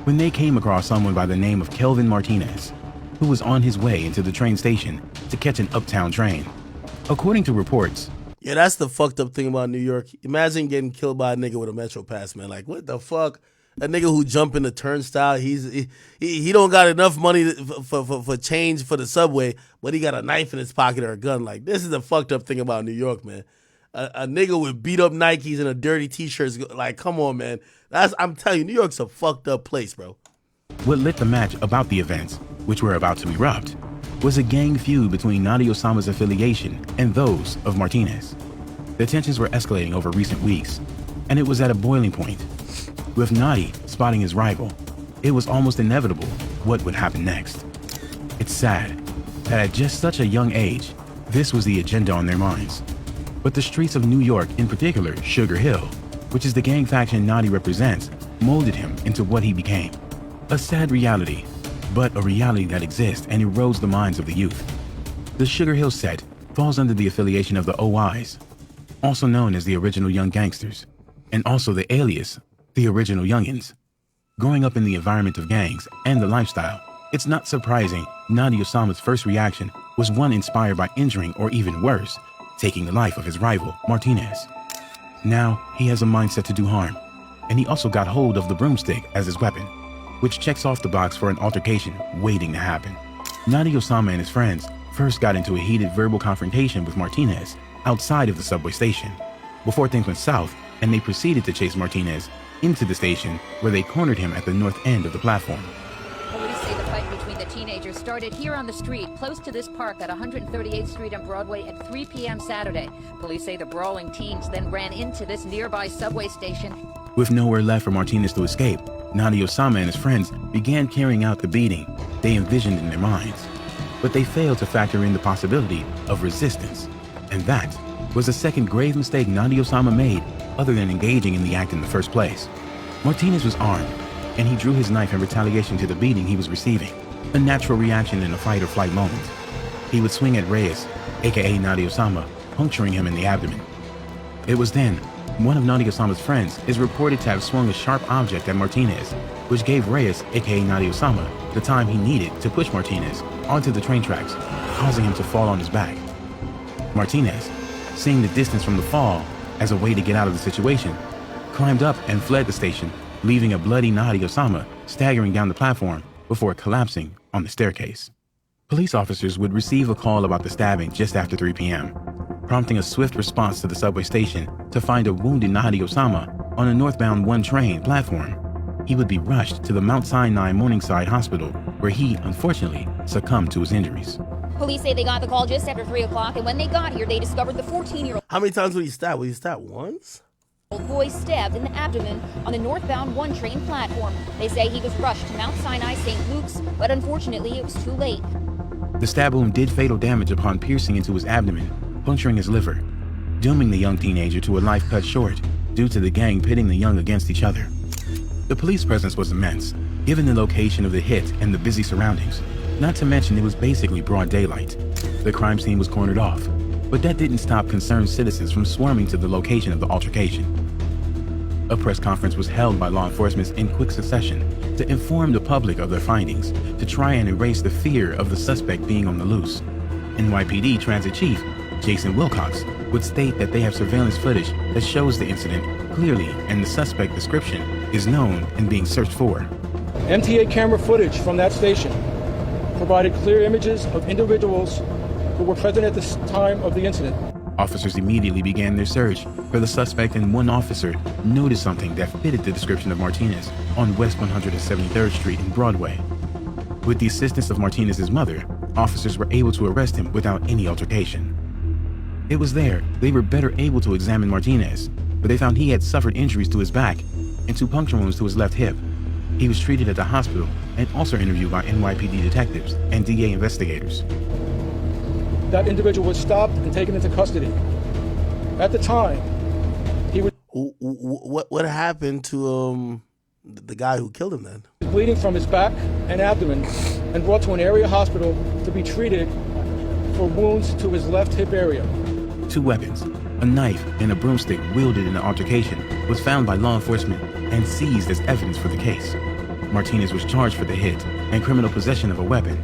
when they came across someone by the name of Kelvin Martinez, who was on his way into the train station to catch an uptown train. According to reports, yeah, that's the fucked up thing about New York. Imagine getting killed by a nigga with a Metro Pass, man. Like, what the fuck? A nigga who jump in the turnstile, he don't got enough money for change for the subway, but he got a knife in his pocket or a gun. Like, this is the fucked up thing about New York, man. A nigga with beat up Nikes and a dirty t-shirt, like, come on, man. I'm telling you, New York's a fucked up place, bro. what lit the match about the events, which were about to erupt, was a gang feud between Nadia Osama's affiliation and those of Martinez. The tensions were escalating over recent weeks, and it was at a boiling point. With Nadi spotting his rival, it was almost inevitable what would happen next. It's sad that at just such a young age, this was the agenda on their minds. But the streets of New York, in particular Sugar Hill, which is the gang faction Nadi represents, molded him into what he became. A sad reality, but a reality that exists and erodes the minds of the youth. The Sugar Hill set falls under the affiliation of the OIs, also known as the original Young Gangsters, and also the alias, the original Youngins. Growing up in the environment of gangs and the lifestyle, it's not surprising Nadia Osama's first reaction was one inspired by injuring, or even worse, taking the life of his rival, Martinez. Now, he has a mindset to do harm, and he also got hold of the broomstick as his weapon, which checks off the box for an altercation waiting to happen. Nadia Osama and his friends first got into a heated verbal confrontation with Martinez outside of the subway station, before things went south and they proceeded to chase Martinez into the station, where they cornered him at the north end of the platform. Police say the fight between the teenagers started here on the street, close to this park at 138th Street and Broadway at 3 p.m. Saturday. Police say the brawling teens then ran into this nearby subway station. With nowhere left for Martinez to escape, Nadia Osama and his friends began carrying out the beating they envisioned in their minds. But they failed to factor in the possibility of resistance. And that was the second grave mistake Nadia Osama made, other than engaging in the act in the first place. Martinez was armed, and he drew his knife in retaliation to the beating he was receiving, a natural reaction in a fight or flight moment. He would swing at Reyes, aka Nadia Osama, puncturing him in the abdomen. It was then one of Nadia Osama's friends is reported to have swung a sharp object at Martinez, which gave Reyes, aka Nadia Osama, the time he needed to push Martinez onto the train tracks, causing him to fall on his back. Martinez, seeing the distance from the fall as a way to get out of the situation, climbed up and fled the station, leaving a bloody Nadia Osama staggering down the platform before collapsing on the staircase. Police officers would receive a call about the stabbing just after 3 p.m., prompting a swift response to the subway station to find a wounded Nadia Osama on a northbound 1 train platform. He would be rushed to the Mount Sinai Morningside Hospital, where he, unfortunately, succumbed to his injuries. Police say they got the call just after 3 o'clock, and when they got here, they discovered the 14-year-old How many times was he stabbed? Was he stabbed once? boy stabbed in the abdomen on the northbound 1 train platform. They say he was rushed to Mount Sinai St. Luke's, but unfortunately it was too late. The stab wound did fatal damage upon piercing into his abdomen, puncturing his liver, dooming the young teenager to a life cut short due to the gang pitting the young against each other. The police presence was immense, given the location of the hit and the busy surroundings. Not to mention it was basically broad daylight. The crime scene was cornered off, but that didn't stop concerned citizens from swarming to the location of the altercation. A press conference was held by law enforcement in quick succession to inform the public of their findings, to try and erase the fear of the suspect being on the loose. NYPD Transit Chief Jason Wilcox would state that they have surveillance footage that shows the incident clearly, and the suspect description is known and being searched for. MTA camera footage from that station provided clear images of individuals who were present at the time of the incident. Officers immediately began their search for the suspect, and one officer noticed something that fitted the description of Martinez on West 173rd Street and Broadway. With the assistance of Martinez's mother, officers were able to arrest him without any altercation. It was there they were better able to examine Martinez, but they found he had suffered injuries to his back and 2 puncture wounds to his left hip. He was treated at the hospital and also interviewed by NYPD detectives and DA investigators. That individual was stopped and taken into custody. At the time, he was What happened to the guy who killed him then? bleeding from his back and abdomen and brought to an area hospital to be treated for wounds to his left hip area. 2 weapons, A knife and a broomstick wielded in the altercation was found by law enforcement and seized as evidence for the case. Martinez was charged for the hit and criminal possession of a weapon.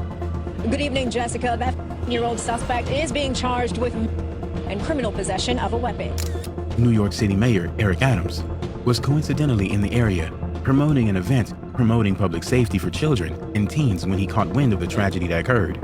Good evening, Jessica. That 15-year-old suspect is being charged with and criminal possession of a weapon. New York City Mayor Eric Adams was coincidentally in the area promoting an event promoting public safety for children and teens when he caught wind of the tragedy that occurred.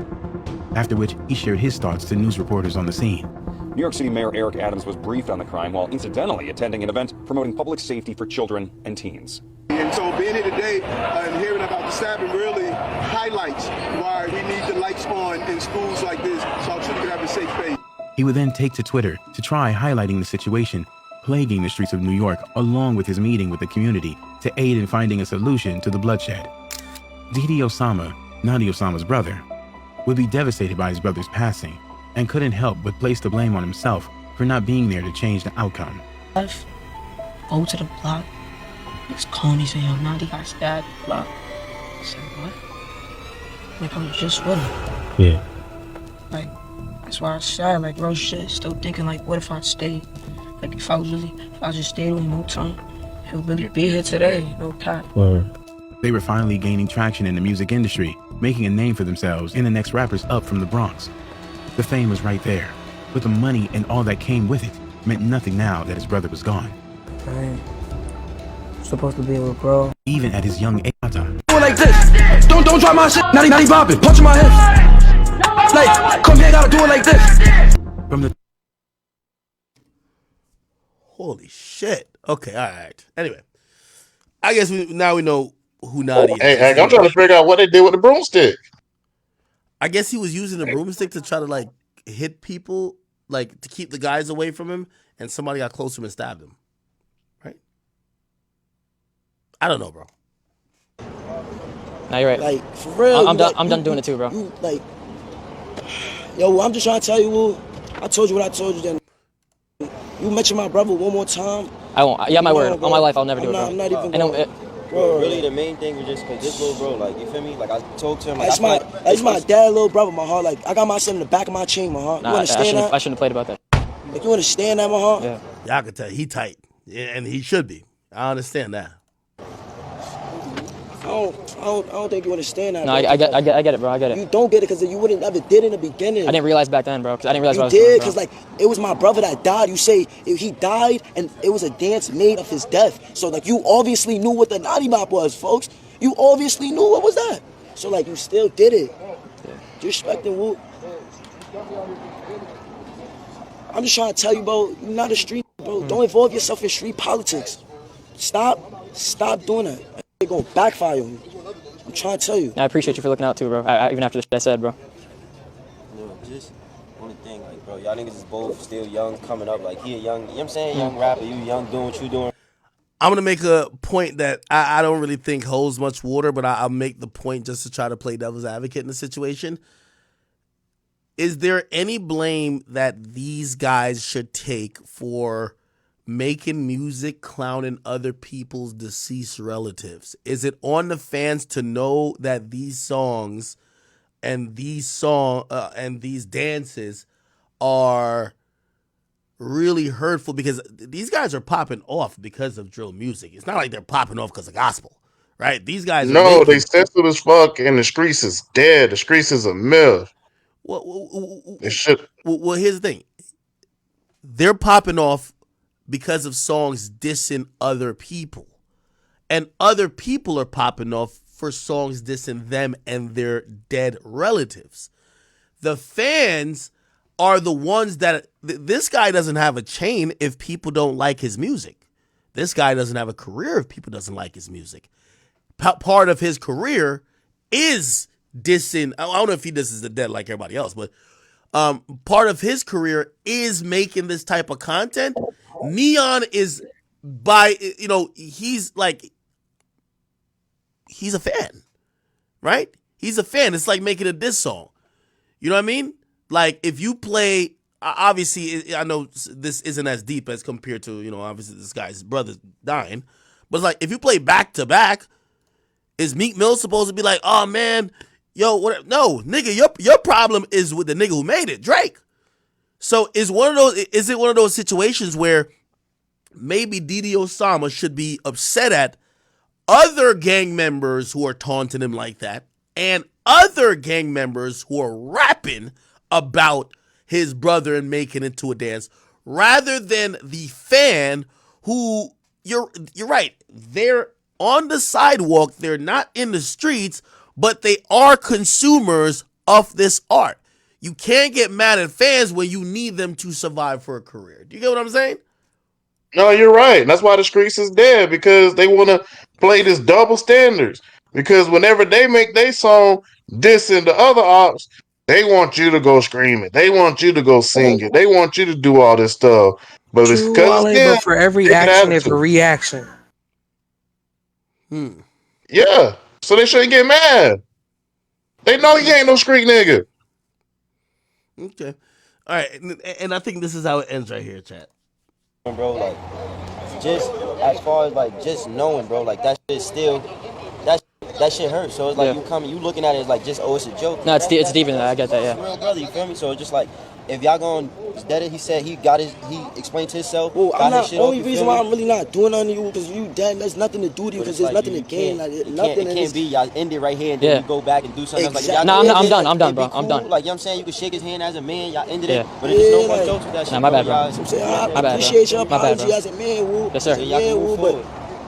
After which, he shared his thoughts to news reporters on the scene. New York City Mayor Eric Adams was briefed on the crime while incidentally attending an event promoting public safety for children and teens. And so being here today and hearing about the stabbing really highlights why we need the lights on in schools like this so our children can have a safe space. He would then take to Twitter to try highlighting the situation plaguing the streets of New York, along with his meeting with the community to aid in finding a solution to the bloodshed. Didi Osama, Nadi Osama's brother, would be devastated by his brother's passing and couldn't help but place the blame on himself for not being there to change the outcome. Go to the block. It's Coney saying, yo, Nadi got stabbed. Block. I said, what? Like, I was just with him. Yeah. Like, that's why I said, like, real shit. Still thinking, like, what if I stayed? Like, if I just stayed with him no time, he'll really be here today, no cap. They were finally gaining traction in the music industry, making a name for themselves and the next rappers up from the Bronx. The fame was right there, but the money and all that came with it meant nothing now that his brother was gone. I'm supposed to be able to grow. Even at his young age. Do it like this. Don't drop my shit. Not even bopping. Punching my hips. Like, come here, gotta do it like this. From the Holy shit. Okay, all right. Anyway, I guess now we know who Nadi is. Hey, I'm trying to figure out what they did with the broomstick. I guess he was using the broomstick to try to like hit people, like to keep the guys away from him, and somebody got close to him and stabbed him. Right? I don't know, bro. No, you're right. Like, for real. I'm done doing it too, bro. You, like, yo, I'm just trying to tell you, Will. I told you what I told you then. You mention my brother one more time. I won't. Yeah, my word. On my life, I'll never do it, bro. I'm not even Bro, really, the main thing was just because this little bro, like, you feel me? Like, I told him, like, that's my dad, little brother, my heart. Like, I got my son in the back of my chain, my heart. Nah, You understand that? I shouldn't have played about that. Like, you understand that, my heart? Yeah. Yeah, I can tell he tight, and he should be. I understand that. I don't think you understand that. No, bro. I get it, bro. I get it. You don't get it because you wouldn't never did in the beginning. I didn't realize back then, bro. Because I didn't realize You what I was did doing, because bro. like it was my brother that died. You say he died and it was a dance made of his death. So like you obviously knew what the naughty mop was, folks. You obviously knew what was that. So like you still did it. Disrespecting Whoop. I'm just trying to tell you, bro. You're not a street, bro. Don't involve yourself in street politics. Stop doing that. It's gonna backfire on you. I'm trying to tell you. I appreciate you for looking out too, bro. Even after the shit I said, bro. No, just only thing, like, bro, y'all niggas is both still young, coming up. Like, he a young, you know what I'm saying? Young rapper, you young, doing what you doing. I'm going to make a point that I don't really think holds much water, but I'll make the point just to try to play devil's advocate in the situation. Is there any blame that these guys should take for making music clowning other people's deceased relatives? Is it on the fans to know that these songs and these dances are really hurtful? Because these guys are popping off because of drill music. It's not like they're popping off because of gospel, right? These guys are No, they sensitive as fuck, and the streets is dead. The streets is a myth. Well, They should. Well, here's the thing. They're popping off because of songs dissing other people. And other people are popping off for songs dissing them and their dead relatives. The fans are the ones that this guy doesn't have a chain if people don't like his music. This guy doesn't have a career if people doesn't like his music. Part of his career is dissing. I don't know if he disses the dead like everybody else, but part of his career is making this type of content. Neon is he's a fan, right? He's a fan. It's like making a diss song. You know what I mean? Like if you play, obviously I know this isn't as deep as compared to, obviously this guy's brother dying, but it's like if you play back to back, is Meek Mill supposed to be like, oh man, yo, what? No, nigga, your problem is with the nigga who made it, Drake. So is it one of those situations where maybe Didi Osama should be upset at other gang members who are taunting him like that, and other gang members who are rapping about his brother and making it to a dance, rather than the fan who, you're right, they're on the sidewalk, they're not in the streets, but they are consumers of this art. You can't get mad at fans when you need them to survive for a career. Do you get what I'm saying? No, you're right. That's why the streets is dead, because they want to play this double standards. Because whenever they make their song dissing the other ops, they want you to go scream it. They want you to go sing it. They want you to do all this stuff. But it's True, because it's Wale, them, but for every they get action is a attitude. reaction. Yeah. So they shouldn't get mad. They know he ain't no street nigga. Okay. All right. And I think this is how it ends right here, chat. Bro, like, just as far as like just knowing, bro, like that shit still, that shit hurts. So it's like you looking at it as like just, oh, it's a joke. No, it's deeper than that. I get that. It's real, brother. You feel me? So it's just like, if y'all going, he said he explained to himself. Well, got I'm his not. shit Only off, reason why I'm really not doing nothing to you because you dead. There's nothing to do to you because there's nothing to gain. Nothing. It can't be y'all end it right here and then you go back and do something else. Like, y'all No, I'm done. I'm done, it'd bro. be I'm cool. done. Like, you know what I'm saying? You can shake his hand as a man. Y'all ended Yeah. it. But it's no more like- jokes with that shit. Nah, my bad, bro. Y'all- I'm saying I My bad, appreciate bro. your My bad, apology bro. as a man, woo. Yes, sir. So y'all Yeah, can woo. move But forward.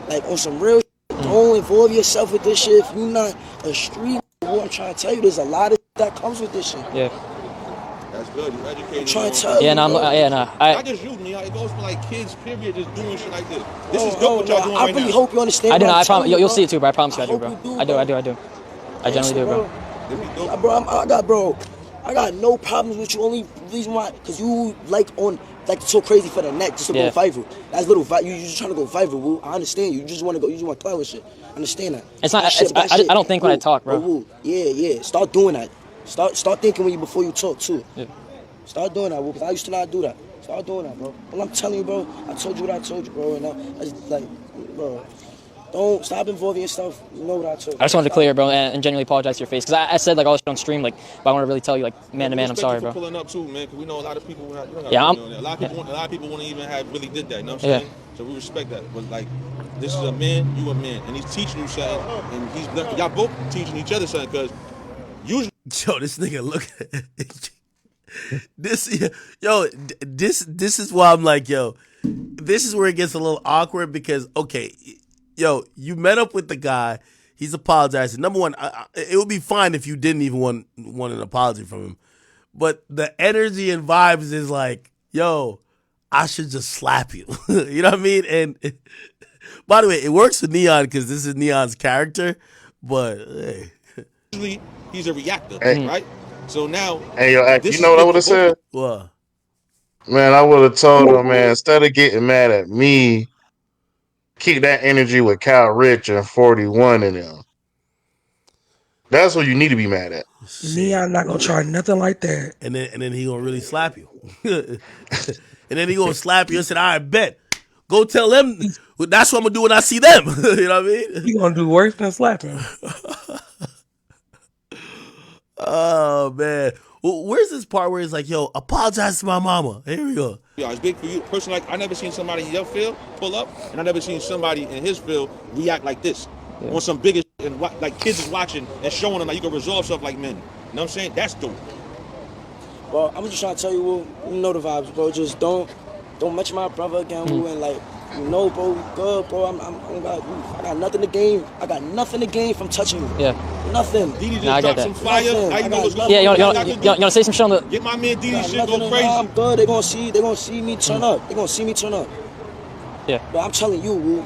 like on some real, don't involve yourself with this shit. If you're not a street, woo, I'm trying to tell you, there's a lot of that comes with this shit. Yeah. That's good. You educated. I'm trying to tell you. Yeah, no, bro. Not just you, Neon. It goes for like kids, period, just doing shit like this. This is dope what y'all doing I right really now. hope you understand. I do. what No, I'm I promise. telling you, You'll bro. see it too, bro. I promise you, I do, hope bro. you do, I do. bro. I do. I generally do, bro. I got no problems with you. Only reason why, cause you like so crazy for the neck just to go viral. That's little. You just trying to go viral, woo. I understand you. You just want to go. You just want to play with shit. I understand that. It's not. That shit, I don't think when I talk, bro. Woo. Yeah. Start doing that. Start thinking before you talk too. Yeah. Start doing that, bro. Cause I used to not do that. Start doing that, bro. Well, I'm telling you, bro. I told you what I told you, bro. And I just like, bro. Don't stop involving yourself. You know what I told you. I just wanted to clear it, bro, and genuinely apologize to your face. Because I said, like, all this shit on stream, like, but I want to really tell you, like, man to man, I'm sorry, bro. Pulling up too, man, because we know a lot of people. Yeah, a lot of people wouldn't even have really did that. You know what I'm saying? So we respect that. But like, this is a man, you a man, and he's teaching you something, and y'all both teaching each other something. Because usually, this nigga look. This is why I'm like, this is where it gets a little awkward because, okay, you met up with the guy. He's apologizing. Number one, it would be fine if you didn't even want an apology from him. But the energy and vibes is like, I should just slap you. You know what I mean? And by the way, it works for Neon because this is Neon's character. But hey. usually he's a reactor, right? So now, Hey, yo, you know what I would have said? What? Man, I would have told him, man, instead of getting mad at me, keep that energy with Kyle Rich and 41 in them. That's what you need to be mad at. Neon not gonna try nothing like that. And then he gonna really slap you. And then he gonna slap you and say, I bet. Go tell them. That's what I'm gonna do when I see them. You know what I mean? He gonna do worse than slapping. Oh man. Well, where's this part where he's like, apologize to my mama? Here we go. Yeah, it's big for you. Personally, like I never seen somebody in your field pull up, and I never seen somebody in his field react like this on some biggest and like kids is watching and showing them like you can resolve stuff like men. You know what I'm saying? That's dope. Well, I'm just trying to tell you, Woo, you know the vibes, bro. Just don't mention my brother again, Woo, and like, bro, we good, bro. I got nothing to gain. I got nothing to gain from touching you. Yeah. Nothing. Didi just dropped some fire. You wanna say some shit on the? Get my man Didi shit go crazy. I'm good. They gonna see me turn up. They gonna see me turn up. Yeah. But I'm telling you, Woo,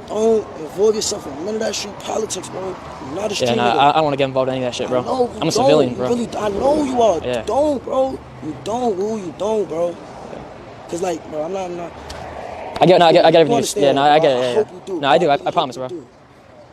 don't involve yourself in none of that street politics, bro. You're not a street nigga. I don't want to get involved in any of that shit, bro. I'm a civilian, bro. Really, I know you are. Yeah. You don't, bro. You don't, Woo. You don't, bro. Cause like, bro, I'm not. I get everything. Understand, Yeah, no, I get I it. hope Yeah. you do. No, I do. I promise, bro.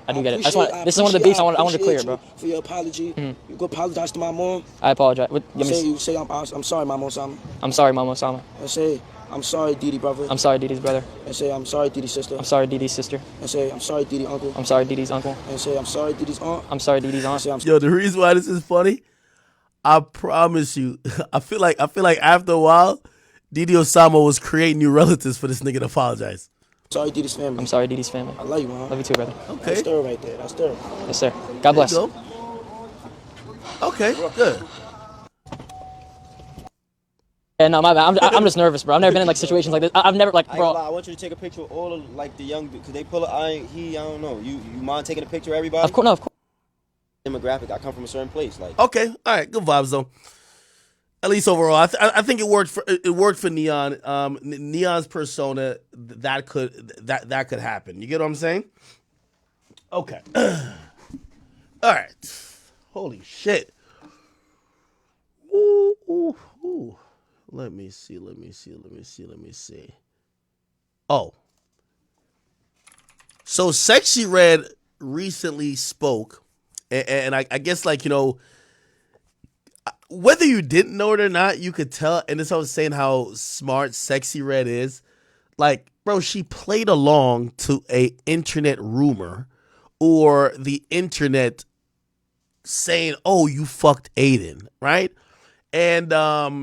I do get it. This is one of the beefs I wanted to clear, bro. For your apology, you go apologize to my mom. I apologize. You say I'm sorry, Mama Osama. I'm sorry, Mama Osama. I say I'm sorry, Didi brother. I'm sorry, Didi's brother. I say I'm sorry, Didi's sister. I'm sorry, Didi's sister. I say I'm sorry, Didi uncle. I'm sorry, Didi's uncle. I say I'm sorry, Didi's aunt. I'm sorry, Didi's aunt. The reason why this is funny, I promise you, I feel like after a while, Didi Osama was creating new relatives for this nigga to apologize. Sorry, Didi's family. I'm sorry, Didi's family. I love you, man. Love you too, brother. Okay. That's stir right there. That's stir. Yes, sir. God bless. There you go. Okay, good. Yeah, no, my bad. I'm just nervous, bro. I've never been in like situations like this. I've never like, I ain't gonna bro. lie, I want you to take a picture of all of like the young, cause they pull up. I don't know. You mind taking a picture of everybody? Of course, no, of course. Demographic. I come from a certain place. Like, Okay, all right, good vibes though. At least overall, I think it worked for Neon. Neon's persona that could happen. You get what I'm saying? Okay. All right. Holy shit. Ooh. Let me see. Oh. So Sexy Red recently spoke, and I guess like, you know, whether you didn't know it or not, you could tell. And this I was saying how smart Sexy Red is. Like, bro, she played along to a internet rumor or the internet saying, "Oh, you fucked Aiden," right? And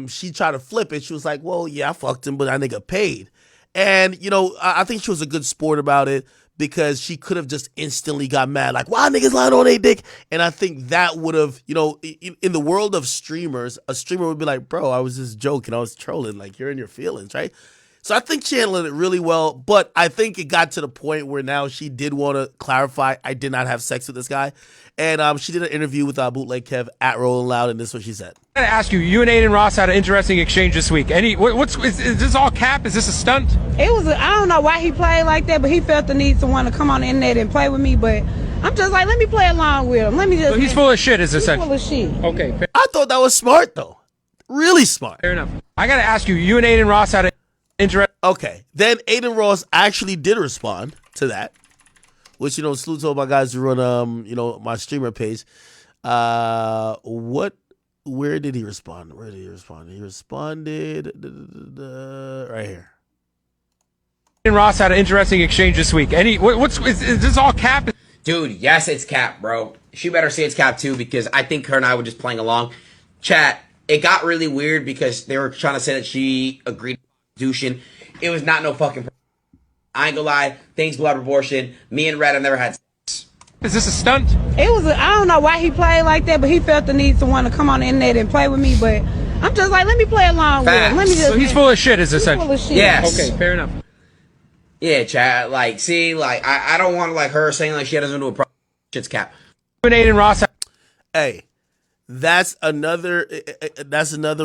she tried to flip it. She was like, "Well, yeah, I fucked him, but that nigga paid." And you know, I think she was a good sport about it, because she could have just instantly got mad, like, why niggas lying on their dick? And I think that would have, you know, in the world of streamers, a streamer would be like, bro, I was just joking, I was trolling, like, you're in your feelings, right? So I think she handled it really well, but I think it got to the point where now she did want to clarify, I did not have sex with this guy. And she did an interview with Bootleg Kev at Rolling Loud, and this is what she said. I gotta ask you, you and Aiden Ross had an interesting exchange this week. Is this all cap? Is this a stunt? It was, I don't know why he played like that, but he felt the need to want to come on the internet and play with me, but I'm just like, let me play along with him. Let me just. So he's full of shit, is essentially. He's full of shit. Okay. I thought that was smart, though. Really smart. Fair enough. I gotta ask you, you and Aiden Ross had an interesting. Okay. Then Aiden Ross actually did respond to that, which, you know, salute to all my guys who run, you know, my streamer page. Where did he respond? He responded right here. Aiden Ross had an interesting exchange this week. Is this all cap? Dude, yes, it's cap, bro. She better say it's cap too, because I think her and I were just playing along. Chat, it got really weird because they were trying to say that she agreed to prostitution. It was not no fucking. I ain't gonna lie, things blood abortion. Me and Red have never had sex. Is this a stunt? It was, I don't know why he played like that, but he felt the need to want to come on the internet and play with me, but I'm just like, let me play along with him. Let me just. So he's full of shit, is essentially. Full of shit. Yes. Okay, fair enough. Yeah, chat. Like, see, like, I don't want like her saying like she doesn't do a problem. Shit's cap. Aiden Ross. Hey, that's another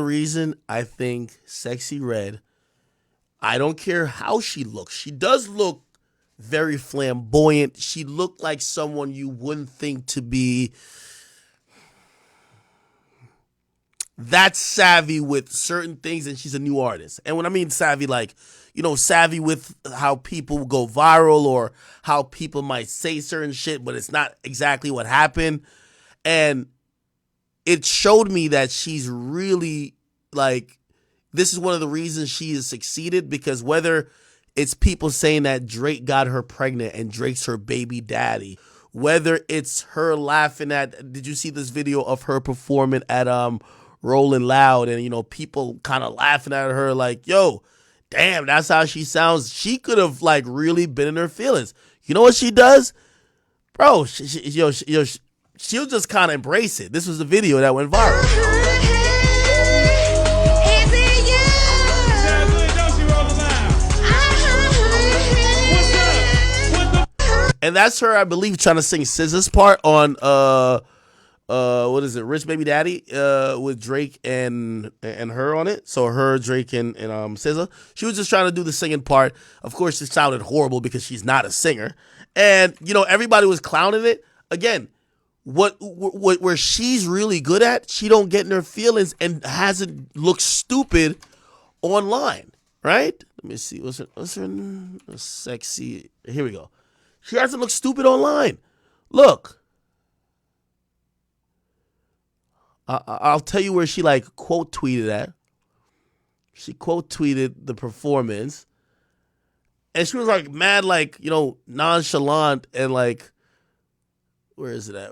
reason I think Sexy Red. I don't care how she looks. She does look very flamboyant. She looked like someone you wouldn't think to be that savvy with certain things, and she's a new artist. And when I mean savvy, like, you know, savvy with how people go viral or how people might say certain shit, but it's not exactly what happened. And it showed me that she's really, like, this is one of the reasons she has succeeded, because whether it's people saying that Drake got her pregnant and Drake's her baby daddy, whether it's her laughing at, did you see this video of her performing at Rolling Loud, and, you know, people kind of laughing at her like, yo, damn, that's how she sounds. She could have, like, really been in her feelings. You know what she does? Bro, she'll just kind of embrace it. This was the video that went viral. And that's her, I believe, trying to sing SZA's part on what is it, Rich Baby Daddy, with Drake and her on it. So her, Drake, and SZA. She was just trying to do the singing part. Of course, it sounded horrible because she's not a singer. And, you know, everybody was clowning it. Again, where she's really good at, she don't get in her feelings and hasn't looked stupid online, right? Let me see. What's her sexy? Here we go. She hasn't looked stupid online. Look. I'll tell you where she, like, quote tweeted at. She quote tweeted the performance. And she was, like, mad, like, you know, nonchalant and, like, where is it at?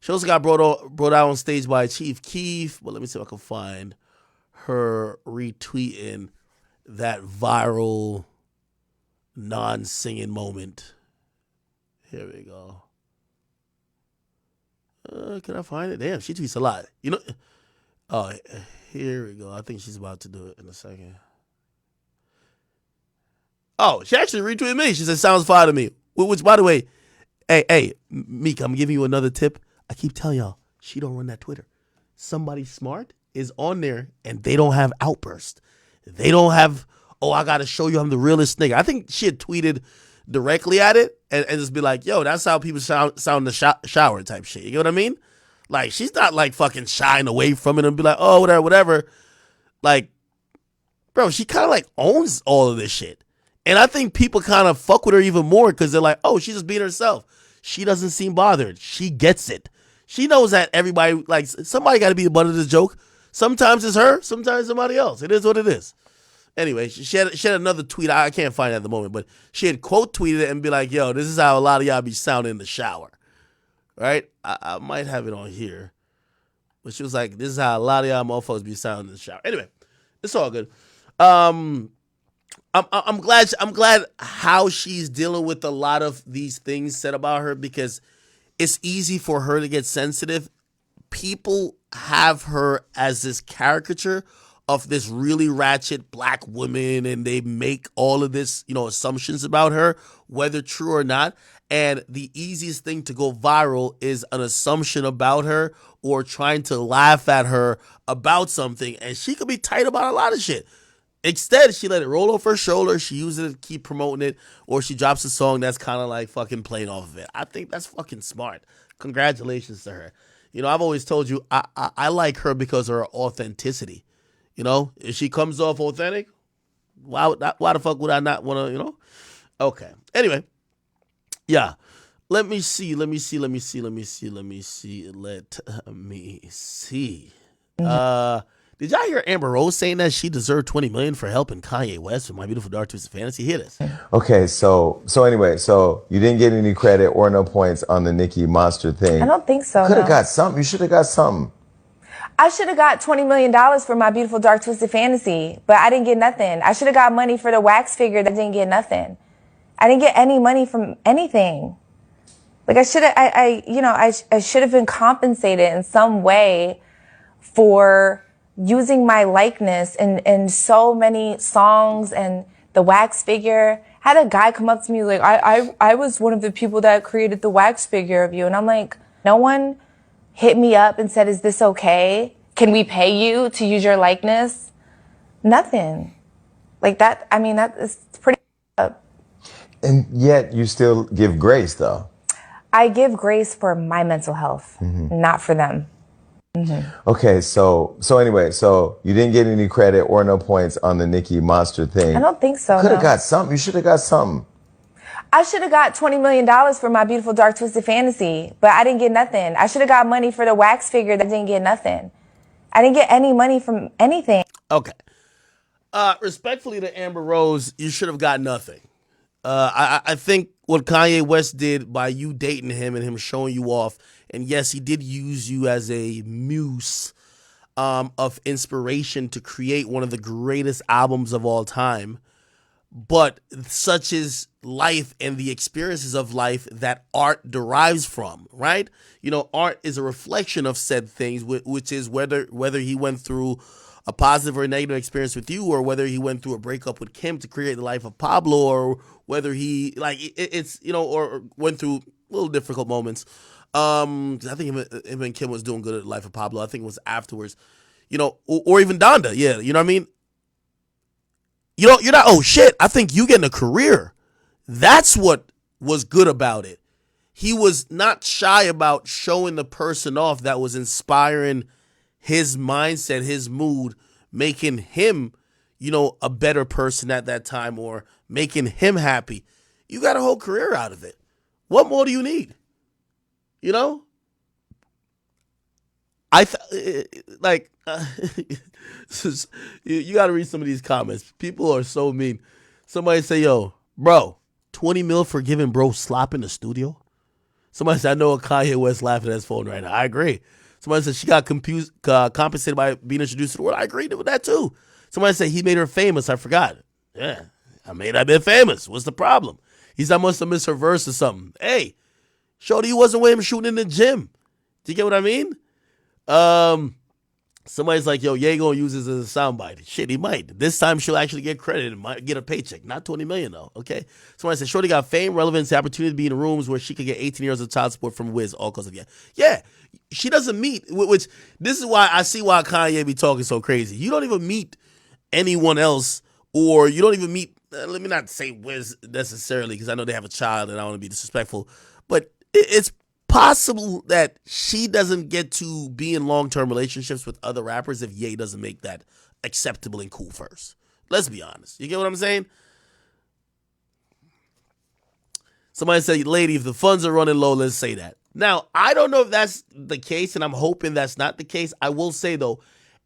She She also got brought out on stage by Chief Keef. But let me see if I can find her retweeting that viral non-singing moment. Here we go. Can I find it? Damn, she tweets a lot. You know. Oh, here we go. I think she's about to do it in a second. Oh, she actually retweeted me. She said, sounds fine to me. Which, by the way, hey, Meek, I'm giving you another tip. I keep telling y'all, she don't run that Twitter. Somebody smart is on there, and they don't have outbursts. They don't have, oh, I got to show you I'm the realest nigga. I think she had tweeted directly at it and just be like, yo, that's how people sound in the shower type shit. You know what I mean? Like, she's not like fucking shying away from it and be like, oh, whatever. Like, bro, she kind of like owns all of this shit. And I think people kind of fuck with her even more because they're like, oh, she's just being herself. She doesn't seem bothered. She gets it. She knows that everybody, like, somebody got to be the butt of this joke. Sometimes it's her, sometimes somebody else. It is what it is. Anyway, she had another tweet. I can't find it at the moment, but she had quote tweeted it and be like, yo, this is how a lot of y'all be sounding in the shower. Right? I might have it on here. But she was like, this is how a lot of y'all motherfuckers be sounding in the shower. Anyway, it's all good. I'm glad how she's dealing with a lot of these things said about her because it's easy for her to get sensitive. People have her as this caricature of this really ratchet black woman, and they make all of this, assumptions about her, whether true or not. And the easiest thing to go viral is an assumption about her or trying to laugh at her about something. And she could be tight about a lot of shit. Instead, she let it roll off her shoulder. She uses it to keep promoting it, or she drops a song that's kind of like fucking playing off of it. I think that's fucking smart. Congratulations to her. I've always told you I like her because of her authenticity. If she comes off authentic, why the fuck would I not want to, Okay. Anyway, yeah. Let me see. Did y'all hear Amber Rose saying that she deserved $20 million for helping Kanye West with My Beautiful Dark Twisted Fantasy? Hear this. Okay, so anyway, so you didn't get any credit or no points on the Nicki Monster thing. I don't think so. Could have got something. You should have got something. I should have got $20 million for My Beautiful Dark Twisted Fantasy, but I didn't get nothing. I should have got money for the wax figure that didn't get nothing. I didn't get any money from anything. Like I should have, I should have been compensated in some way for using my likeness in so many songs and the wax figure. I had a guy come up to me like, I was one of the people that created the wax figure of you. And I'm like, no one hit me up and said, is this okay? Can we pay you to use your likeness? Nothing. Like that, that is pretty up. And yet you still give grace though. I give grace for my mental health, not for them. Okay, so anyway, so you didn't get any credit or no points on the Nicki Monster thing. I don't think so. Could have got something. You should have got something. I should have got $20 million for My Beautiful Dark Twisted Fantasy, but I didn't get nothing. I should have got money for the wax figure that didn't get nothing. I didn't get any money from anything. Okay. Respectfully to Amber Rose, you should have got nothing. I think what Kanye West did by you dating him and him showing you off, and yes, he did use you as a muse of inspiration to create one of the greatest albums of all time. But such is life and the experiences of life that art derives from, right? Art is a reflection of said things, which is whether he went through a positive or a negative experience with you, or whether he went through a breakup with Kim to create the life of Pablo, or whether he or went through little difficult moments. I think him and Kim was doing good at the life of Pablo. I think it was afterwards, or even Donda. Yeah, you know what I mean? You're not, oh shit, I think you getting a career. That's what was good about it. He was not shy about showing the person off that was inspiring his mindset, his mood, making him, a better person at that time, or making him happy. You got a whole career out of it. What more do you need? You got to read some of these comments. People are so mean. Somebody say, yo, bro, 20 mil for giving bro slop in the studio? Somebody said, I know Kanye West laughing at his phone right now. I agree. Somebody said she got compensated by being introduced to the world. I agree with that too. Somebody said he made her famous. I forgot. Yeah, I may not been famous. What's the problem? He said I must have missed her verse or something. Hey, shorty, you wasn't with him shooting in the gym. Do you get what I mean? Somebody's like, yo, Ye gonna use this as a soundbite. Shit, he might. This time she'll actually get credit and might get a paycheck. Not $20 million though, okay? Somebody said, shorty got fame, relevance, the opportunity to be in rooms where she could get 18 years of child support from Wiz, all because of yeah. Yeah, she doesn't meet, which this is why I see why Kanye be talking so crazy. You don't even meet anyone else, or you don't even meet, let me not say Wiz necessarily, because I know they have a child and I don't want to be disrespectful, but it's possible that she doesn't get to be in long-term relationships with other rappers if Ye doesn't make that acceptable and cool first. Let's be honest. You get what I'm saying? Somebody said, lady, if the funds are running low, let's say that. Now, I don't know if that's the case, and I'm hoping that's not the case. I will say, though,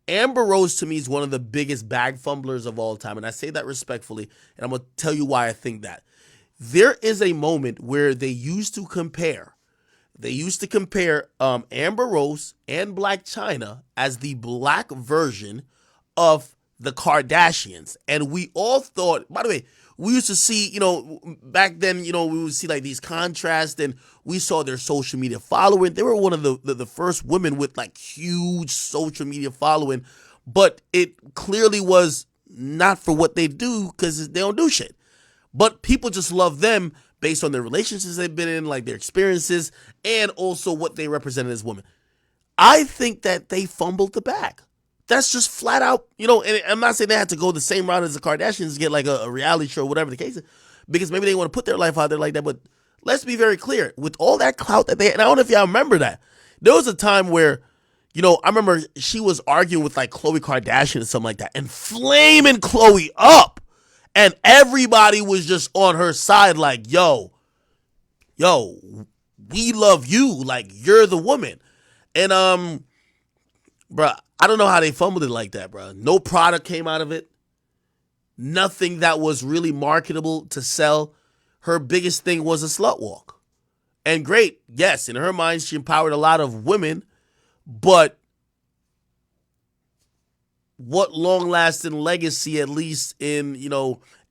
Amber Rose to me is one of the biggest bag fumblers of all time, and I say that respectfully, and I'm going to tell you why I think that. There is a moment where they used to compare Amber Rose and Black China as the black version of the Kardashians. And we all thought, by the way, we used to see, back then, we would see like these contrasts, and we saw their social media following. They were one of the first women with like huge social media following, but it clearly was not for what they do because they don't do shit. But people just love them based on their relationships they've been in, like their experiences, and also what they represented as women. I think that they fumbled the bag. That's just flat out, and I'm not saying they had to go the same route as the Kardashians to get like a reality show, whatever the case is, because maybe they want to put their life out there like that. But let's be very clear, with all that clout that they had, and I don't know if y'all remember that, there was a time where, I remember she was arguing with like Khloe Kardashian or something like that, and flaming Khloe up. And everybody was just on her side like, yo, we love you. Like, you're the woman. And, bruh, I don't know how they fumbled it like that, bruh. No product came out of it. Nothing that was really marketable to sell. Her biggest thing was a slut walk. And great, yes, in her mind, she empowered a lot of women, but what long-lasting legacy, at least in,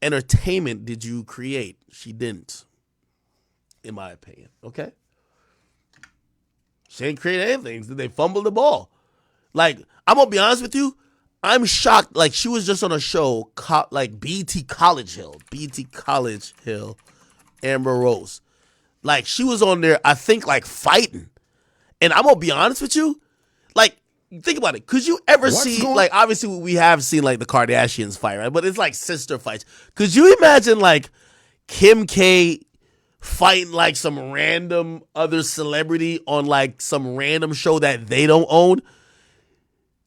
entertainment, did you create? She didn't, in my opinion, okay? She didn't create anything. They fumbled the ball. Like, I'm going to be honest with you, I'm shocked. Like, she was just on a show, like BT College Hill, Amber Rose. Like, she was on there, I think, like, fighting. And I'm going to be honest with you, like, think about it. Could you ever see, like, obviously we have seen, like, the Kardashians fight, right? But it's like sister fights. Could you imagine, like, Kim K fighting, like, some random other celebrity on, like, some random show that they don't own?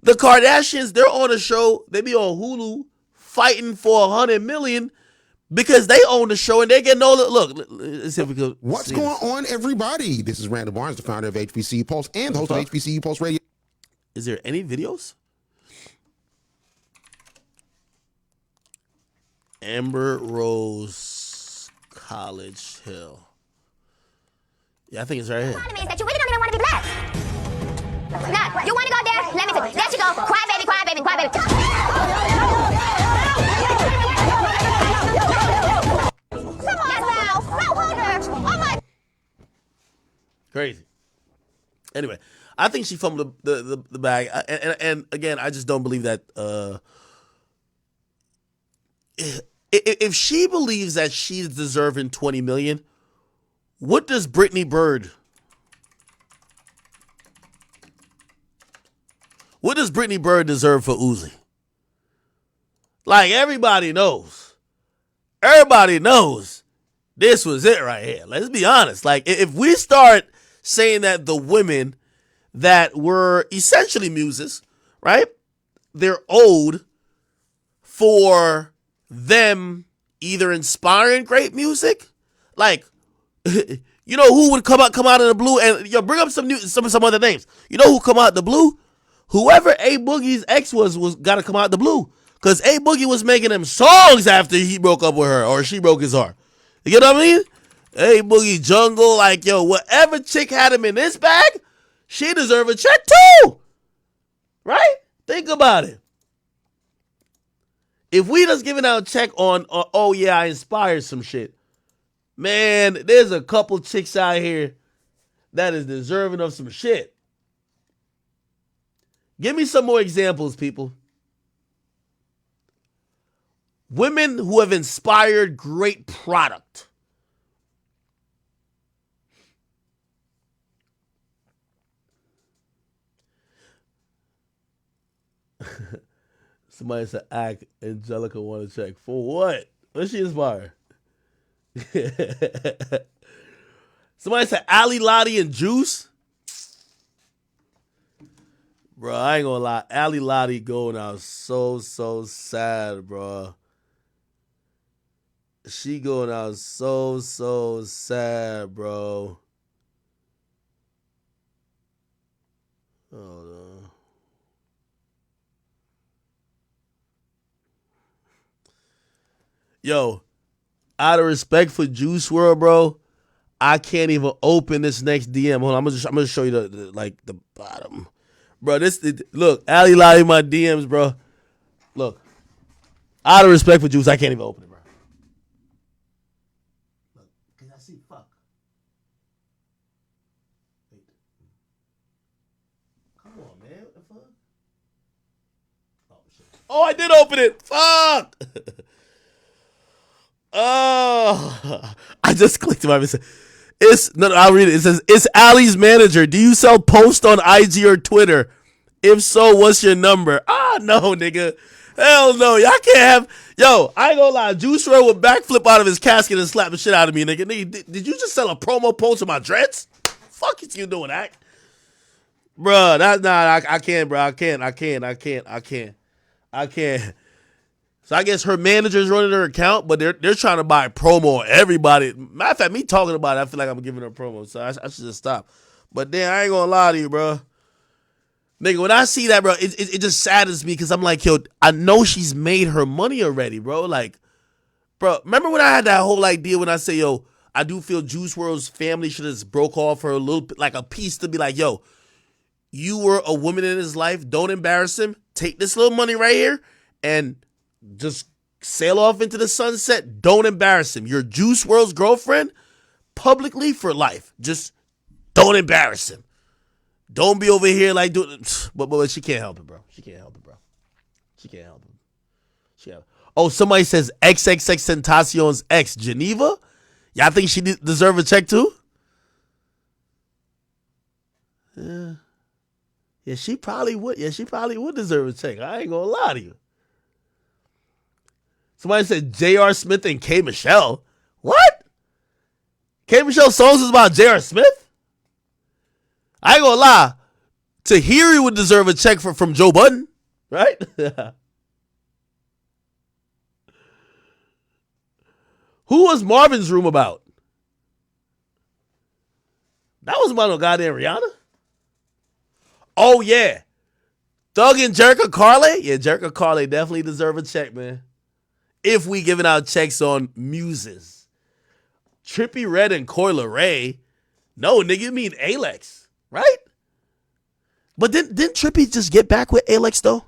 The Kardashians, they're on a show, they be on Hulu fighting for $100 million because they own the show and they get no look. Let's see if we could. What's going on, everybody? This is Randall Barnes, the founder of HBCU Pulse and the host of HBCU Pulse Radio. Is there any videos? Amber Rose College Hill. Yeah, I think it's right here. Means that you really don't even want to be black. Nah, you want to go there? Let me see. There you go. Cry baby, cry baby, cry baby. Come on, Ralph. Not water. Oh my. Crazy. Anyway, I think she fumbled the bag, and again, I just don't believe that. If she believes that she's deserving $20 million, what does Brittany Bird? What does Brittany Bird deserve for Uzi? Like, everybody knows. Everybody knows this was it right here. Let's be honest. Like, if we start saying that the women that were essentially muses, right? They're owed for them either inspiring great music, like, who would come out of the blue and bring up some other names. You know who come out the blue? Whoever A Boogie's ex was got to come out the blue, because A Boogie was making them songs after he broke up with her or she broke his heart. You get what I mean? Hey, Boogie Jungle, like, yo, whatever chick had him in this bag, she deserve a check too. Right? Think about it. If we just giving out a check on, oh yeah, I inspired some shit, man, there's a couple chicks out here that is deserving of some shit. Give me some more examples, people. Women who have inspired great product. Somebody said, "Act Angelica want to check for what? What she inspire?" Somebody said, "Ali Lottie and Juice." Bro, I ain't gonna lie. Ali Lottie going out so sad, bro. She going out so sad, bro. Oh no. Yo, out of respect for Juice WRLD, bro, I can't even open this next DM. Hold on, I'm gonna show you the bottom, bro. Look, Ali Lottie in my DMs, bro. Look, out of respect for Juice, I can't even open it, bro. Look, cause I see fuck. Wait. Come on, man. What the fuck? Oh shit. Oh, I did open it. Fuck. Oh, I just clicked my message. I'll read it. It says, "It's Ali's manager. Do you sell posts on IG or Twitter? If so, what's your number?" Ah, no, nigga. Hell no. Y'all can't have. Yo, I ain't gonna lie. Juice WRLD would backflip out of his casket and slap the shit out of me, nigga. Did you just sell a promo post of my dreads? Fuck is you doing that? Bruh, I can't, bro. I can't. So I guess her manager's running her account, but they're trying to buy promo on everybody. Matter of fact, me talking about it, I feel like I'm giving her promo, so I should just stop. But then I ain't gonna lie to you, bro. Nigga, when I see that, bro, it just saddens me because I'm like, yo, I know she's made her money already, bro. Like, bro, remember when I had that whole idea when I say, yo, I do feel Juice WRLD's family should have broke off her a little bit, like a piece to be like, yo, you were a woman in his life. Don't embarrass him. Take this little money right here and just sail off into the sunset. Don't embarrass him. You're Juice WRLD's girlfriend publicly for life. Just don't embarrass him. Don't be over here like doing. But she can't help it, bro. She can't help it, bro. She can't help it. Oh, somebody says XXX Tentacion's ex, Geneva. Y'all think she deserve a check too? Yeah, she probably would. Yeah, she probably would deserve a check. I ain't gonna lie to you. Somebody said J.R. Smith and K. Michelle. What? K. Michelle's songs is about J.R. Smith? I ain't gonna lie. Tahiri would deserve a check from Joe Budden, right? Who was Marvin's Room about? That wasn't about no goddamn Rihanna. Oh, yeah. Thug and Jerica Carly? Yeah, Jerica Carly definitely deserve a check, man. If we giving out checks on muses. Trippie Redd and Coi Leray. No, nigga, you mean Alex, right? But didn't Trippie just get back with Alex, though?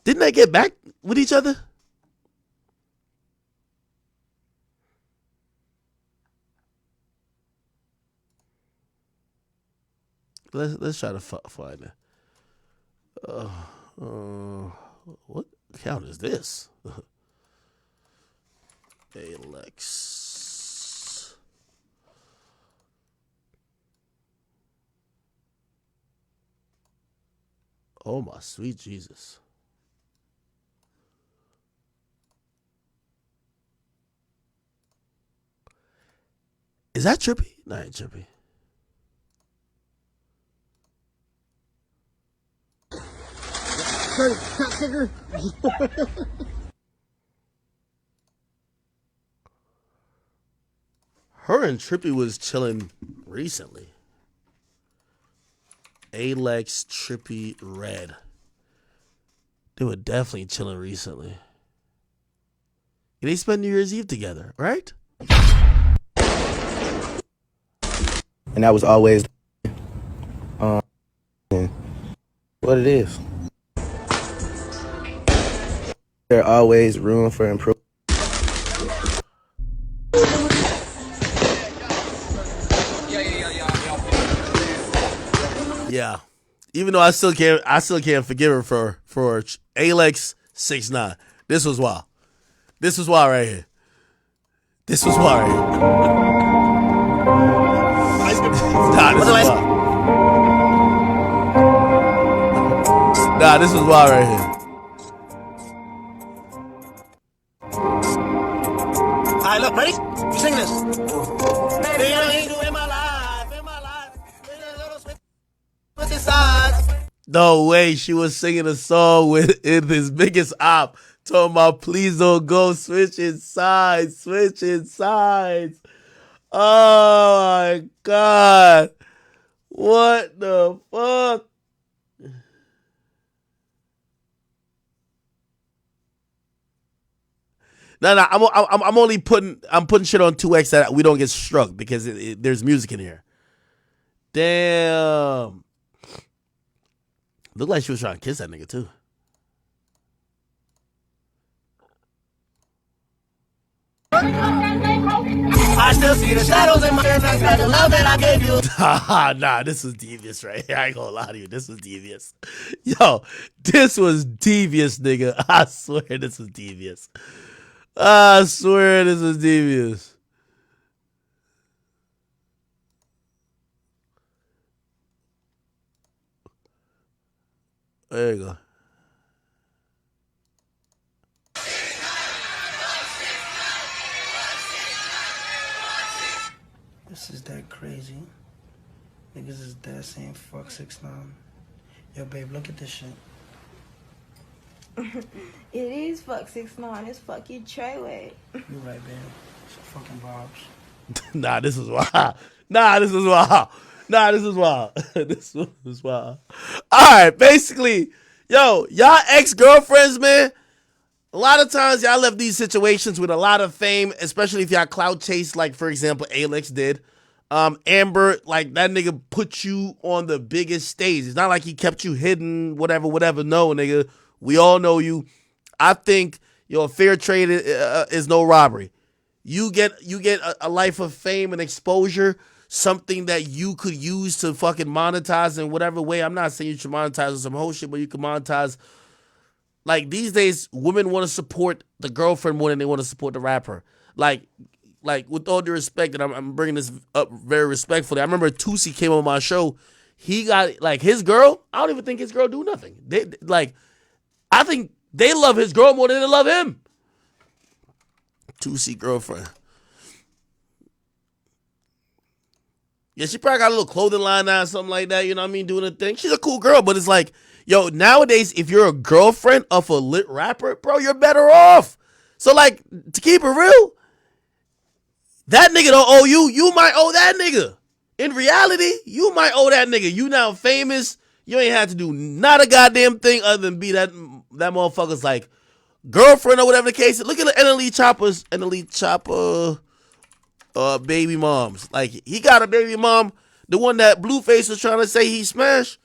Didn't they get back with each other? Let's try to find it. What account is this? Alex. Oh my sweet Jesus. Is that Trippie? No, ain't Trippie. Her and Trippie was chilling recently. Alex, Trippie Redd. They were definitely chilling recently. They spend New Year's Eve together, right? And that was always what it is. There's always room for improvement. Yeah. Even though I still can't forgive her for Alex 6ix9ine. This was wild. This was wild right here. This was wild right here. Nah, this was wild. Nah, this was wild right here. Alright, look, ready? You sing this. Maybe I ain't doing my life, No way she was singing a song with his biggest op talking about please don't go switching sides. Oh my God. What the fuck? No, I'm only putting shit on 2X that we don't get struck because there's music in here. Damn. Looked like she was trying to kiss that nigga too. I still see the shadows in my hands. The love that I gave you. Nah, this was devious, right? I ain't gonna lie to you. This was devious. Yo, this was devious, nigga. I swear this was devious. I swear this was devious. There you go. This is that crazy. Niggas is dead saying fuck 6ix9ine. Yo, babe, look at this shit. It is fuck 6ix9ine. It's fuck you Treyway. You right, babe. It's fucking Bob's. Nah, this was wild. Nah, this was wild. This was wild. All right, basically, yo, y'all ex-girlfriends, man. A lot of times y'all left these situations with a lot of fame, especially if y'all clout chase, like, for example, Alex did. Amber, like, that nigga put you on the biggest stage. It's not like he kept you hidden, whatever. No, nigga. We all know you. I think, a fair trade is no robbery. You get a life of fame and exposure, something that you could use to fucking monetize in whatever way. I'm not saying you should monetize on some whole shit, but you can monetize. Like, these days, women want to support the girlfriend more than they want to support the rapper. Like with all due respect, and I'm bringing this up very respectfully. I remember Tusi came on my show. He got, like, his girl. I don't even think his girl do nothing. I think they love his girl more than they love him. Tusi girlfriend. Yeah, she probably got a little clothing line now or something like that, you know what I mean, doing a thing. She's a cool girl, but it's like, yo, nowadays, if you're a girlfriend of a lit rapper, bro, you're better off. So, like, to keep it real, that nigga don't owe you. You might owe that nigga. In reality, you might owe that nigga. You now famous. You ain't had to do not a goddamn thing other than be that motherfucker's, like, girlfriend or whatever the case is. Look at the NLE Chopper baby moms. Like, he got a baby mom, the one that Blueface was trying to say he smashed.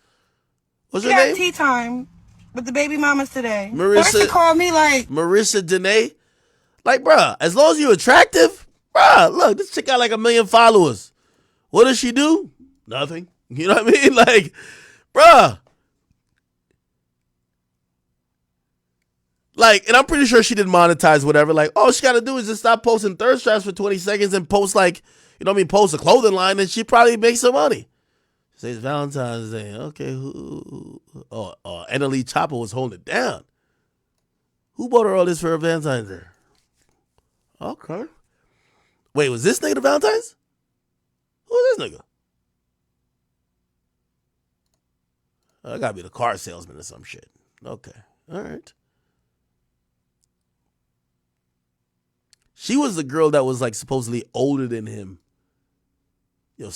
What's her name? Tea time with the baby mamas today. Marissa First called me like Marissa Danae. Like, bruh, as long as you're attractive, bruh, look, this chick got like 1 million followers. What does she do? Nothing. You know what I mean? Like, bruh. Like, and I'm pretty sure she didn't monetize whatever. Like, all she got to do is just stop posting thirst traps for 20 seconds and post, like, you know what I mean, post a clothing line, and she probably makes some money. Say it's Valentine's Day. Okay, NLE Chopper was holding it down. Who bought her all this for her Valentine's Day? Okay. Wait, was this nigga the Valentine's? Who is this nigga? I gotta be the car salesman or some shit. Okay, all right. She was the girl that was, like, supposedly older than him. Yo,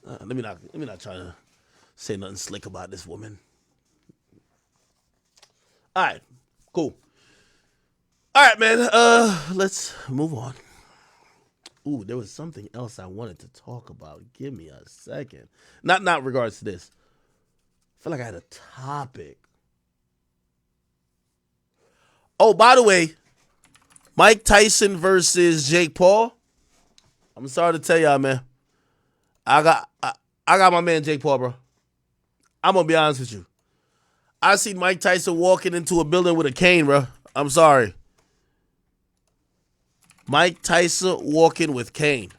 let me not try to say nothing slick about this woman. All right, cool. All right, man. Let's move on. Ooh, there was something else I wanted to talk about. Give me a second. Not regards to this. I feel like I had a topic. Oh, by the way, Mike Tyson versus Jake Paul. I'm sorry to tell y'all, man. I got my man Jake Paul, bro. I'm gonna be honest with you. I seen Mike Tyson walking into a building with a cane, bro. I'm sorry. Mike Tyson walking with cane.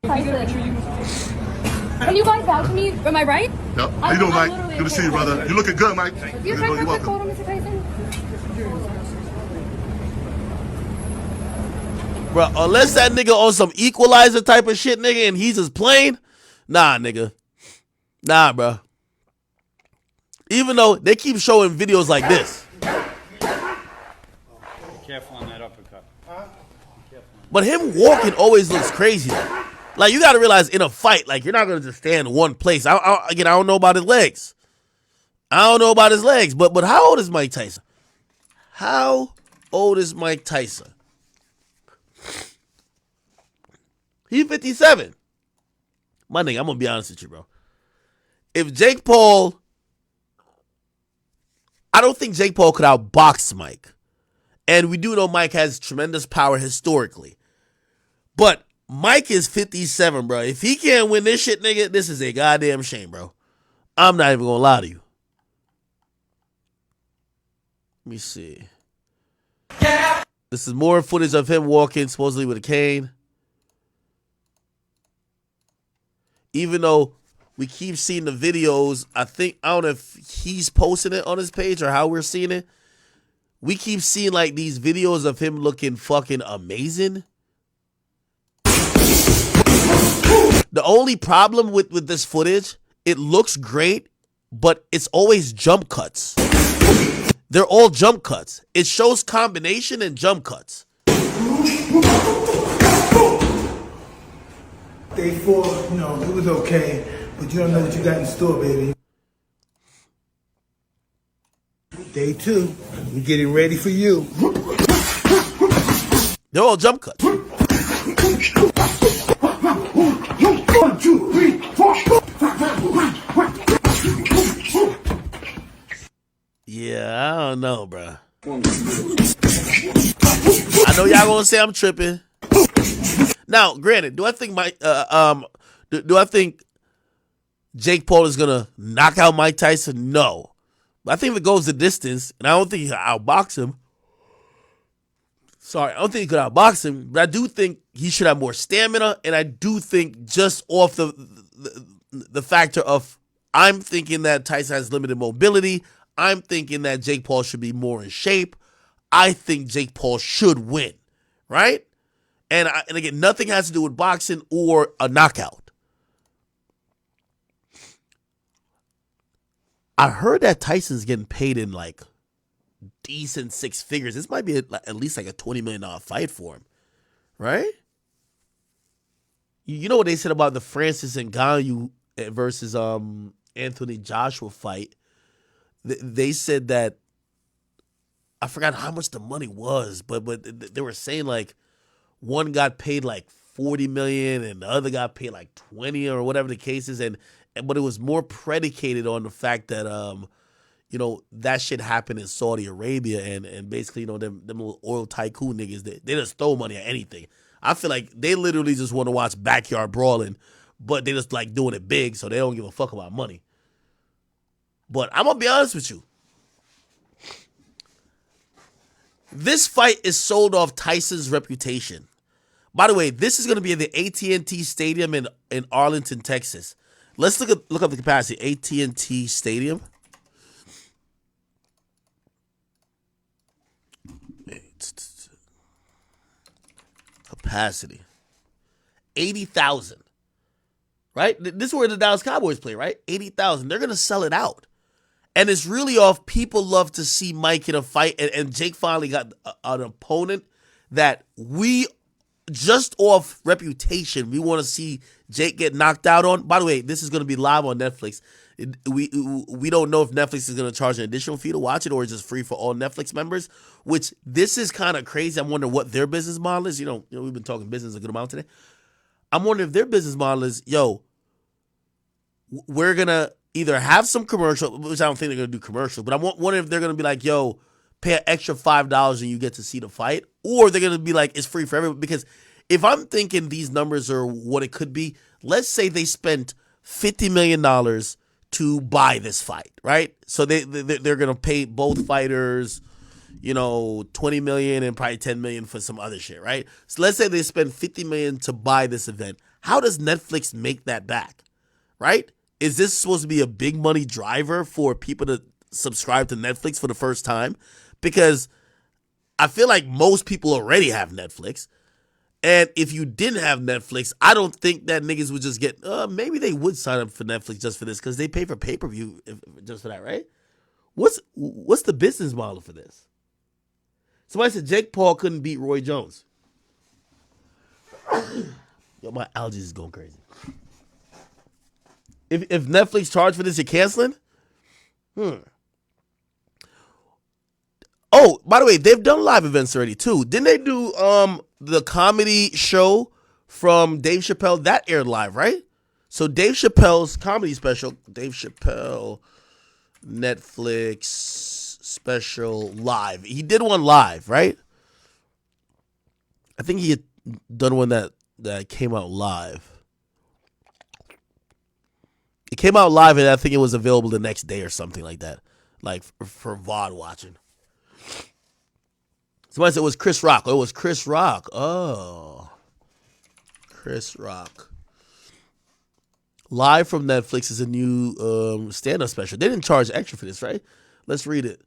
Can you guys vouch for me? Am I right? Yep. How you doing, Mike? Good to see you, brother. You're looking good, Mike. You're welcome. Mr. Tyson? Bro, unless that nigga on some equalizer type of shit, nigga, and he's just playing, nah, nigga. Nah, bro. Even though they keep showing videos like this. Careful on that uppercut. But him walking always looks crazy, though. Like, you got to realize in a fight, like, you're not going to just stand in one place. Again, I don't know about his legs. But how old is Mike Tyson? How old is Mike Tyson? He's 57. My nigga, I'm going to be honest with you, bro. If Jake Paul... I don't think Jake Paul could outbox Mike. And we do know Mike has tremendous power historically. But Mike is 57, bro. If he can't win this shit, nigga, this is a goddamn shame, bro. I'm not even going to lie to you. Let me see. This is more footage of him walking supposedly with a cane. Even though we keep seeing the videos, I don't know if he's posting it on his page or how we're seeing it. We keep seeing like these videos of him looking fucking amazing. The only problem with this footage, it looks great, but it's always jump cuts. They're all jump cuts. It shows combination and jump cuts. Day 4, it was okay, but you don't know what you got in store, baby. Day 2, we're getting ready for you. They're all jump cuts. 1, 2, 3, 4. Yeah, I don't know, bro. I know y'all gonna say I'm tripping. Now, granted, do I think do I think Jake Paul is gonna knock out Mike Tyson? No. But I think if it goes the distance, and I don't think he can outbox him. Sorry, I don't think he could outbox him, but I do think he should have more stamina, and I do think just off the factor of I'm thinking that Tyson has limited mobility. I'm thinking that Jake Paul should be more in shape. I think Jake Paul should win, right? And again, nothing has to do with boxing or a knockout. I heard that Tyson's getting paid in like decent six figures. This might be at least like a $20 million fight for him, right? You know what they said about the Francis Ngannou versus Anthony Joshua fight? They said that, I forgot how much the money was, but they were saying like one got paid like $40 million and the other got paid like 20 or whatever the case is, but it was more predicated on the fact that that shit happened in Saudi Arabia and basically them little oil tycoon niggas they just throw money at anything. I feel like they literally just want to watch backyard brawling, but they just like doing it big, so they don't give a fuck about money. But I'm gonna be honest with you. This fight is sold off Tyson's reputation. By the way, this is going to be at the AT&T Stadium in Arlington, Texas. Let's look up the capacity. AT&T Stadium. Capacity. 80,000. Right? This is where the Dallas Cowboys play, right? 80,000. They're going to sell it out. And it's really off. People love to see Mike in a fight. And Jake finally got an opponent that we, just off reputation, we want to see Jake get knocked out on. By the way, this is going to be live on Netflix. We don't know if Netflix is going to charge an additional fee to watch it or is just free for all Netflix members, which this is kind of crazy. I'm wondering what their business model is. You know, we've been talking business a good amount today. I'm wondering if their business model is, we're going to either have some commercial, which I don't think they're going to do commercials, but I'm wondering if they're going to be like, pay an extra $5 and you get to see the fight, or they're going to be like, it's free for everyone. Because if I'm thinking these numbers are what it could be, let's say they spent $50 million to buy this fight, right? So they're going to pay both fighters, $20 million and probably $10 million for some other shit, right? So let's say they spend $50 million to buy this event. How does Netflix make that back, right? Is this supposed to be a big money driver for people to subscribe to Netflix for the first time? Because I feel like most people already have Netflix. And if you didn't have Netflix, I don't think that niggas would just get, maybe they would sign up for Netflix just for this because they pay for pay-per-view just for that, right? What's the business model for this? Somebody said Jake Paul couldn't beat Roy Jones. Yo, my allergies is going crazy. If Netflix charged for this, you're canceling? Oh, by the way, they've done live events already too. Didn't they do the comedy show from Dave Chappelle? That aired live, right? So Dave Chappelle's comedy special, Dave Chappelle Netflix special live. He did one live, right? I think he had done one that came out live. It came out live, and I think it was available the next day or something like that, like for VOD watching. Somebody said it was Chris Rock. Oh, it was Chris Rock. Oh, Chris Rock. Live from Netflix is a new stand-up special. They didn't charge extra for this, right? Let's read it.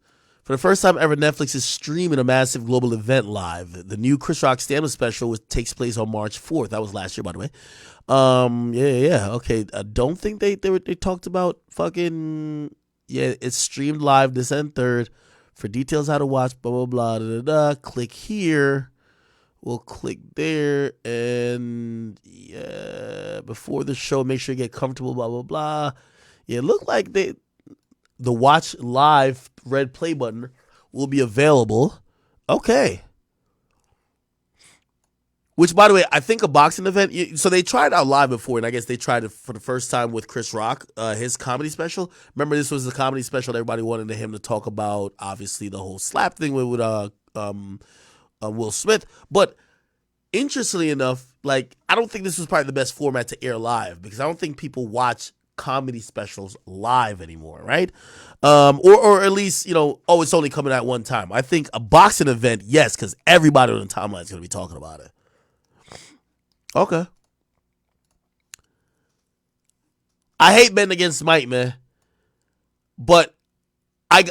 For the first time ever, Netflix is streaming a massive global event live. The new Chris Rock stand-up special takes place on March 4th. That was last year, by the way. Yeah. Okay. I don't think they talked about fucking. Yeah, it's streamed live December 3rd. For details how to watch, blah, blah, blah, da, da, da. Click here. We'll click there. And yeah, before the show, make sure you get comfortable, blah, blah, blah. Yeah, it looked like the watch live red play button will be available. Okay. Which, by the way, I think a boxing event, so they tried out live before, and I guess they tried it for the first time with Chris Rock, his comedy special. Remember, this was the comedy special that everybody wanted him to talk about, obviously, the whole slap thing with Will Smith. But interestingly enough, like, I don't think this was probably the best format to air live, because I don't think people watch comedy specials live anymore, right? Or at least, it's only coming out one time. I think a boxing event, yes, because everybody on the timeline is going to be talking about it. Okay. I hate betting against Mike, man. But I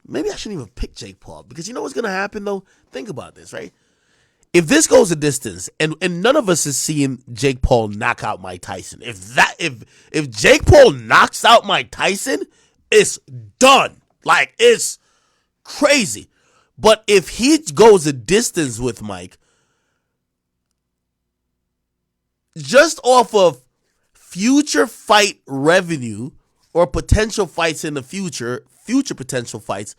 maybe I shouldn't even pick Jake Paul, because you know what's gonna happen though? Think about this, right? If this goes a distance, and none of us is seeing Jake Paul knock out Mike Tyson. If Jake Paul knocks out Mike Tyson, it's done. Like, it's crazy. But if he goes a distance with Mike, just off of future fight revenue or potential fights in the future potential fights,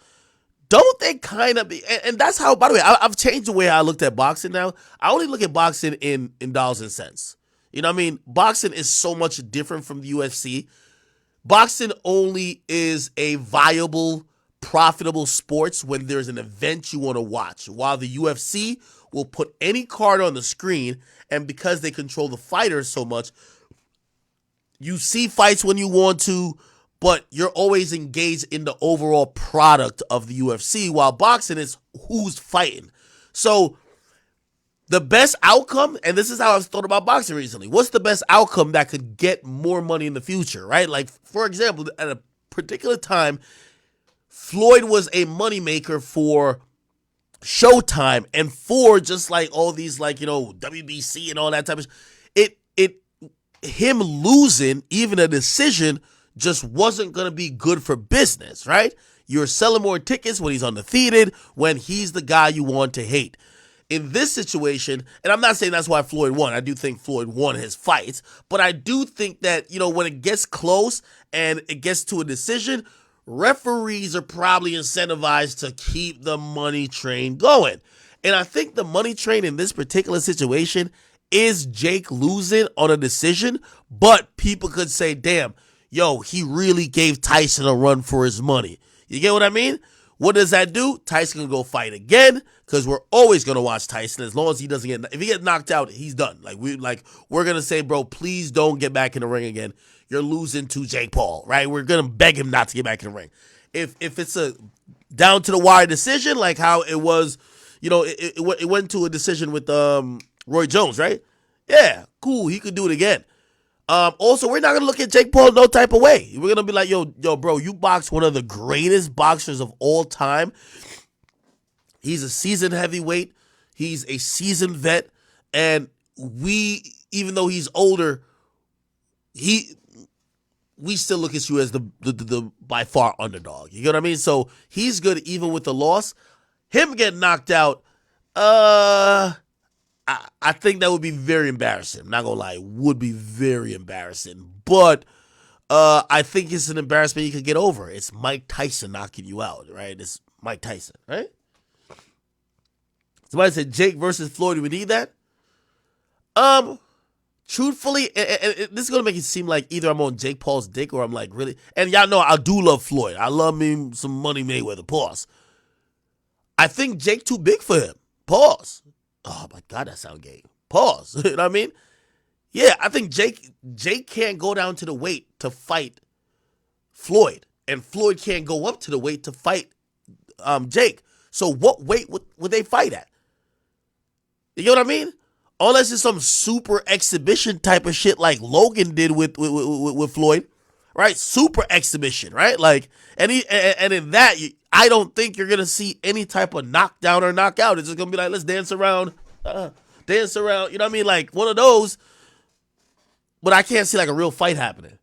don't they kind of be, and that's how, by the way, I've changed the way I looked at boxing now. I only look at boxing in dollars and cents. You know what I mean? Boxing is so much different from the UFC. Boxing only is a viable, profitable sports when there's an event you want to watch, while the UFC will put any card on the screen, and because they control the fighters so much, you see fights when you want to, but you're always engaged in the overall product of the UFC, while boxing is who's fighting. So the best outcome, and this is how I've thought about boxing recently, what's the best outcome that could get more money in the future, right? Like, for example, at a particular time, Floyd was a moneymaker for Showtime and for just like all these, like, WBC and all that type of him losing even a decision just wasn't going to be good for business, right? You're selling more tickets when he's undefeated, when he's the guy you want to hate. In this situation, and I'm not saying that's why Floyd won. I do think Floyd won his fights, but I do think that, when it gets close and it gets to a decision, referees are probably incentivized to keep the money train going. And I think the money train in this particular situation is Jake losing on a decision, but people could say, damn, yo, he really gave Tyson a run for his money. You get what I mean? What does that do? Tyson can go fight again, because we're always gonna watch Tyson as long as he doesn't get. If he gets knocked out, he's done. We're gonna say, bro, please don't get back in the ring again. You're losing to Jake Paul, right? We're gonna beg him not to get back in the ring. If it's a down to the wire decision, like how it was, it went to a decision with Roy Jones, right? Yeah, cool. He could do it again. Also, we're not going to look at Jake Paul no type of way. We're going to be like, yo, bro, you boxed one of the greatest boxers of all time. He's a seasoned heavyweight. He's a seasoned vet. And even though he's older, we still look at you as the by far underdog. You get what I mean? So he's good even with the loss. Him getting knocked out, I think that would be very embarrassing. I'm not gonna lie, it would be very embarrassing. But I think it's an embarrassment you could get over. It's Mike Tyson knocking you out, right? It's Mike Tyson, right? Somebody said Jake versus Floyd. Do we need that? Truthfully, and this is gonna make it seem like either I'm on Jake Paul's dick or I'm like really. And y'all know I do love Floyd. I love me some Money Mayweather. Pause. I think Jake too big for him. Pause. Oh my God, that sound gay. Pause. You know what I mean? Yeah, I think Jake can't go down to the weight to fight Floyd, and Floyd can't go up to the weight to fight Jake. So what weight would they fight at? You know what I mean? Unless it's some super exhibition type of shit like Logan did with Floyd, right? Super exhibition, right? Like, and in that, I don't think you're gonna see any type of knockdown or knockout. It's just gonna be like, let's dance around. You know what I mean? Like one of those. But I can't see like a real fight happening.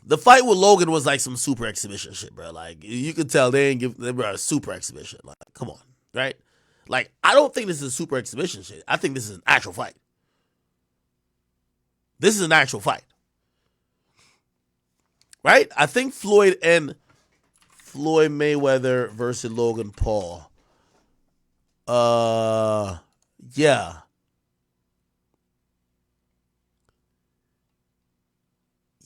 The fight with Logan was like some super exhibition shit, bro. Like you could tell they ain't give them a super exhibition. Like, come on, right? Like, I don't think this is a super exhibition shit. I think this is an actual fight. This is an actual fight. Right? I think Floyd Mayweather versus Logan Paul. Yeah.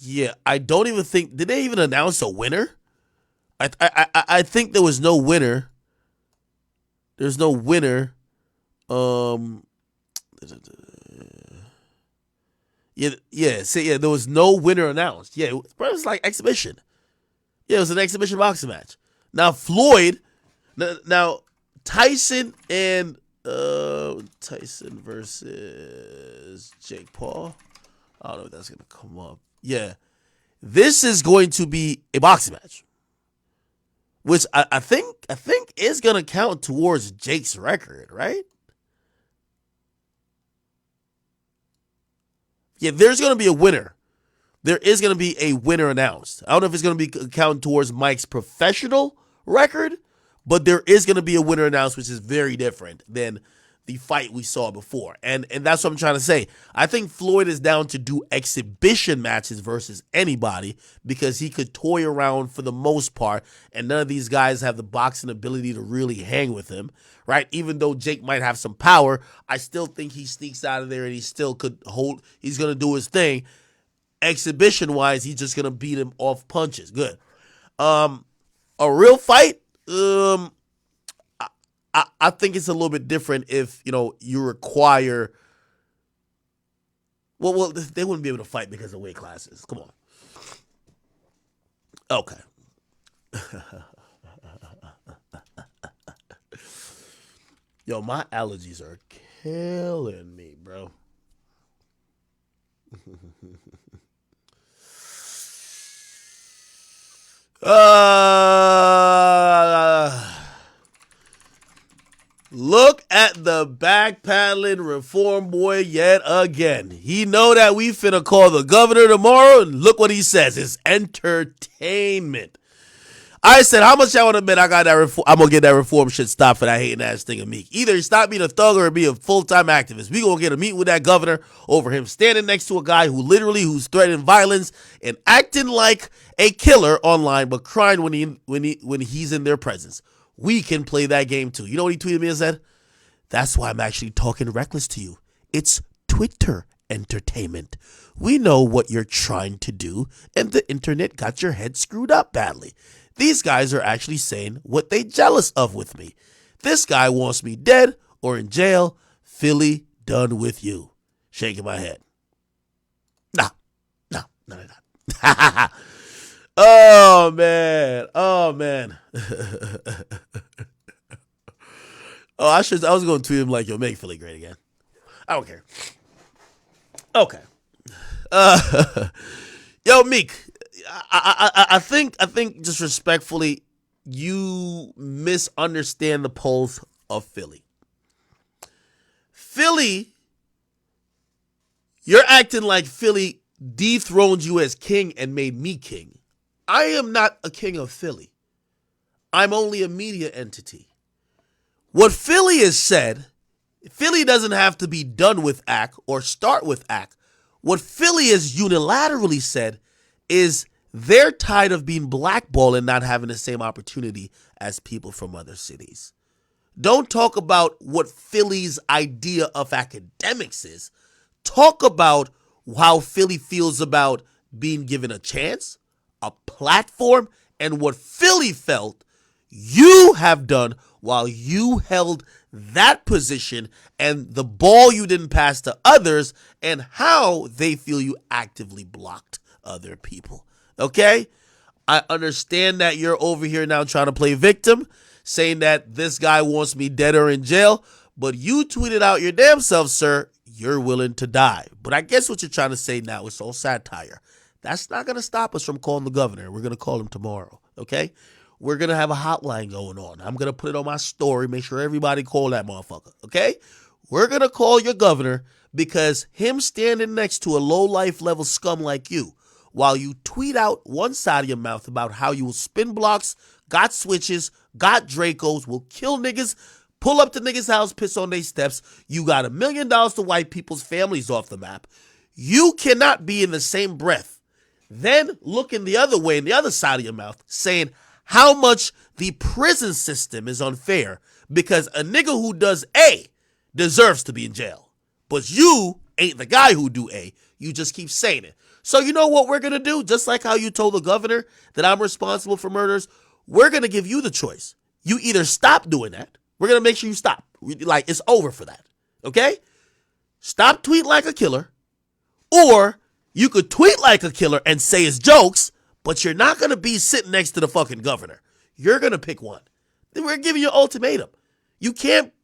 Yeah, I don't even think, did they even announce a winner? I think there was no winner. There's no winner. There was no winner announced. Yeah, it was like exhibition. Yeah, it was an exhibition boxing match. Now Floyd, now Tyson and Tyson versus Jake Paul. I don't know if that's gonna come up. Yeah, this is going to be a boxing match, which I think is gonna count towards Jake's record, right? Yeah, there's gonna be a winner. There is gonna be a winner announced. I don't know if it's gonna be counting towards Mike's professional record, but there is gonna be a winner announced, which is very different than the fight we saw before. And that's what I'm trying to say. I think Floyd is down to do exhibition matches versus anybody because he could toy around for the most part, and none of these guys have the boxing ability to really hang with him, right? Even though Jake might have some power, I still think he sneaks out of there and he still could hold, he's going to do his thing. Exhibition-wise, he's just going to beat him off punches. Good. A real fight, I think it's a little bit different if, you require... Well, they wouldn't be able to fight because of weight classes. Come on. Okay. Yo, my allergies are killing me, bro. Look at the backpedaling reform boy yet again. He know that we finna call the governor tomorrow, and look what he says. It's entertainment. I said, how much y'all want to bet I got that I'm going to get that reform shit stopped for that hating ass thing of Meek. Either he stop being a thug or be a full-time activist. We going to get a meeting with that governor over him standing next to a guy who's threatening violence and acting like a killer online, but crying when he's in their presence. We can play that game too. You know what he tweeted me and said? That's why I'm actually talking reckless to you. It's Twitter entertainment. We know what you're trying to do, and the internet got your head screwed up badly. These guys are actually saying what they jealous of with me. This guy wants me dead or in jail. Philly, done with you. Shaking my head. No. Oh, man. I was going to tweet him like, yo, make Philly great again. I don't care. Okay. Yo, Meek. I think just respectfully, you misunderstand the pulse of Philly. Philly, you're acting like Philly dethroned you as king and made me king. I am not a king of Philly. I'm only a media entity. What Philly has said, Philly doesn't have to be done with ACT or start with ACT. What Philly has unilaterally said is they're tired of being blackballed and not having the same opportunity as people from other cities. Don't talk about what Philly's idea of academics is. Talk about how Philly feels about being given a chance, a platform, and what Philly felt you have done while you held that position and the ball you didn't pass to others and how they feel you actively blocked other people. Okay? I understand that you're over here now trying to play victim, saying that this guy wants me dead or in jail, but you tweeted out your damn self, sir, you're willing to die. But I guess what you're trying to say now is all satire. That's not going to stop us from calling the governor. We're going to call him tomorrow, okay? We're going to have a hotline going on. I'm going to put it on my story, make sure everybody call that motherfucker, okay? We're going to call your governor because him standing next to a low-life level scum like you, while you tweet out one side of your mouth about how you will spin blocks, got switches, got Dracos, will kill niggas, pull up to niggas' house, piss on their steps, you got $1 million to wipe people's families off the map. You cannot be in the same breath, then looking the other way in the other side of your mouth, saying how much the prison system is unfair because a nigga who does A deserves to be in jail. But you ain't the guy who do A. You just keep saying it. So you know what we're going to do? Just like how you told the governor that I'm responsible for murders, we're going to give you the choice. You either stop doing that. We're going to make sure you stop. Like, it's over for that. Okay? Stop tweeting like a killer. Or you could tweet like a killer and say it's jokes, but you're not going to be sitting next to the fucking governor. You're going to pick one. Then we're giving you an ultimatum. You can't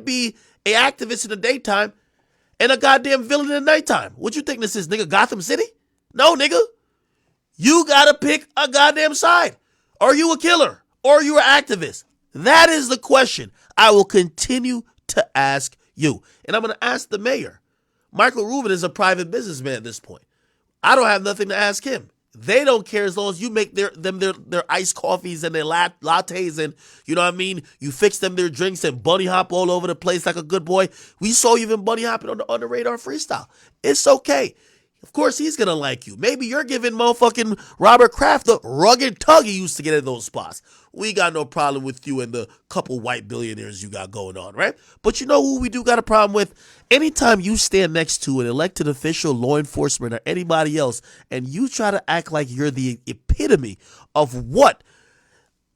be an activist in the daytime and a goddamn villain in the nighttime. What you think this is, nigga? Gotham City? No, nigga. You gotta pick a goddamn side. Are you a killer? Or are you an activist? That is the question I will continue to ask you. And I'm gonna ask the mayor. Michael Rubin is a private businessman at this point. I don't have nothing to ask him. They don't care as long as you make their iced coffees and their lattes and, you know what I mean? You fix them their drinks and bunny hop all over the place like a good boy. We saw you even bunny hopping on the radar freestyle. It's okay. Of course, he's going to like you. Maybe you're giving motherfucking Robert Kraft the rugged tug he used to get in those spots. We got no problem with you and the couple white billionaires you got going on, right? But you know who we do got a problem with? Anytime you stand next to an elected official, law enforcement, or anybody else, and you try to act like you're the epitome of what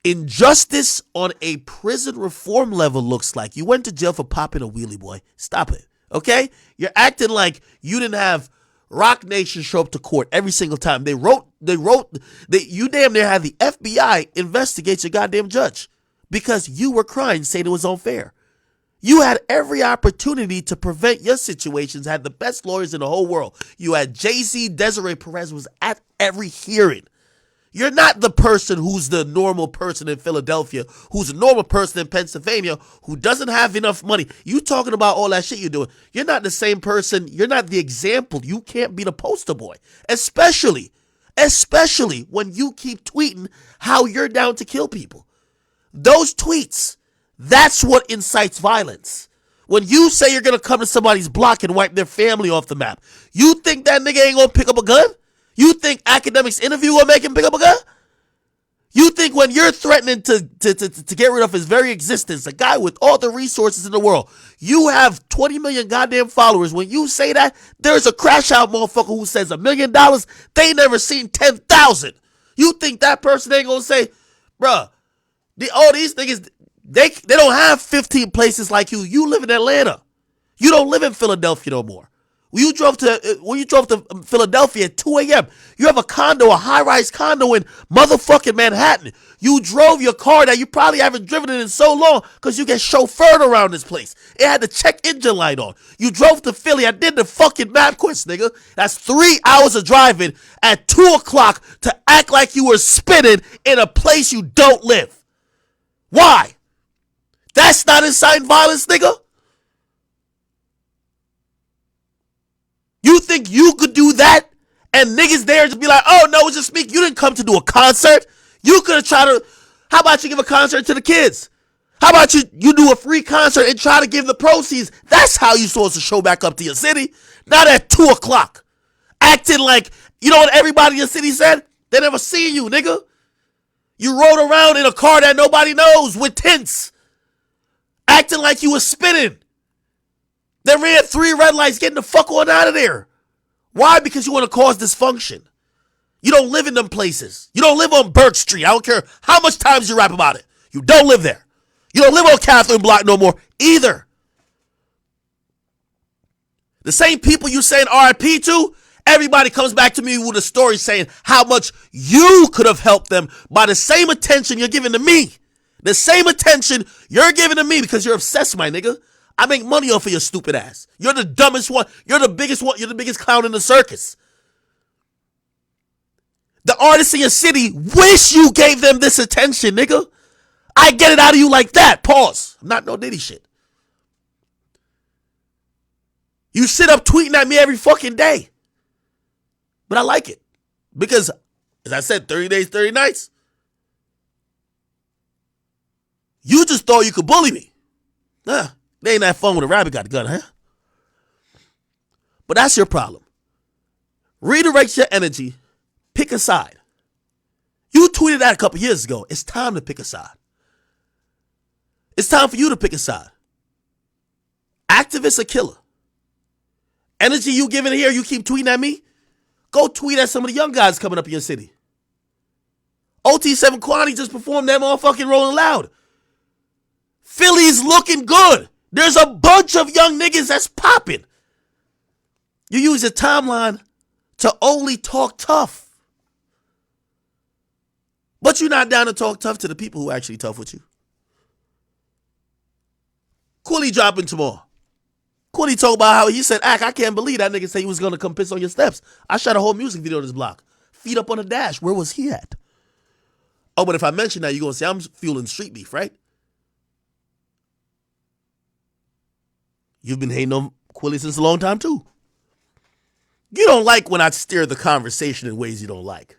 injustice on a prison reform level looks like. You went to jail for popping a wheelie, boy. Stop it, okay? You're acting like you didn't have Rock Nation show up to court every single time. You damn near had the FBI investigate your goddamn judge because you were crying saying it was unfair. You had every opportunity to prevent your situations, had the best lawyers in the whole world. You had Jay-Z, Desiree Perez was at every hearing. You're not the person who's the normal person in Philadelphia, who's a normal person in Pennsylvania, who doesn't have enough money. You talking about all that shit you're doing. You're not the same person. You're not the example. You can't be the poster boy, especially especially when you keep tweeting how you're down to kill people. Those tweets, that's what incites violence. When you say you're going to come to somebody's block and wipe their family off the map, you think that nigga ain't going to pick up a gun? You think Akademiks interview will make him pick up a gun? You think when you're threatening to get rid of his very existence, a guy with all the resources in the world, you have 20 million goddamn followers. When you say that, there's a crash out motherfucker who says $1 million, they never seen 10,000. You think that person ain't gonna say, bruh, all these niggas, they don't have 15 places like you. You live in Atlanta. You don't live in Philadelphia no more. When you drove to Philadelphia at 2 a.m., you have a condo, a high-rise condo in motherfucking Manhattan. You drove your car that you probably haven't driven it in so long because you get chauffeured around this place. It had the check engine light on. You drove to Philly. I did the fucking map quiz, nigga. That's 3 hours of driving at 2 o'clock to act like you were spinning in a place you don't live. Why? That's not inciting violence, nigga. You think you could do that and niggas there just be like, oh, no, it's just me. You didn't come to do a concert. You could have tried to, how about you give a concert to the kids? How about you do a free concert and try to give the proceeds? That's how you're supposed to show back up to your city. Not at 2 o'clock. Acting like, you know what everybody in your city said? They never seen you, nigga. You rode around in a car that nobody knows with tints. Acting like you was spinning. They ran 3 red lights, getting the fuck on out of there. Why? Because you want to cause dysfunction. You don't live in them places. You don't live on Burke Street. I don't care how much times you rap about it. You don't live there. You don't live on Catherine Block no more either. The same people you saying RIP to, everybody comes back to me with a story saying how much you could have helped them by the same attention you're giving to me. The same attention you're giving to me because you're obsessed, my nigga. I make money off of your stupid ass. You're the dumbest one. You're the biggest one. You're the biggest clown in the circus. The artists in your city wish you gave them this attention, nigga. I get it out of you like that. Pause. I'm not no Diddy shit. You sit up tweeting at me every fucking day. But I like it. Because, as I said, 30 days, 30 nights. You just thought you could bully me. Nah. They ain't that fun when a rabbit got a gun, huh? But that's your problem. Redirect your energy. Pick a side. You tweeted that a couple years ago. It's time to pick a side. It's time for you to pick a side. Activist or killer? Energy you giving here, you keep tweeting at me? Go tweet at some of the young guys coming up in your city. OT7 Kwani just performed that motherfucking Rolling Loud. Philly's looking good. There's a bunch of young niggas that's popping. You use your timeline to only talk tough. But you're not down to talk tough to the people who are actually tough with you. Quilly dropping tomorrow. Quilly talk about how he said, I can't believe that nigga said he was going to come piss on your steps. I shot a whole music video on this block. Feet up on the dash. Where was he at? Oh, but if I mention that, you're going to say I'm fueling street beef, right? You've been hating on Quilly since a long time, too. You don't like when I steer the conversation in ways you don't like.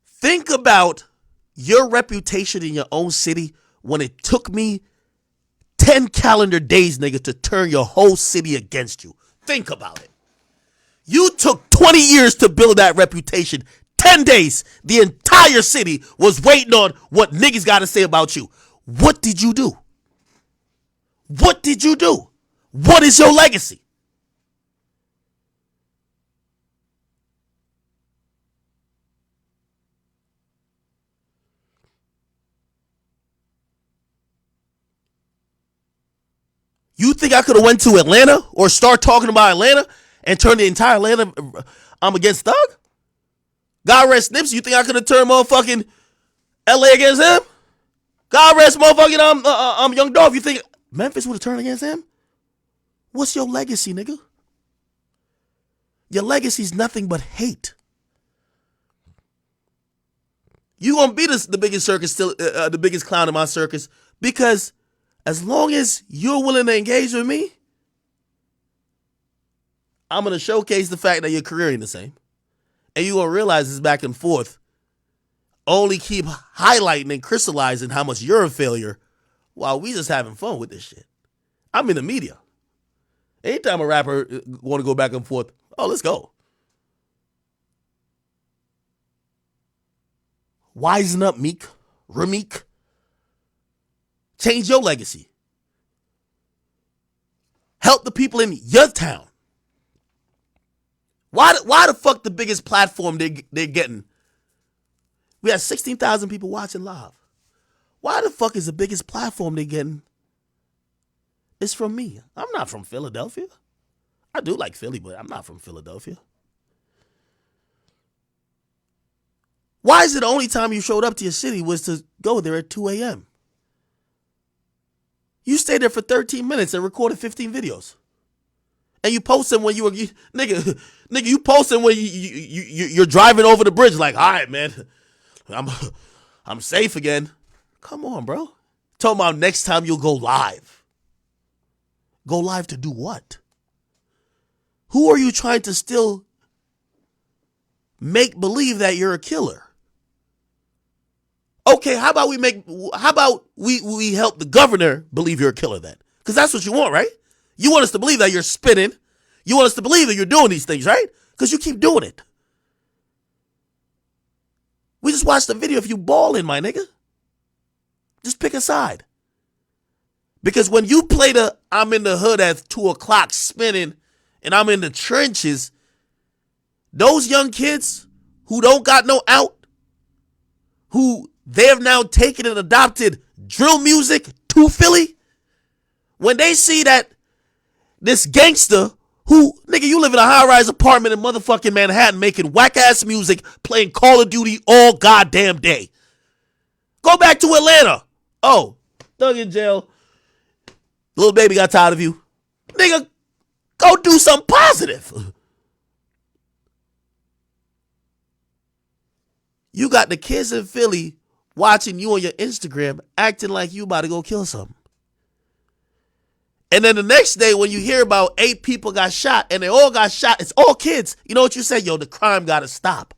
Think about your reputation in your own city when it took me 10 calendar days, nigga, to turn your whole city against you. Think about it. You took 20 years to build that reputation. 10 days, the entire city was waiting on what niggas got to say about you. What did you do? What did you do? What is your legacy? You think I could have went to Atlanta or start talking about Atlanta and turn the entire Atlanta against Thug? God rest Nipsey. You think I could have turned motherfucking LA against him? God rest motherfucking Young Dolph. You think Memphis would have turned against him? What's your legacy, nigga? Your legacy's nothing but hate. You gonna be the biggest circus, still the biggest clown in my circus, because as long as you're willing to engage with me, I'm going to showcase the fact that your career ain't the same. And you're going to realize this back and forth only keep highlighting and crystallizing how much you're a failure while we just having fun with this shit. I'm in the media. Anytime a rapper want to go back and forth, oh, let's go. Wisen up, Meek. Rameek. Change your legacy. Help the people in your town. Why the fuck the biggest platform they're getting? We had 16,000 people watching live. Why the fuck is the biggest platform they're getting? It's from me. I'm not from Philadelphia. I do like Philly, but I'm not from Philadelphia. Why is it the only time you showed up to your city was to go there at 2 a.m.? You stayed there for 13 minutes and recorded 15 videos. And you posted when nigga, you posted when you're driving over the bridge like, all right, man, I'm safe again. Come on, bro. Talking about next time you'll go live. Go live to do what? Who are you trying to still make believe that you're a killer? Okay, how about we help the governor believe you're a killer then? Because that's what you want, right? You want us to believe that you're spinning. You want us to believe that you're doing these things, right? Because you keep doing it. We just watched the video of you balling, my nigga. Just pick a side. Because when you play the I'm in the hood at 2 o'clock spinning and I'm in the trenches, those young kids who don't got no out, who they have now taken and adopted drill music to Philly, when they see that this gangster who, nigga, you live in a high-rise apartment in motherfucking Manhattan making whack-ass music, playing Call of Duty all goddamn day. Go back to Atlanta. Oh, Thug in jail. Little baby got tired of you. Nigga, go do something positive. You got the kids in Philly watching you on your Instagram acting like you about to go kill something. And then the next day when you hear about 8 people got shot and they all got shot, it's all kids. You know what you say? Yo, the crime got to stop.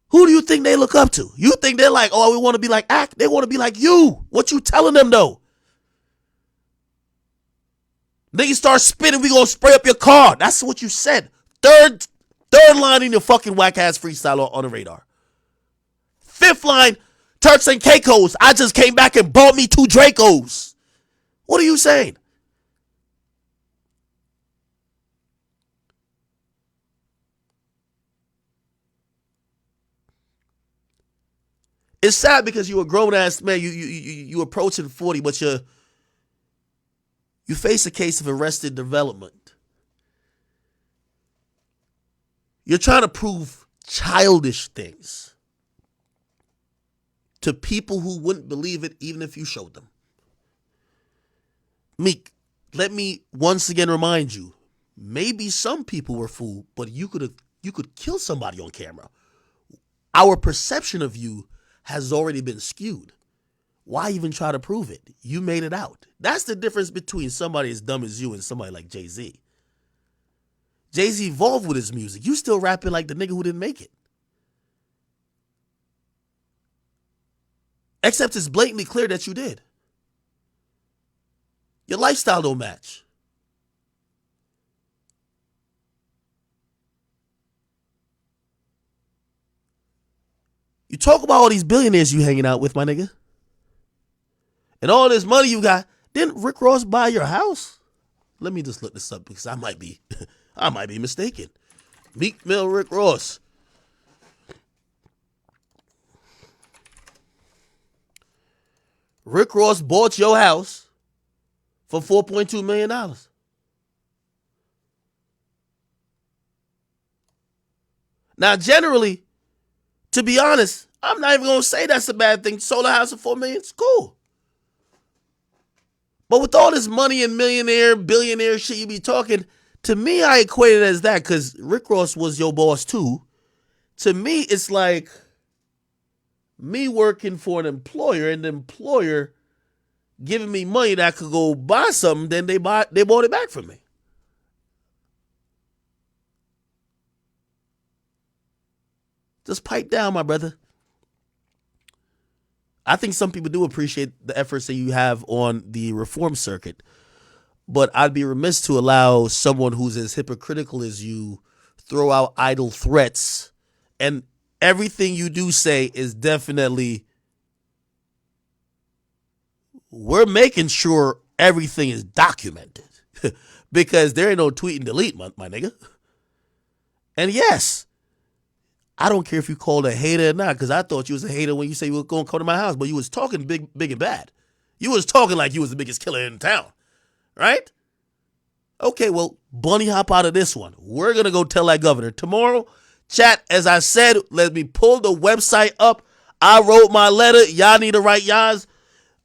Who do you think they look up to? You think they're like, oh, we want to be like Act? They want to be like you. What you telling them though? Then you start spitting, we gonna spray up your car. That's what you said. Third line in your fucking whack ass freestyle on the radar. 5th line, Turks and Caicos. I just came back and bought me 2 Dracos. What are you saying? It's sad because you a grown ass man. You approaching 40, but you face a case of arrested development. You're trying to prove childish things to people who wouldn't believe it even if you showed them. Meek, let me once again remind you, maybe some people were fooled, but you could kill somebody on camera. Our perception of you has already been skewed. Why even try to prove it? You made it out. That's the difference between somebody as dumb as you and somebody like Jay-Z. Jay-Z evolved with his music. You still rapping like the nigga who didn't make it. Except it's blatantly clear that you did. Your lifestyle don't match. You talk about all these billionaires you hanging out with, my nigga. And all this money you got. Didn't Rick Ross buy your house? Let me just look this up because I might be mistaken. Meek Mill, Rick Ross. Rick Ross bought your house for $4.2 million. Now, generally, to be honest, I'm not even going to say that's a bad thing. Sold a house for $4 million. It's cool. But with all this money and millionaire, billionaire shit you be talking, to me, I equate it as that because Rick Ross was your boss too. To me, it's like me working for an employer and the employer giving me money that I could go buy something, then they bought it back from me. Just pipe down, my brother. I think some people do appreciate the efforts that you have on the reform circuit, but I'd be remiss to allow someone who's as hypocritical as you throw out idle threats, and everything you do say is definitely, we're making sure everything is documented because there ain't no tweet and delete, my nigga. And yes, I don't care if you called a hater or not, because I thought you was a hater when you say you were going to come to my house, but you was talking big and bad. You was talking like you was the biggest killer in town, right? Okay, well, bunny hop out of this one. We're going to go tell that governor. Tomorrow, chat, as I said, let me pull the website up. I wrote my letter. Y'all need to write y'all's.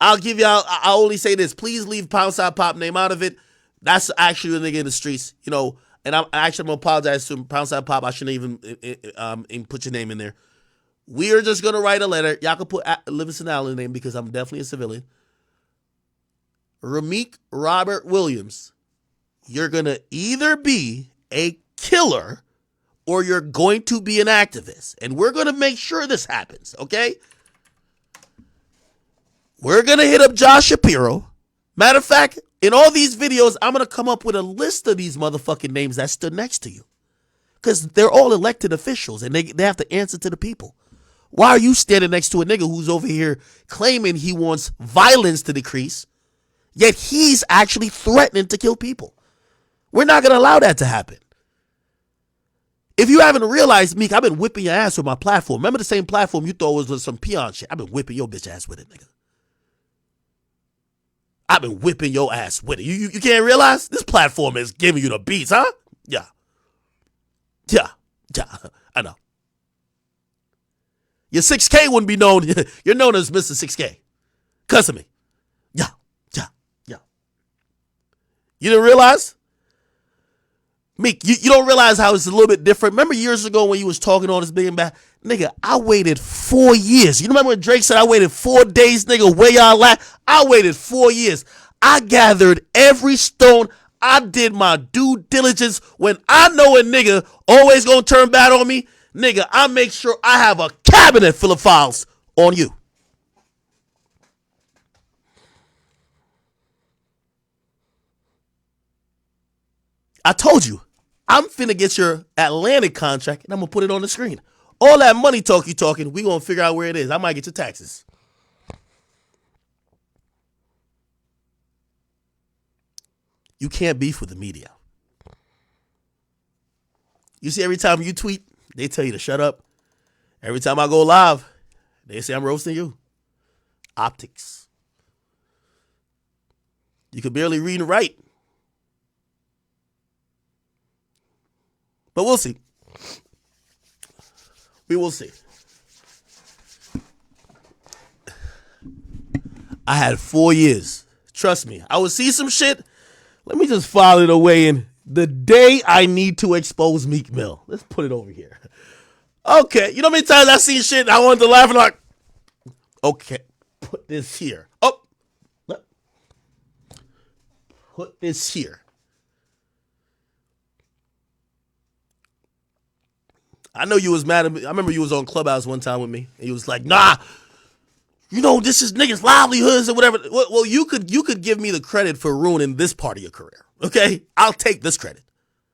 I'll only say this. Please leave Pound Side Pop name out of it. That's actually a nigga in the streets, and I'm going to apologize to Pound Side Pop. I shouldn't even put your name in there. We are just going to write a letter. Y'all can put Livingston Allen name because I'm definitely a civilian. Ramik Robert Williams, you're going to either be a killer or you're going to be an activist. And we're going to make sure this happens, okay? We're going to hit up Josh Shapiro. Matter of fact, in all these videos, I'm going to come up with a list of these motherfucking names that stood next to you. Because they're all elected officials and they have to answer to the people. Why are you standing next to a nigga who's over here claiming he wants violence to decrease, yet he's actually threatening to kill people? We're not going to allow that to happen. If you haven't realized, Meek, I've been whipping your ass with my platform. Remember the same platform you thought was some peon shit? I've been whipping your bitch ass with it, nigga. I've been whipping your ass with it. You can't realize? This platform is giving you the beats, huh? Yeah. I know. Your 6K wouldn't be known. You're known as Mr. 6K. Cuss at me. Yeah. You didn't realize? Meek, you don't realize how it's a little bit different. Remember years ago when you was talking all this big and bad? Nigga, I waited 4 years. You remember when Drake said I waited 4 days, nigga, where y'all at? I waited 4 years. I gathered every stone. I did my due diligence. When I know a nigga always gonna turn bad on me, nigga, I make sure I have a cabinet full of files on you. I told you, I'm finna get your Atlantic contract and I'm gonna put it on the screen. All that money talk you talking, we gonna figure out where it is. I might get your taxes. You can't beef with the media. You see, every time you tweet, they tell you to shut up. Every time I go live, they say I'm roasting you. Optics. You could barely read and write. But we'll see. We will see. I had 4 years. Trust me. I would see some shit. Let me just file it away in the day I need to expose Meek Mill. Let's put it over here. Okay. You know how many times I seen shit and I wanted to laugh and like, okay, put this here. Oh, put this here. I know you was mad at me. I remember you was on Clubhouse one time with me, and you was like, "Nah, this is niggas' livelihoods or whatever." Well, you could give me the credit for ruining this part of your career. Okay, I'll take this credit.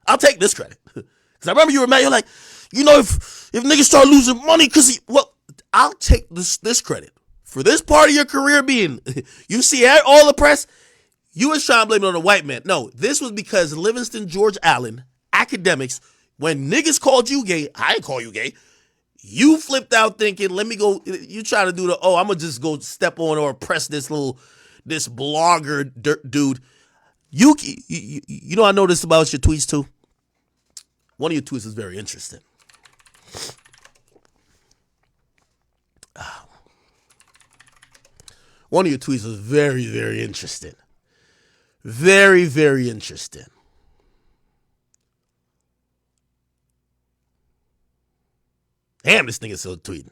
Because I remember you were mad. You're like, if niggas start losing money, I'll take this credit for this part of your career being. You see all the press. You was trying to blame it on the white man. No, this was because Livingston George Allen, Akademiks. When niggas called you gay, I ain't call you gay. You flipped out thinking, let me go. You try to do I'm going to just go step on or press this blogger dude. I noticed about your tweets too. One of your tweets is very interesting. One of your tweets was very, very interesting. Very, very interesting. Damn, this nigga's still tweeting.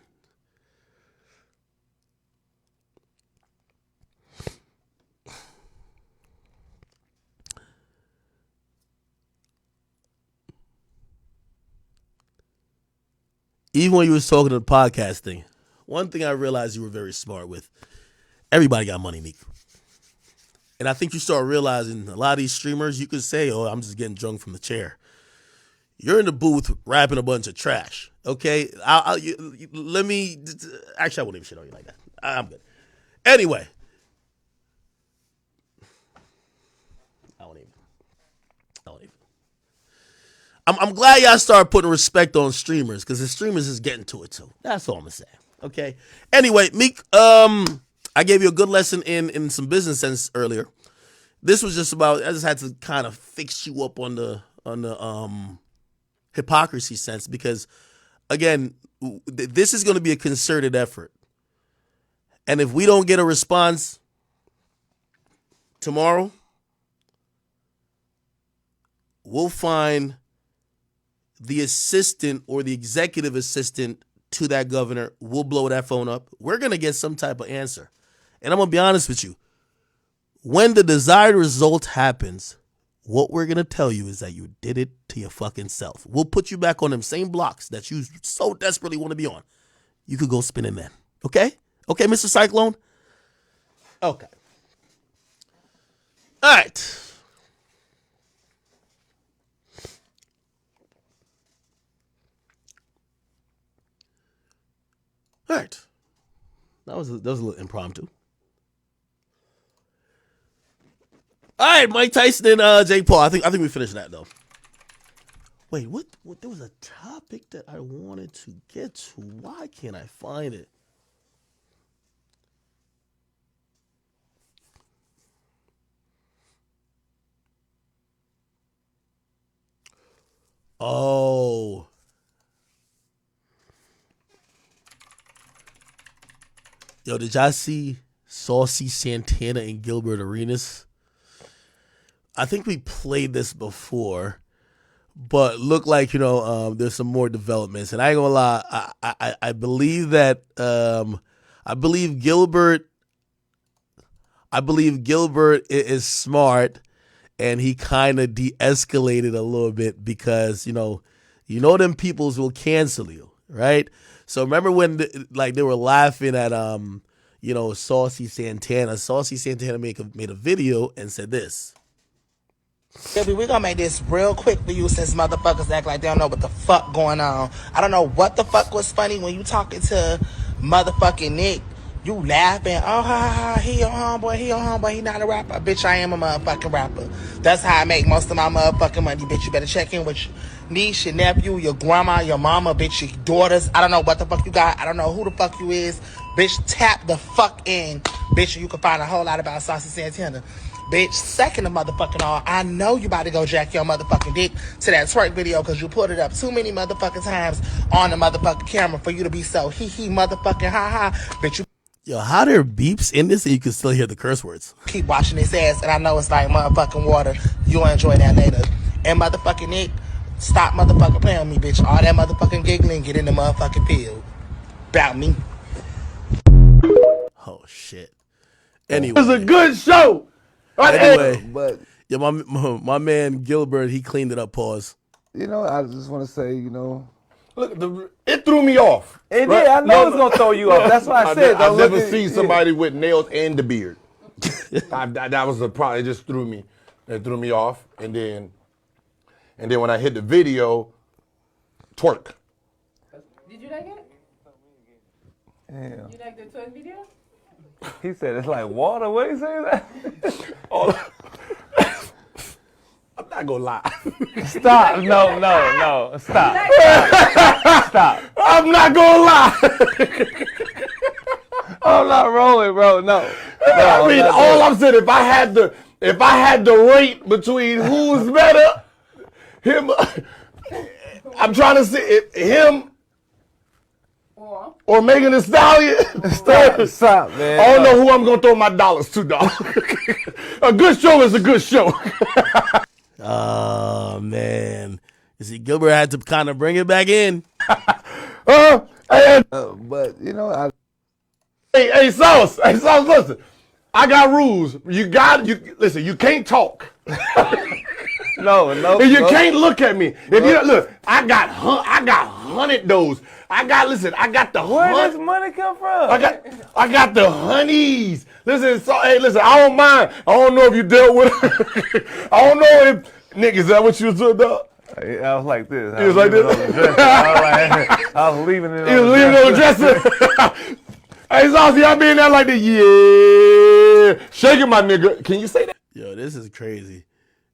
even when you was talking to the podcast thing, one thing I realized you were very smart with, everybody got money, Meek. And I think you start realizing a lot of these streamers, you could say, oh, I'm just getting drunk from the chair. You're in the booth rapping a bunch of trash, okay? Let me, actually, I won't even shit on you like that. I'm good. Anyway. I won't even. I'm glad y'all started putting respect on streamers because the streamers is getting to it too. That's all I'm gonna say. Okay. Anyway, Meek, I gave you a good lesson in some business sense earlier. This was just about, I just had to kind of fix you up on the hypocrisy sense because, again, this is going to be a concerted effort. And if we don't get a response tomorrow, we'll find the assistant or the executive assistant to that governor. We'll blow that phone up. We're going to get some type of answer. And I'm going to be honest with you. When the desired result happens, what we're going to tell you is that you did it to your fucking self. We'll put you back on them same blocks that you so desperately want to be on. You could go spinning then. Okay? Okay, Mr. Cyclone? Okay. All right. All right. That was a little impromptu. All right, Mike Tyson and Jake Paul. I think we finished that though. Wait, what? There was a topic that I wanted to get to. Why can't I find it? Oh. Yo, did y'all see Saucy Santana and Gilbert Arenas? I think we played this before, but look like, there's some more developments. And I ain't gonna lie, I believe that I believe Gilbert is smart, and he kind of de-escalated a little bit because them peoples will cancel you, right? So remember when they were laughing at Saucy Santana. Saucy Santana made a video and said this. Baby, we're gonna make this real quick for you since motherfuckers act like they don't know what the fuck going on. I don't know what the fuck was funny when you talking to motherfucking Nick. You laughing, oh, ha, ha, he your homeboy, he not a rapper. Bitch, I am a motherfucking rapper. That's how I make most of my motherfucking money, bitch. You better check in with your niece, your nephew, your grandma, your mama, bitch, your daughters. I don't know what the fuck you got. I don't know who the fuck you is. Bitch, tap the fuck in, bitch, and you can find a whole lot about Saucy Santana. Bitch, second of motherfucking all, I know you about to go jack your motherfucking dick to that twerk video because you put it up too many motherfucking times on the motherfucking camera for you to be so hee motherfucking ha. Bitch, you... Yo, how there are beeps in this and you can still hear the curse words? Keep watching this ass, and I know it's like motherfucking water. You'll enjoy that later. And motherfucking Nick, stop motherfucking playing with me, bitch. All that motherfucking giggling, get in the motherfucking field. About me. Oh, shit. Anyway. It was a good show. Anyway, but yeah, my man Gilbert, he cleaned it up. Pause. I just want to say, look, it threw me off. It did. I know it's gonna throw you off. That's why I said. I've never seen somebody with nails and the beard. That was the problem. It just threw me. It threw me off, and then when I hit the video, twerk. Did you like it? Damn. You like the twerk video? He said it's like water. What did he say that? I'm not gonna lie. Stop. No. Stop. Stop. I'm not gonna lie. I'm not rolling, bro. No. I mean, all I'm saying, if I had to rate between who's better, him. I'm trying to say him. Or Megan Thee Stallion. Stop, man. I don't know who I'm going to throw my dollars to, dog. A good show is a good show. Oh, man. You see, Gilbert had to kind of bring it back in. But, Hey, Sauce, listen. I got rules. Listen, you can't talk. No. And you can't look at me. If you look, I got 100 those. I got the Where does money come from? I got the honeys. Listen, hey, I don't mind. I don't know if you dealt with it. I don't know if Nick, is that what you was doing, dog? I was like this. He was like this? I was leaving it on He was leaving it on the dresser. Hey, Saucy, I be in there like this. Yeah. Shaking my nigga. Can you say that? Yo, this is crazy.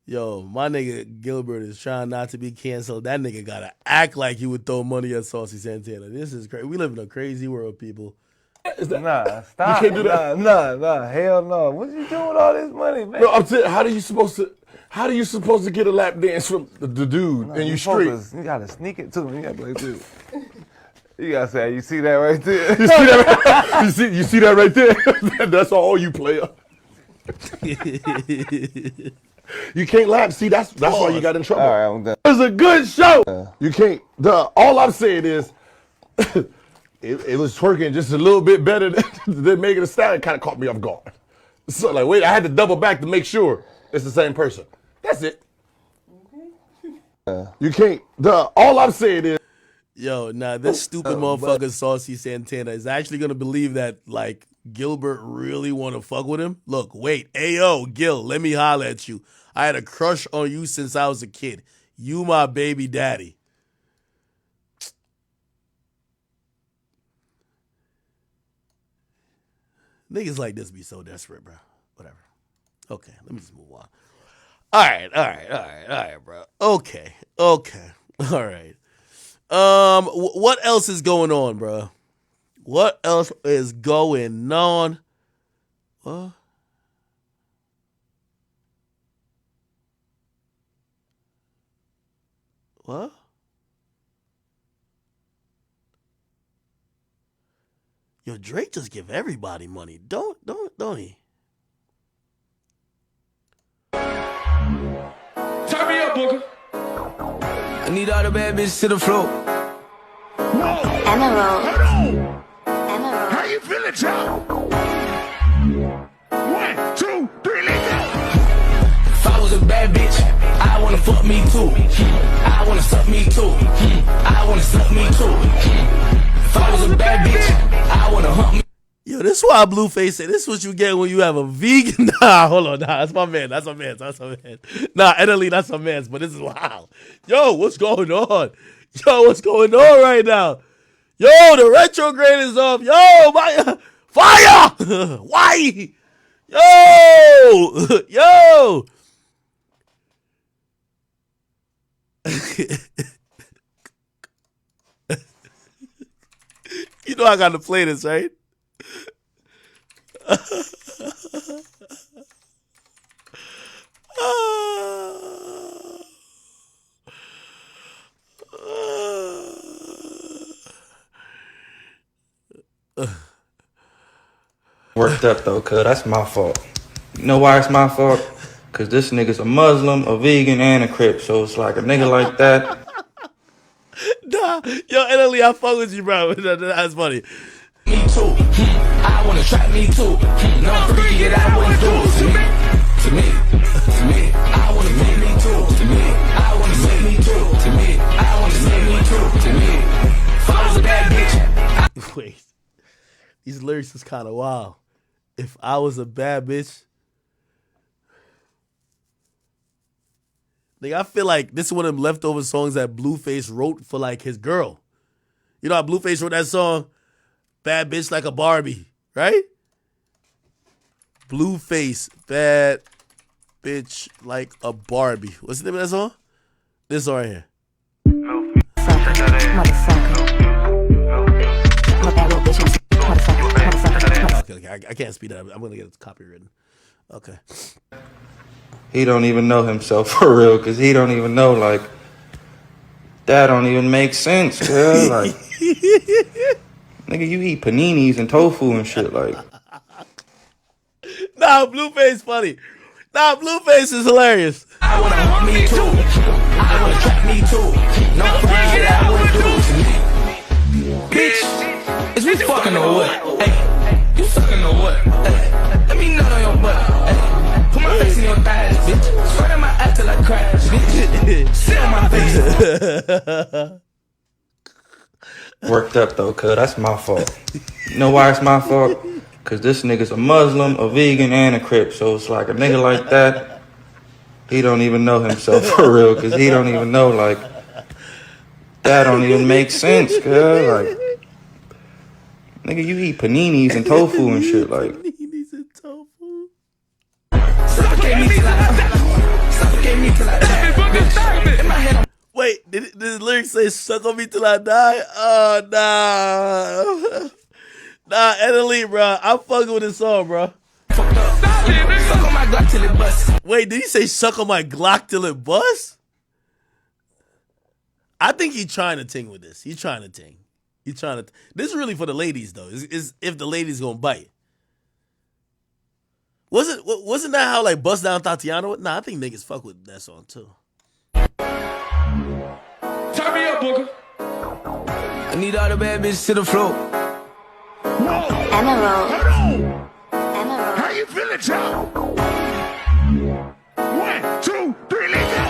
Yo, my nigga Gilbert is trying not to be canceled. That nigga gotta act like he would throw money at Saucy Santana. This is crazy. We live in a crazy world, people. Nah, stop. You can't do that. Nah, hell no. What you doing with all this money, man? No, I'm saying, how are you supposed to get a lap dance from the dude and you street? You gotta sneak it to me. You gotta be like this. You gotta say, you see that right there? You see that? You see that right there? That's all you player. You can't laugh. See, that's why you got in trouble. All right, I'm done. It was a good show. You can't. All I'm saying is, it was twerking just a little bit better than Megan Thee Stallion. It kind of caught me off guard. So like, wait, I had to double back to make sure it's the same person. That's it. You can't. All I'm saying is, yo, nah, this stupid motherfucker Saucy Santana is actually gonna believe that like Gilbert really want to fuck with him. Look, wait, ayo, Gil, let me holler at you. I had a crush on you since I was a kid. You my baby daddy. Niggas like this be so desperate, bro. Whatever. Okay, let me just move on. All right, bro. Okay. All right. What else is going on, bro? What else is going on? What? What? Yo, Drake just give everybody money. Don't he? Turn me up, Booker. I need all the bad bitches to the floor. Emerald. How you feeling, child? 1, 2, 3, let's go. If I was a bad bitch, I wanna fuck me too. I wanna suck me too. I wanna suck me too. If I was a bad bitch, I wanna hump me. Yo, this is why Blueface said this is what you get when you have a vegan. Nah, hold on. Nah, that's my man. Nah, Italy, that's my man's, but this is wild. Yo, what's going on? Yo, what's going on right now? Yo, the retrograde is off. Yo, my fire! Why? Yo! You know I got to play this, right? Worked up though, cuz that's my fault. You know why it's my fault? Cause this nigga's a Muslim, a vegan, and a Crip. So it's like a nigga like that. Nah, yo, Italy, I fuck with you, bro. That's funny. Me too. I wanna trap me too. No freaky that I wanna do to me. I wanna make me too. To me, I wanna say me too. To me, I wanna say me too. To me, if I was a bad bitch. Wait, these lyrics is kind of wild. If I was a bad bitch. Like, I feel like this is one of them leftover songs that Blueface wrote for, like, his girl. You know how Blueface wrote that song? Bad bitch like a Barbie, right? Blueface, bad bitch like a Barbie. What's the name of that song? This song right here. Okay, I can't speed that up. I'm going to get it copywritten. Okay. He don't even know himself for real, cause he don't even know, like, that don't even make sense, girl. Like, nigga, you eat paninis and tofu and shit, like. Nah, Blueface funny. Nah, Blueface is hilarious. I wanna hump me too. I wanna trap me too. No freaky that I wanna do to me. Bitch, is we fucking or what? Hey, you sucking or what? Hey, let me nut on your butt. Hey, put my face in your thighs, bitch. Sweat in my ass till I crash, bitch. Worked up though, cuz that's my fault. You know why it's my fault? Cause this nigga's a Muslim, a vegan, and a Crip. So it's like a nigga like that, he don't even know himself for real. Cause he don't even know, like, that don't even make sense, cuz. Like, nigga, you eat paninis and tofu and shit, like. Paninis and tofu. Wait, did the lyrics say "suck on me till I die"? Oh nah, nah, Italy, bro. I'm fucking with this song, bro. Wait, did he say "suck on my Glock till it busts"? I think he's trying to ting with this. He's trying to ting. He's trying to. This is really for the ladies though. Is if the ladies gonna bite. Wasn't that how like Bust Down Tatiana? Nah, I think niggas fuck with that song too. Turn me up, Booker. I need all the bad bitches to the floor. Emerald. How you feeling, child? 1, 2, 3, let's go.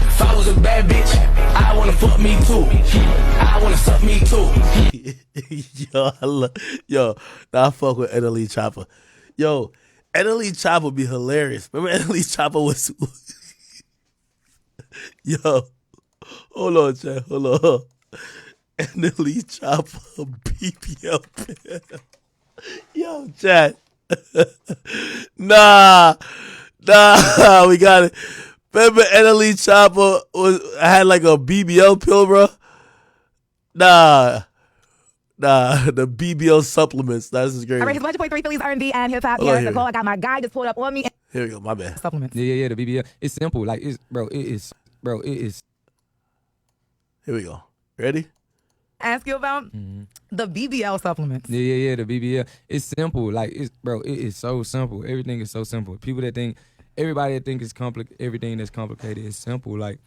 If I was a bad bitch, I wanna fuck me too. I wanna suck me too. Nah, I fuck with Italy Chopper. Yo, Italy Chopper would be hilarious. Remember Italy Chopper was yo. Hold on, Chad. Hold on. Italy Chopper BBL pen. Yo, Chad. Nah, we got it. Remember Italy Chopper had like a BBL pill, bro? Nah, the BBL supplements. This is great. All right, it's 100.3 Phillies R&B and hip hop. Hold on Yes, here. Nicole, I got my guy just pulled up on me. Here we go. My bad. Supplements. Yeah, the BBL. It's simple. Like, it is. Here we go. Ready? Ask you about the BBL supplements. Yeah, the BBL. It's simple. Like, it is so simple. Everything is so simple. Everybody that think it's complicated, everything that's complicated is simple. Like,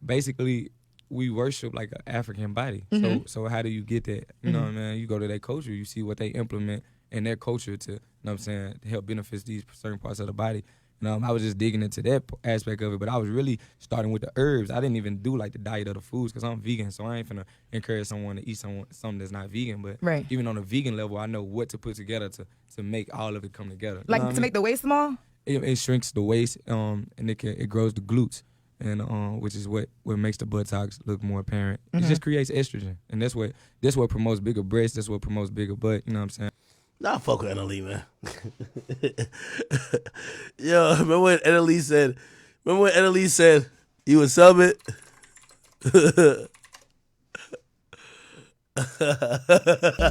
basically, we worship like an African body. So how do you get that? You know what I mean? You go to their culture, you see what they implement in their culture to, you know what I'm saying, to help benefit these certain parts of the body. I was just digging into that aspect of it, but I was really starting with the herbs. I didn't even do like the diet of the foods because I'm vegan, so I ain't finna encourage someone to eat something that's not vegan. But even on a vegan level, I know what to put together to make all of it come together. Like to make the waist small? It shrinks the waist, and it grows the glutes, and which is what makes the buttocks look more apparent. It just creates estrogen, and that's what promotes bigger breasts. That's what promotes bigger butt. You know what I'm saying? Nah, fuck with Italy, man. Yo, remember when Italy said he was celibate?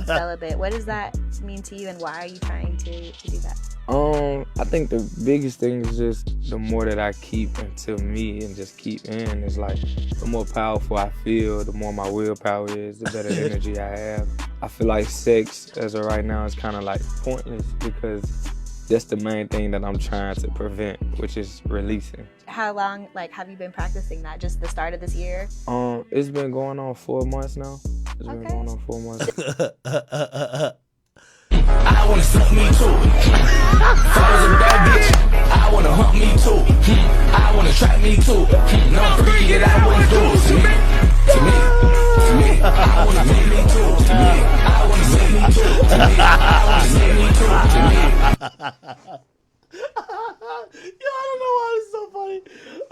Celibate. What does that mean to you, and why are you trying to do that? I think the biggest thing is just the more that I keep into me and just keep in is like the more powerful I feel, the more my willpower is, the better energy I have. I feel like sex as of right now is kind of like pointless because that's the main thing that I'm trying to prevent, which is releasing. How long, have you been practicing that? Just the start of this year? It's been going on 4 months now. It's been going on 4 months. I wanna suck me too. If I was a bad bitch, I wanna hump me too. I wanna trap me too. No freaky that I wouldn't do to me. I wanna make me too. To me, I wanna say me too. To me, I wanna say me too. To me. Yo, I don't know why it's so funny. I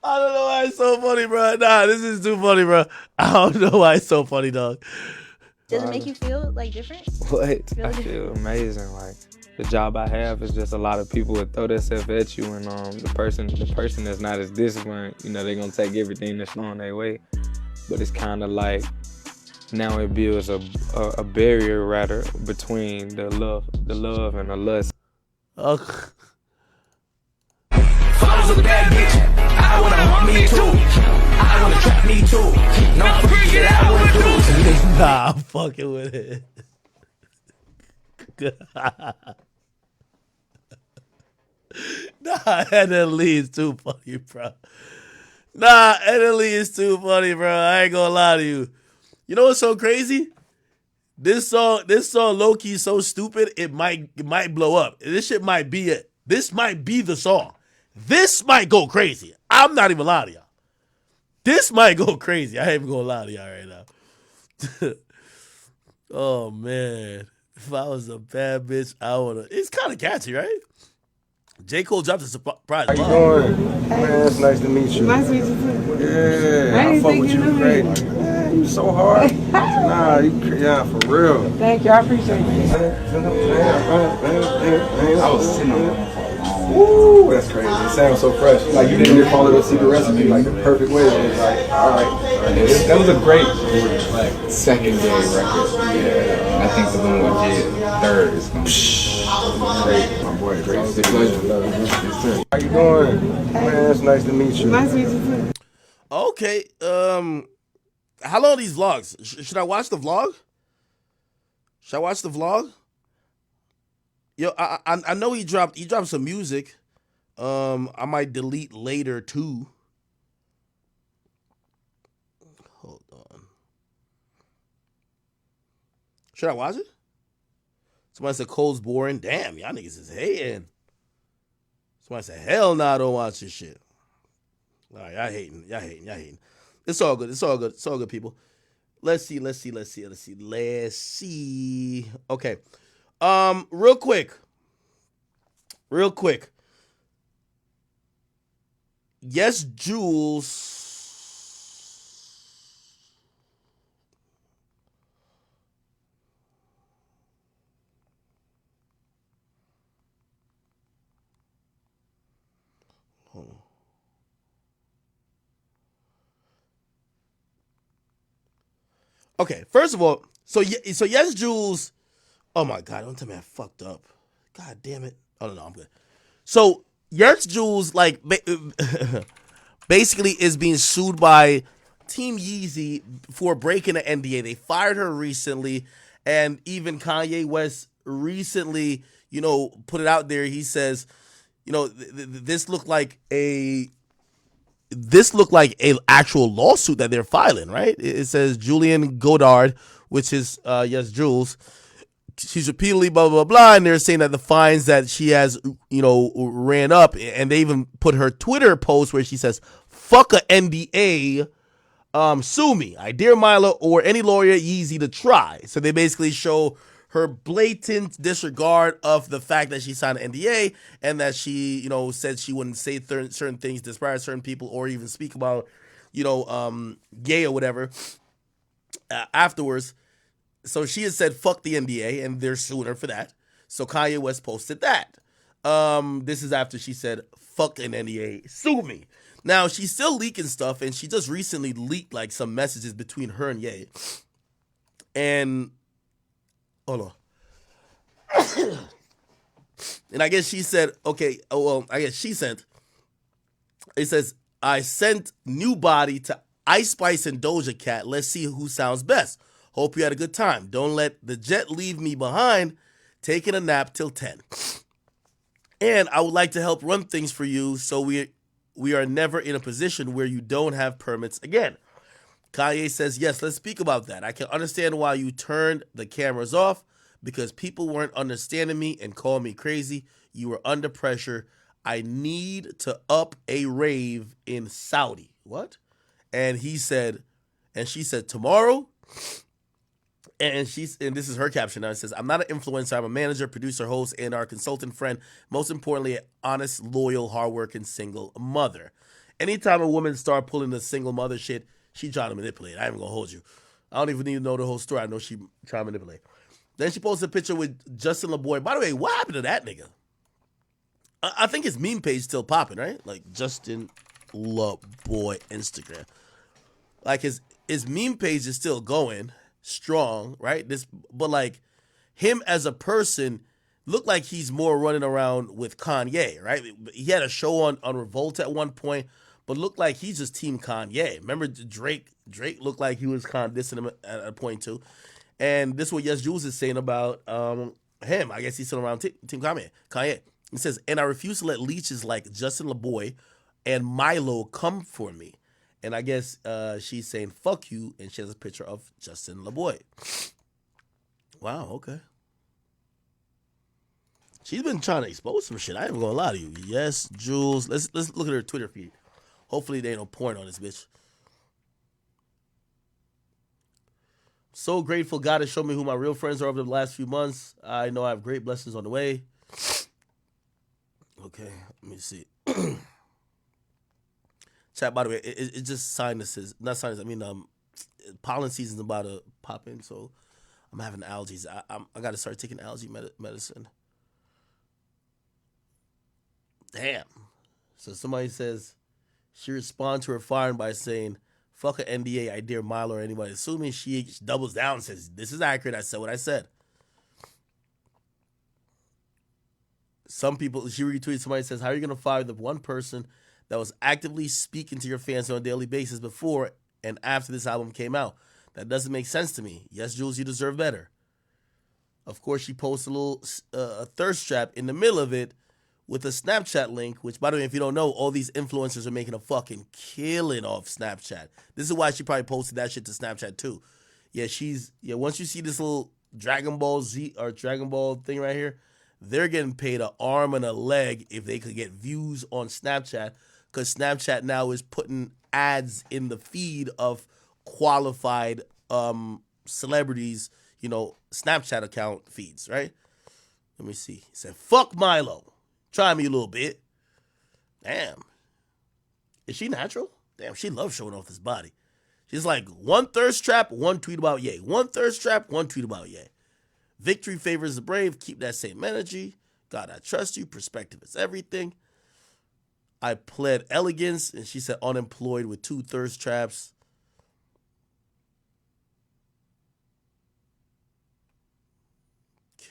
don't know why it's so funny, bro. Nah, this is too funny, bro. I don't know why it's so funny, dog. Does it make you feel different? What? I feel amazing. Like the job I have is just a lot of people would throw themselves at you, and the person that's not as disciplined, they're gonna take everything that's thrown their way. But it's kind of like now it builds a barrier rather between the love and the lust. Okay. If I was a bad bitch, I wanna hump me too. I wanna trap me too. No freaky that I wouldn't do to me. Nah, I'm fucking with it. Nah, Italy is too funny, bro. Nah, Italy is too funny, bro. I ain't gonna lie to you. You know what's so crazy? This song low-key is so stupid, it might blow up. This shit might be it. This might be the song. This might go crazy. I'm not even lying to y'all. This might go crazy. I ain't even gonna lie to y'all right now. Oh man, if I was a bad bitch, I would. It's kind of catchy, right? J. Cole dropped a surprise. How you doing? Man, it's nice to meet you. Nice to meet you too. Yeah, I fuck with you great. Man, you so hard. Nah, yeah, for real. Thank you. I appreciate it. I was sitting on that for a long. Woo, that's crazy. It sounds so fresh. Like you didn't just follow the secret recipe like the perfect way. It was like, all right. That was a great second day record. Yeah, I think the one with Jid third is gonna be great. My boy, great. It's a pleasure. How you doing? Man, it's nice to meet you. Nice to meet you too. Okay. How long are these vlogs? Should I watch the vlog? Should I watch the vlog? Yo, I know he dropped some music. I might delete later too. Hold on. Should I watch it? Somebody said Cole's boring. Damn, y'all niggas is hating. Somebody said, hell nah, I don't watch this shit. All right, y'all hating. It's all good. It's all good, people. Let's see. Okay. Real quick. Yes, Jules. Hold on. Okay, first of all, so yes, Jules. Oh my God, don't tell me I fucked up. God damn it. Oh no, I'm good. So yes, Jules basically is being sued by Team Yeezy for breaking the NDA. They fired her recently, and even Kanye West recently, put it out there. He says, this looked like a actual lawsuit that they're filing, right? It says Julian Godard, which is yes, Jules. She's repeatedly blah blah blah, and they're saying that the fines that she has, ran up, and they even put her Twitter post where she says, "Fuck a NDA, sue me. I dare Milo or any lawyer Yeezy to try." So they basically show her blatant disregard of the fact that she signed an NDA and that she, said she wouldn't say certain things, disparage certain people, or even speak about, gay or whatever afterwards. So she has said, fuck the NDA, and they're suing her for that. So Kanye West posted that. This is after she said, fuck an NDA, sue me. Now, she's still leaking stuff, and she just recently leaked, some messages between her and Ye. And, hold on. And I guess she said, okay, I guess she sent, it says, I sent new body to Ice Spice and Doja Cat. Let's see who sounds best. Hope you had a good time. Don't let the jet leave me behind. Taking a nap till 10. And I would like to help run things for you so we are never in a position where you don't have permits again. Kanye says, yes, let's speak about that. I can understand why you turned the cameras off because people weren't understanding me and called me crazy. You were under pressure. I need to up a rave in Saudi. What? And she said, tomorrow? And this is her caption now. It says, I'm not an influencer. I'm a manager, producer, host, and our consultant friend. Most importantly, an honest, loyal, hardworking single mother. Anytime a woman start pulling the single mother shit, she trying to manipulate. I ain't gonna hold you. I don't even need to know the whole story. I know she trying to manipulate. Then she posted a picture with Justin LeBoy. By the way, what happened to that nigga? I think his meme page still popping, right? Like Justin LeBoy Instagram. Like his meme page is still going strong, right? But him as a person looked like he's more running around with Kanye, right? He had a show on Revolt at one point, but looked like he's just Team Kanye. Remember Drake looked like he was kind of dissing him at a point too. And this is what Yes Jules is saying about him. I guess he's still around Team Kanye. He says, and I refuse to let leeches like Justin LeBoy and Milo come for me. And I guess she's saying, fuck you, and she has a picture of Justin LeBoy. Wow, okay. She's been trying to expose some shit. I ain't gonna lie to you. Yes, Jules. Let's look at her Twitter feed. Hopefully they ain't no porn on this bitch. So grateful God has shown me who my real friends are over the last few months. I know I have great blessings on the way. Okay, let me see. Chat, by the way, it's just sinuses. Not sinuses, I mean, pollen season's about to pop in, so I'm having allergies. I got to start taking allergy medicine. Damn. So somebody says she responds to her firing by saying, fuck an NDA, I dare Milo or anybody. Assuming she doubles down and says, this is accurate, I said what I said. Some people, she retweeted, somebody says, how are you going to fire the one person that was actively speaking to your fans on a daily basis before and after this album came out? That doesn't make sense to me. Yes, Jules, you deserve better. Of course, she posts a little thirst trap in the middle of it with a Snapchat link, which, by the way, if you don't know, all these influencers are making a fucking killing off Snapchat. This is why she probably posted that shit to Snapchat too. Yeah, once you see this little Dragon Ball Z or Dragon Ball thing right here, they're getting paid an arm and a leg if they could get views on Snapchat, because Snapchat now is putting ads in the feed of qualified celebrities, Snapchat account feeds, right? Let me see. He said, fuck Milo. Try me a little bit. Damn. Is she natural? Damn, she loves showing off this body. She's like, one thirst trap, one tweet about Ye. One thirst trap, one tweet about Ye. Victory favors the brave. Keep that same energy. God, I trust you. Perspective is everything. I pled elegance, and she said unemployed with 2 thirst traps.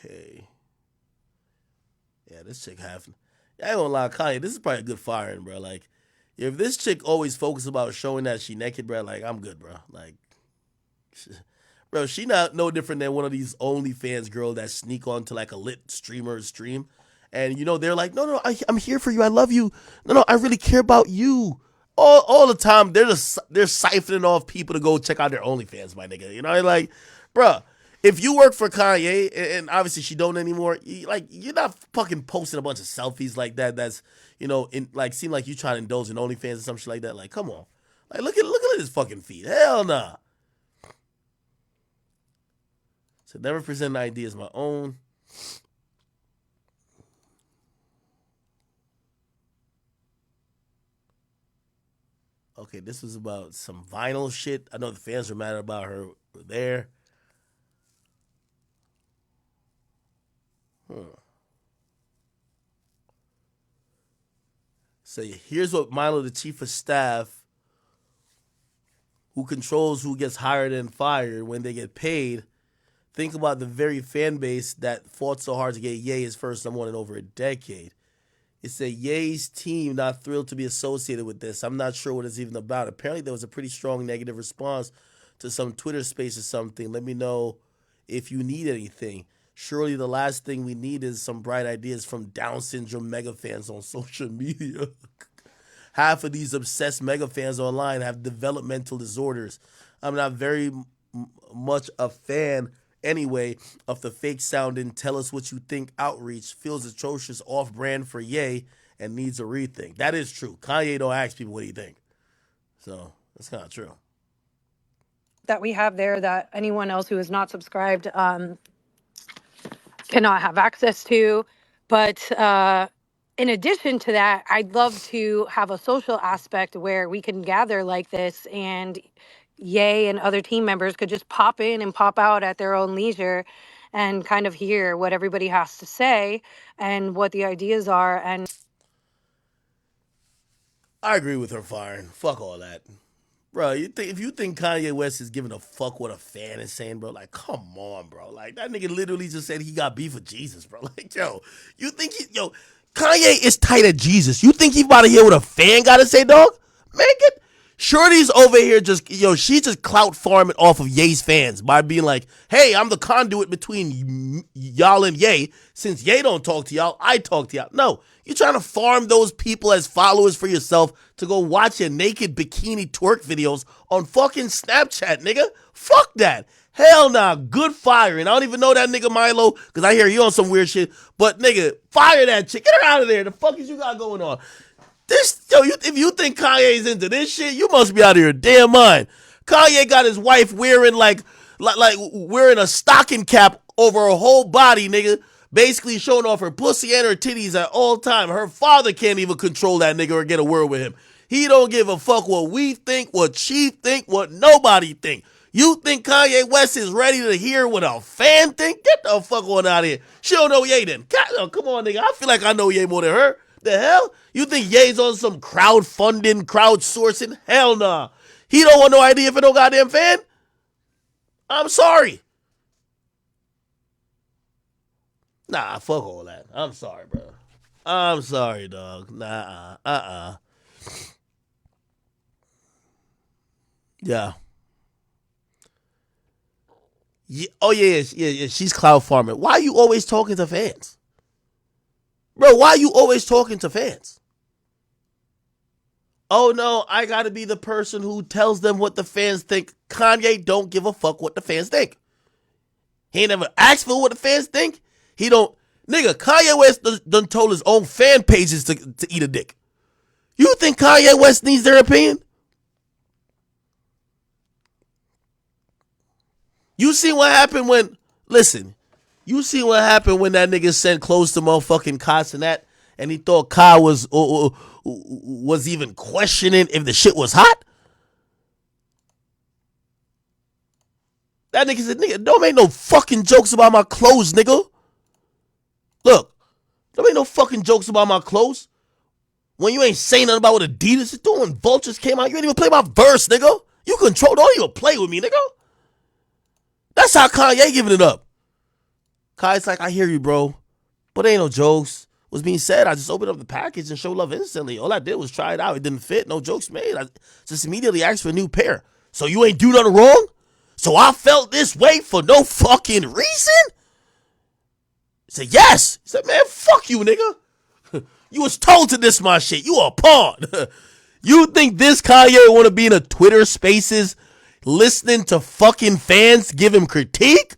Okay. Yeah, this chick having. I ain't gonna lie, Kanye, this is probably a good firing, bro. Like, if this chick always focuses about showing that she naked, bro, like, I'm good, bro. Like, bro, she not no different than one of these OnlyFans girls that sneak onto like a lit streamer's stream. And, they're like, no, I'm here for you. I love you. No, I really care about you. All the time, they're siphoning off people to go check out their OnlyFans, my nigga. Like, bro, if you work for Kanye, and obviously she don't anymore, you're not fucking posting a bunch of selfies like that. That's, seem like you trying to indulge in OnlyFans or some shit like that. Like, come on. Like, look at his fucking feet. Hell nah. So never present an idea as my own. Okay, this was about some vinyl shit. I know the fans were mad about her there. So here's what Milo, the chief of staff, who controls who gets hired and fired when they get paid, think about the very fan base that fought so hard to get Ye his first #1 in over a decade. It said Ye's team not thrilled to be associated with this. I'm not sure what it's even about. Apparently there was a pretty strong negative response to some Twitter space or something. Let me know if you need anything. Surely the last thing we need is some bright ideas from Down syndrome mega fans on social media. Half of these obsessed mega fans online have developmental disorders. I'm not very much a fan anyway of the fake sounding tell us what you think outreach. Feels atrocious, off brand for Ye, and needs a rethink. That is true. Kanye don't ask people what he think. So that's kind of true. That we have there that anyone else who is not subscribed cannot have access to. But in addition to that, I'd love to have a social aspect where we can gather like this, and Ye and other team members could just pop in and pop out at their own leisure and kind of hear what everybody has to say and what the ideas are. And I agree with her firing. Fuck all that. Bro, if you think Kanye West is giving a fuck what a fan is saying, bro, like, come on, bro. Like, that nigga literally just said he got beef with Jesus, bro. Like, Kanye is tight at Jesus. You think he about to hear what a fan got to say, dog? Man, Shorty's over here she's just clout farming off of Ye's fans by being like, hey, I'm the conduit between y'all and Ye. Since Ye don't talk to y'all, I talk to y'all. No, you're trying to farm those people as followers for yourself to go watch your naked bikini twerk videos on fucking Snapchat, nigga. Fuck that. Hell nah, good firing. I don't even know that nigga Milo, because I hear you on some weird shit. But nigga, fire that chick. Get her out of there. The fuck is you got going on? If you think Kanye's into this shit, you must be out of your damn mind. Kanye got his wife wearing like like wearing a stocking cap over her whole body, nigga. Basically showing off her pussy and her titties at all time. Her father can't even control that nigga or get a word with him. He don't give a fuck what we think, what she think, what nobody think. You think Kanye West is ready to hear what a fan think? Get the fuck on out of here. She don't know Ye then. God, come on, nigga. I feel like I know Ye more than her. The hell? You think Ye's on some crowdfunding, crowdsourcing? Hell nah. He don't want no idea for no goddamn fan. I'm sorry. Nah, fuck all that. I'm sorry, bro. I'm sorry, dog. Nah, Yeah. Oh, yeah. She's cloud farming. Why are you always talking to fans? Bro, why are you always talking to fans? Oh, no, I got to be the person who tells them what the fans think. Kanye don't give a fuck what the fans think. He ain't never asked for what the fans think. He don't. Nigga, Kanye West done told his own fan pages to eat a dick. You think Kanye West needs their opinion? You see what happened when, listen, you see what happened when that nigga sent close to motherfucking Kai and he thought Kai was even questioning if the shit was hot? That nigga said, nigga, don't make no fucking jokes about my clothes, nigga. Look, don't make no fucking jokes about my clothes. When you ain't saying nothing about what Adidas is doing, Vultures came out, you ain't even play my verse, nigga. You control, don't even play with me, nigga. That's how Kanye giving it up. Kanye's like, I hear you, bro, but ain't no jokes. What's being said, I just opened up the package and showed love instantly. All I did was try it out. It didn't fit, no jokes made. I just immediately asked for a new pair. So you ain't do nothing wrong? So I felt this way for no fucking reason? He said, yes. He said, man, fuck you, nigga. You was told to diss my shit. You a pawn. You think this Kanye want to be in a Twitter Spaces listening to fucking fans give him critique?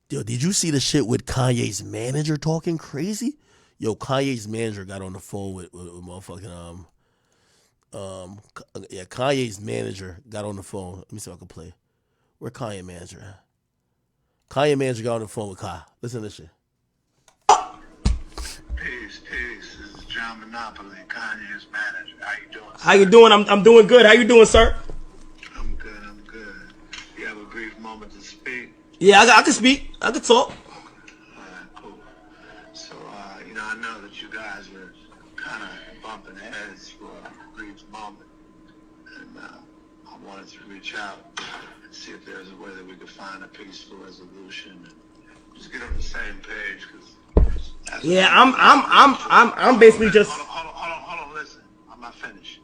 Yo, did you see the shit with Kanye's manager talking crazy? Yo, Kanye's manager got on the phone with motherfucking Kanye's manager got on the phone. Let me see if I can play. Where Kanye manager at? Kanye manager got on the phone with Kai. Listen to this shit. Peace. This is John Monopoly, Kanye's manager. How you doing? How you doing? I'm doing good. How you doing, sir? I'm good. You have a brief moment to speak? Yeah, I can speak. I can talk. Cool. So, I know that you guys were kind of bumping heads for a brief moment. And I wanted to reach out and see if there's a way that we could find a peaceful resolution and just get on the same page. Yeah, I'm basically just. Hold on, listen. I'm not finished.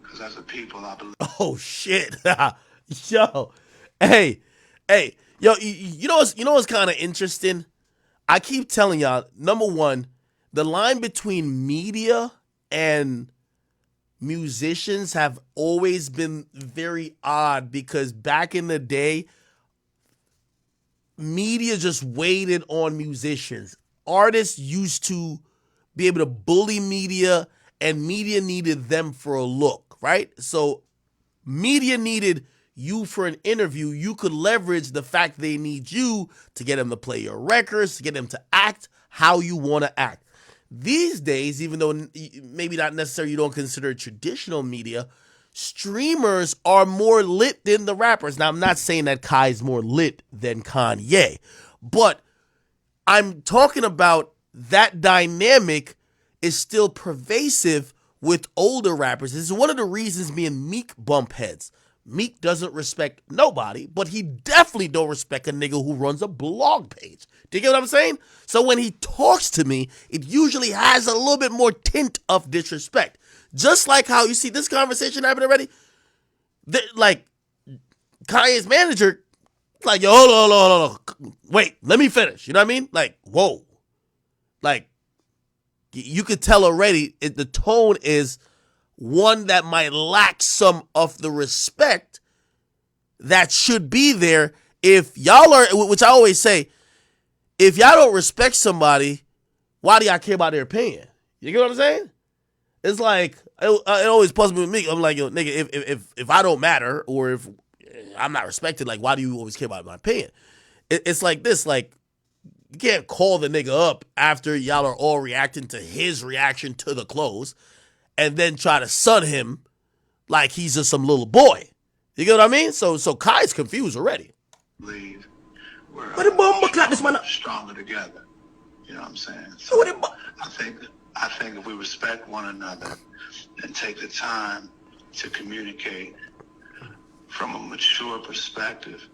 Because as a people, I believe. Oh shit, yo, hey, yo, you know what's kind of interesting? I keep telling y'all. Number one, the line between media and musicians have always been very odd because back in the day, media just waited on musicians. Artists used to be able to bully media, and media needed them for a look, right? So media needed you for an interview. You could leverage the fact they need you to get them to play your records, to get them to act how you want to act. These days, even though maybe not necessarily you don't consider it traditional media, streamers are more lit than the rappers. Now, I'm not saying that Kai is more lit than Kanye, but I'm talking about that dynamic is still pervasive with older rappers. This is one of the reasons me and Meek bump heads. Meek doesn't respect nobody, but he definitely don't respect a nigga who runs a blog page. Do you get what I'm saying? So when he talks to me, it usually has a little bit more tint of disrespect. Just like how you see this conversation happen already. Like, Kanye's manager, like, yo, hold on. Wait, let me finish. You know what I mean? Like, whoa. Like, you could tell already the tone is one that might lack some of the respect that should be there if y'all are, which I always say, if y'all don't respect somebody, why do y'all care about their opinion? You get what I'm saying? It's like it always puzzles me with me. I'm like, yo, nigga, if I don't matter or if I'm not respected, like, why do you always care about my opinion? It's like this, like, you can't call the nigga up after y'all are all reacting to his reaction to the clothes and then try to sun him like he's just some little boy. You get what I mean? So Kai's confused already. Leave. We're stronger together. You know what I'm saying? So I think if we respect one another and take the time to communicate from a mature perspective,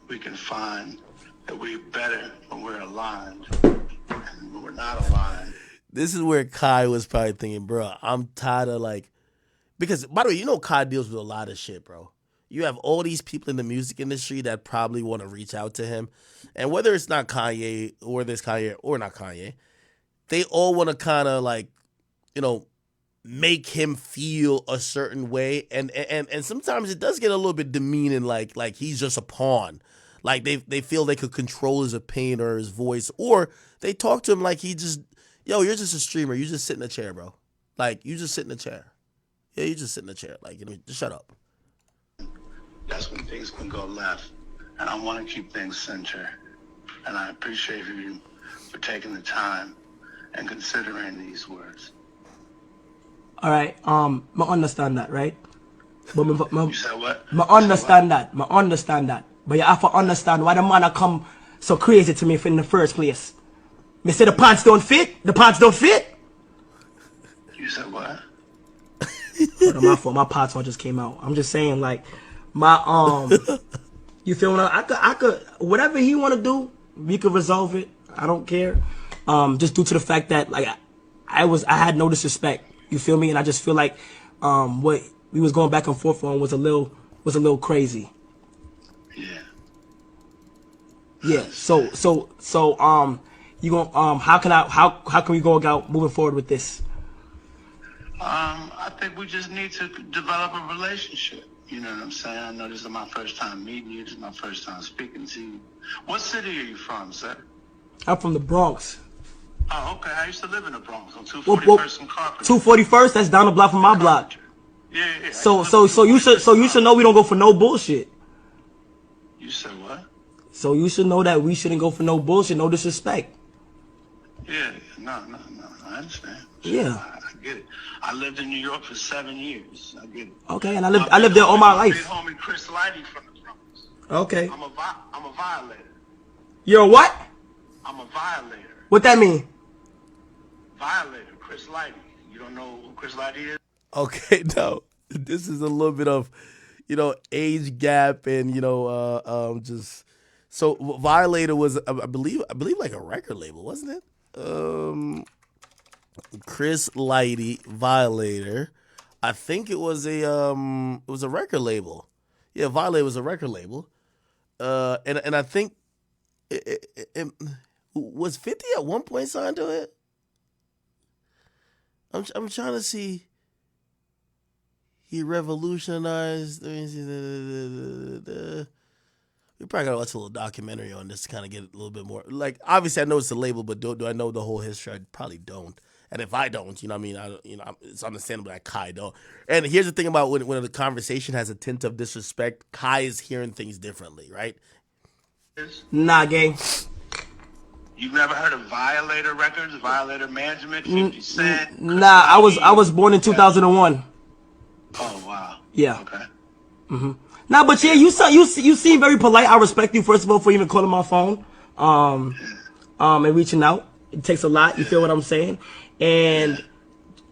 we can find that we're better when we're aligned. And when we're not aligned. This is where Kai was probably thinking, bro, I'm tired of like, because by the way, you know Kai deals with a lot of shit, bro. You have all these people in the music industry that probably want to reach out to him. And whether it's not Kanye or this Kanye or not Kanye, they all want to kind of like, you know, make him feel a certain way. And sometimes it does get a little bit demeaning, like he's just a pawn. Like they feel they could control his opinion or his voice, or they talk to him like he just, yo, you're just a streamer. You just sit in a chair, bro. Like, you just sit in a chair. Yeah, you just sit in a chair. Like, you know, just shut up. That's when things can go left. And I want to keep things center. And I appreciate you for taking the time and considering these words. All right, I understand that, right? But You said what? I understand that. But you have to understand why the man a come so crazy to me in the first place. Me say the pants don't fit. The pants don't fit. You said what? Hold on, my fault. My pants all just came out. I'm just saying, like, my you feel me? I could whatever he want to do, we could resolve it. I don't care. Just due to the fact that like I had no disrespect. You feel me? And I just feel like what we was going back and forth on was a little crazy. Yeah. Yeah. So you gonna how can we go about moving forward with this? I think we just need to develop a relationship. You know what I'm saying? I know this is my first time meeting you. This is my first time speaking to you. What city are you from, sir? I'm from the Bronx. Oh, okay. I used to live in the Bronx on 241st and Carpenter. 241st. That's down the block from my block. Yeah. So you should know we don't go for no bullshit. You said what? So you should know that we shouldn't go for no bullshit, no disrespect. Yeah. No. I understand. Yeah. I get it. I lived in New York for 7 years. I get it. Okay, and I lived there all my life. Big homie Chris Lighty from the Bronx. Okay. I'm a violator. You're a what? I'm a violator. What that mean? Violator, Chris Lighty. You don't know who Chris Lighty is? Okay, no. This is a little bit of, you know, age gap and, you know, just so Violator was I believe like a record label, wasn't it? Chris Lighty, Violator. I think it was a record label. Yeah, Violator was a record label. And I think it was 50 at one point signed to it. I'm trying to see. He revolutionized. We probably gotta watch a little documentary on this to kind of get a little bit more. Like, obviously, I know it's a label, but do I know the whole history? I probably don't. And if I don't, you know what I mean? It's understandable that Kai don't. And here's the thing about when the conversation has a tint of disrespect, Kai is hearing things differently, right? Nah, gang. You've never heard of Violator Records, Violator Management, 50 Cent? Nah, I was born in 2001. Oh wow. Yeah. Okay. Nah, but yeah, you seem very polite. I respect you first of all for even calling my phone, and reaching out. It takes a lot. You feel what I'm saying? And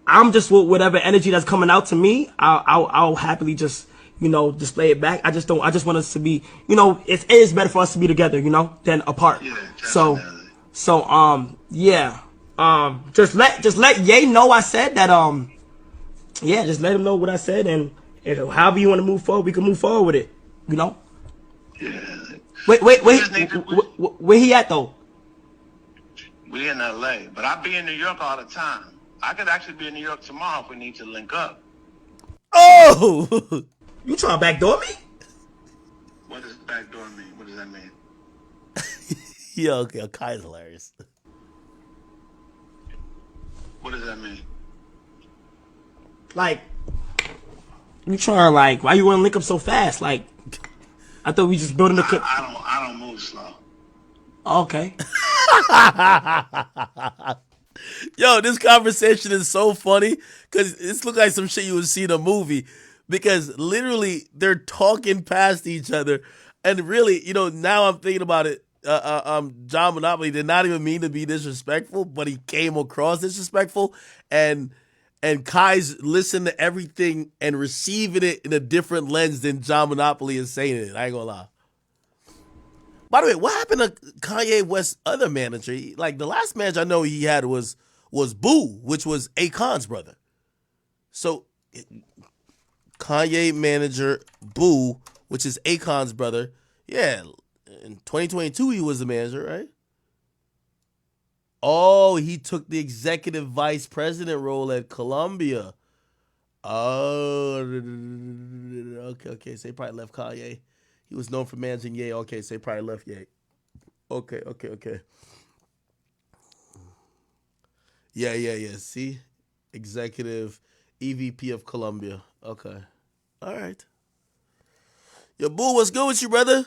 I'm just with whatever energy that's coming out to me. I'll happily just display it back. I just want us to be, it is better for us to be together, than apart. Yeah, yeah. Just let Ye know I said that. Yeah, just let him know what I said, and however you want to move forward, we can move forward with it. Yeah. Wait. Where he at though? We in LA, but I be in New York all the time. I could actually be in New York tomorrow if we need to link up. Oh! You trying to backdoor me? What does backdoor mean? What does that mean? Yeah, okay, Kai's hilarious. What does that mean? Like, you trying like, why you want to link up so fast? Like, I thought we just building the. I don't move slow. Okay. Yo, this conversation is so funny because this looks like some shit you would see in a movie because literally they're talking past each other. And really, now I'm thinking about it. John Monopoly did not even mean to be disrespectful, but he came across disrespectful. And Kai's listening to everything and receiving it in a different lens than John Monopoly is saying it. I ain't gonna lie. By the way, what happened to Kanye West's other manager? Like the last manager I know he had was Boo, which was Akon's brother. So Kanye manager Boo, which is Akon's brother. Yeah, in 2022 he was the manager, right? Oh, he took the executive vice president role at Columbia. Oh, okay. So he probably left Kanye. He was known for managing Ye. Okay, so he probably left Ye. Okay. Yeah. See? Executive EVP of Columbia. Okay. All right. Yo, Boo, what's good with you, brother?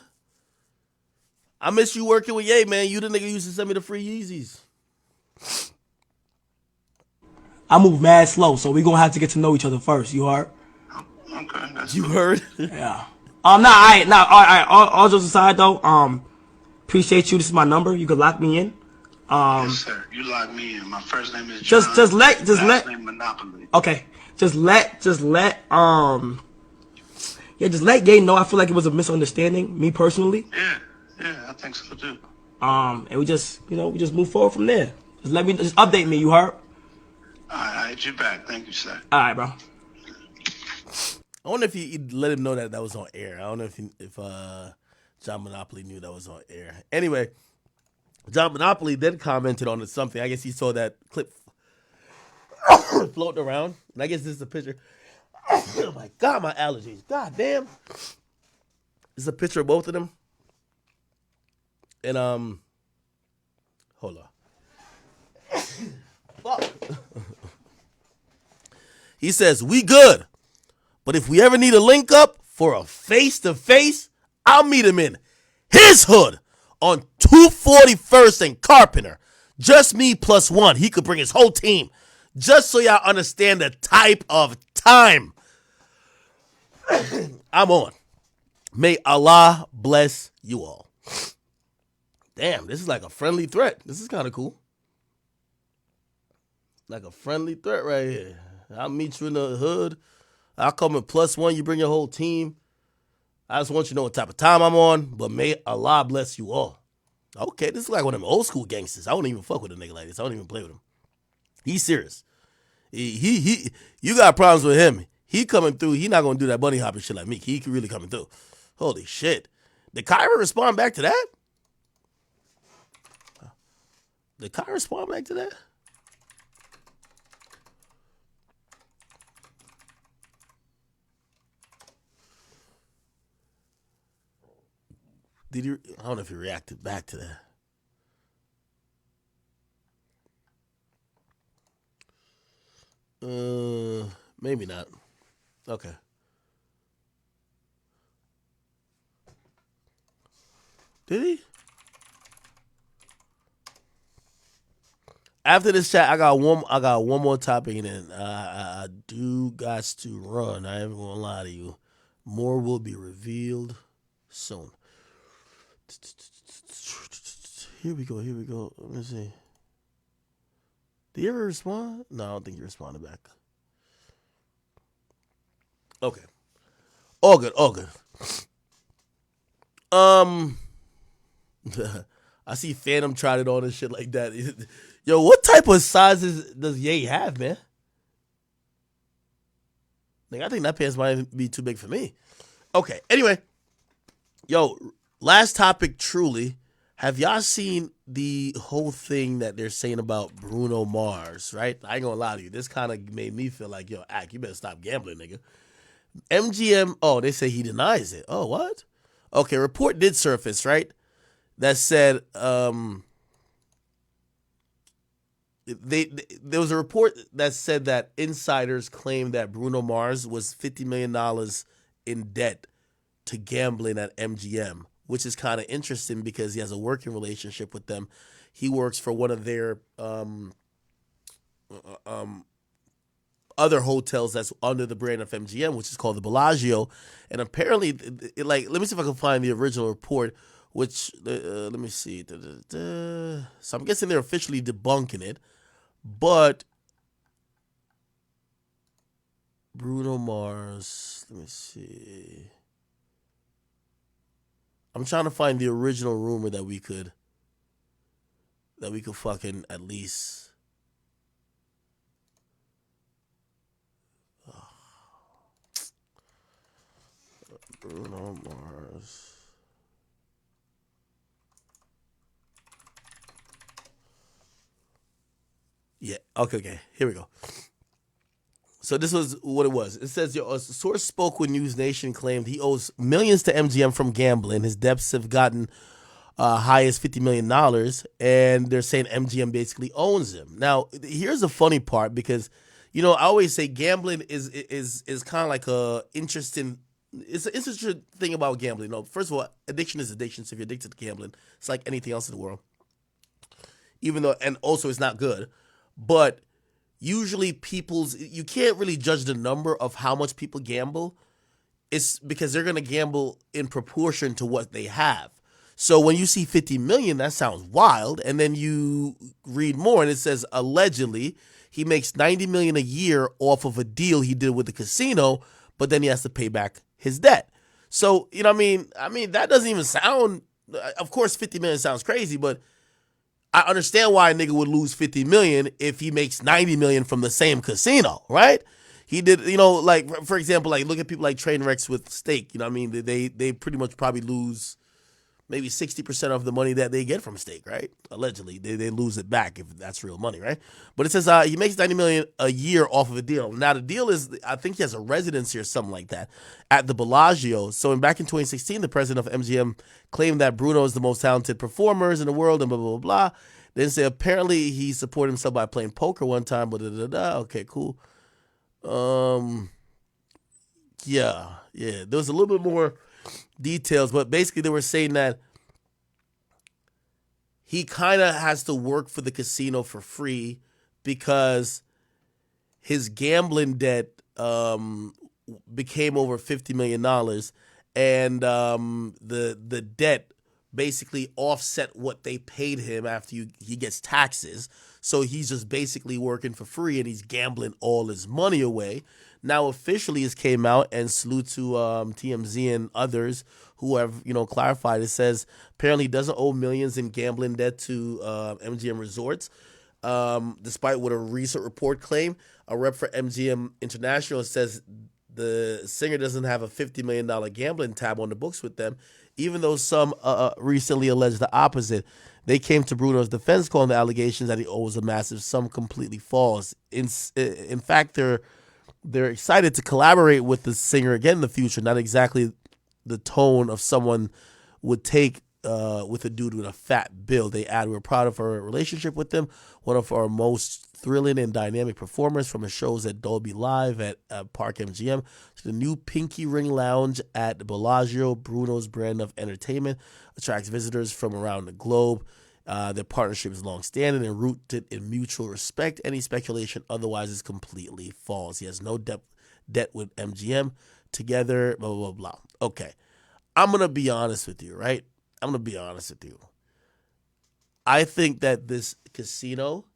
I miss you working with Ye, man. You the nigga used to send me the free Yeezys. I move mad slow, so we gonna have to get to know each other first. You heard? Okay, that's You heard? Yeah. All right. All jokes aside, though, appreciate you. This is my number. You can lock me in. Yes, sir. You lock me in. My first name is John. Just let last name Monopoly. Okay. Just let Ye know I feel like it was a misunderstanding, me personally. Yeah, I think so too. And we just move forward from there. Just update me, you heard? I hit you back. Thank you, sir. All right, bro. I wonder if he let him know that was on air. I don't know if John Monopoly knew that was on air. Anyway, John Monopoly then commented on something. I guess he saw that clip floating around, and I guess this is a picture. Oh my God, my allergies! God damn! This is a picture of both of them, and hold on. Fuck. He says we good. But if we ever need a link up for a face-to-face, I'll meet him in his hood on 241st and Carpenter. Just me plus one. He could bring his whole team. Just so y'all understand the type of time I'm on. May Allah bless you all. Damn, this is like a friendly threat. This is kind of cool. Like a friendly threat right here. I'll meet you in the hood. I'll come in plus one. You bring your whole team. I just want you to know what type of time I'm on, but may Allah bless you all. Okay, this is like one of them old school gangsters. I wouldn't even fuck with a nigga like this. I wouldn't even play with him. He's serious. He you got problems with him. He coming through. He not gonna do that bunny hopping shit like me. He really coming through. Holy shit. Did Kyra respond back to that? Did Kyra respond back to that? Did he? I don't know if he reacted back to that. Maybe not. Okay. Did he? After this chat, I got one more topic, and then I do got to run. I ain't gonna lie to you. More will be revealed soon. Here we go. Let me see. Did you ever respond? No, I don't think you responded back. Okay. All good. I see Phantom tried it on and shit like that. Yo, what type of sizes does Ye have, man? Like, I think that pants might be too big for me. Okay, anyway. Yo, last topic, truly. Have y'all seen the whole thing that they're saying about Bruno Mars, right? I ain't gonna lie to you. This kind of made me feel like, yo, you better stop gambling, nigga. MGM, they say he denies it. Oh, what? Okay, report did surface, right? That said, there was a report that said that insiders claimed that Bruno Mars was $50 million in debt to gambling at MGM, which is kind of interesting because he has a working relationship with them. He works for one of their other hotels that's under the brand of MGM, which is called the Bellagio. And apparently, let me see if I can find the original report, which, let me see. So I'm guessing they're officially debunking it. But Bruno Mars, let me see. I'm trying to find the original rumor that we could fucking at least. Bruno Mars. Yeah. Okay. Here we go. So this was what it was. It says a source spoke with News Nation, claimed he owes millions to MGM from gambling. His debts have gotten high as $50 million, and they're saying MGM basically owns him. Now, here's the funny part, because I always say gambling is kind of like it's an interesting thing about gambling. First of all, addiction is addiction. So if you're addicted to gambling, it's like anything else in the world. And also it's not good, but usually you can't really judge the number of how much people gamble. It's because they're going to gamble in proportion to what they have. So when you see 50 million, that sounds wild. And then you read more and it says allegedly he makes 90 million a year off of a deal he did with the casino, but then he has to pay back his debt. So, I mean, that doesn't even sound, of course, 50 million sounds crazy, but I understand why a nigga would lose 50 million if he makes 90 million from the same casino, right? He did, for example, look at people like Trainwrecks with Stake. They pretty much probably lose maybe 60% of the money that they get from Stake, right? Allegedly, they lose it back if that's real money, right? But it says he makes 90 million a year off of a deal. Now the deal is, I think he has a residency or something like that at the Bellagio. So back in 2016, the president of MGM claimed that Bruno is the most talented performers in the world, and blah blah blah blah. Then say apparently he supported himself by playing poker one time. Blah, blah, blah, blah. Okay, cool. Yeah. There was a little bit more details, but basically they were saying that he kind of has to work for the casino for free because his gambling debt became over $50 million, and the debt basically offset what they paid him after he gets taxes. So he's just basically working for free and he's gambling all his money away. Now officially it came out, and salute to TMZ and others who have clarified. It says apparently he doesn't owe millions in gambling debt to MGM Resorts, despite what a recent report claimed. A rep for MGM International says the singer doesn't have a $50 million gambling tab on the books with them, even though some recently alleged the opposite. They came to Bruno's defense, calling the allegations that he owes a massive sum completely false. In fact, they're excited to collaborate with the singer again in the future. Not exactly the tone of someone would take with a dude with a fat bill. They add, we're proud of our relationship with them. One of our most thrilling and dynamic performers, from his shows at Dolby Live at Park MGM to the new Pinky Ring Lounge at the Bellagio. Bruno's brand of entertainment attracts visitors from around the globe. Their partnership is long-standing and rooted in mutual respect. Any speculation otherwise is completely false. He has no debt with MGM. Together, blah, blah, blah, blah. Okay. I'm going to be honest with you, right? I'm going to be honest with you. I think that this casino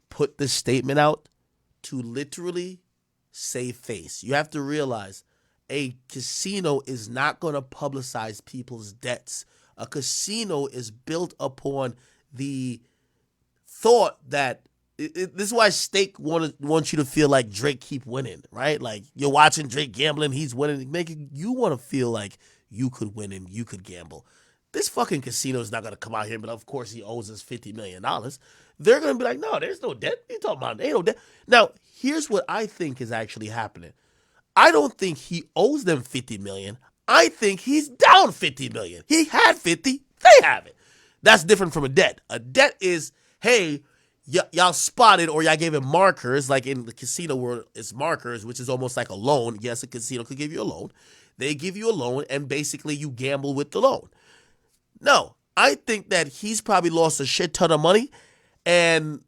put this statement out to literally save face. You have to realize a casino is not going to publicize people's debts. A casino is built upon the thought that this is why Stake wants you to feel like Drake keep winning, right? Like you're watching Drake gambling, he's winning, making you want to feel like you could win and you could gamble. This fucking casino is not going to come out here, but of course he owes us $50 million. They're going to be like, no, there's no debt. What are you talking about? There ain't no debt. Now, here's what I think is actually happening. I don't think he owes them $50 million. I think he's down $50 million. He had 50, they have it. That's different from a debt. A debt is, hey, y'all spotted or y'all gave him markers, like in the casino world, it's markers, which is almost like a loan. Yes, a casino could give you a loan. They give you a loan, and basically you gamble with the loan. No, I think that he's probably lost a shit ton of money. And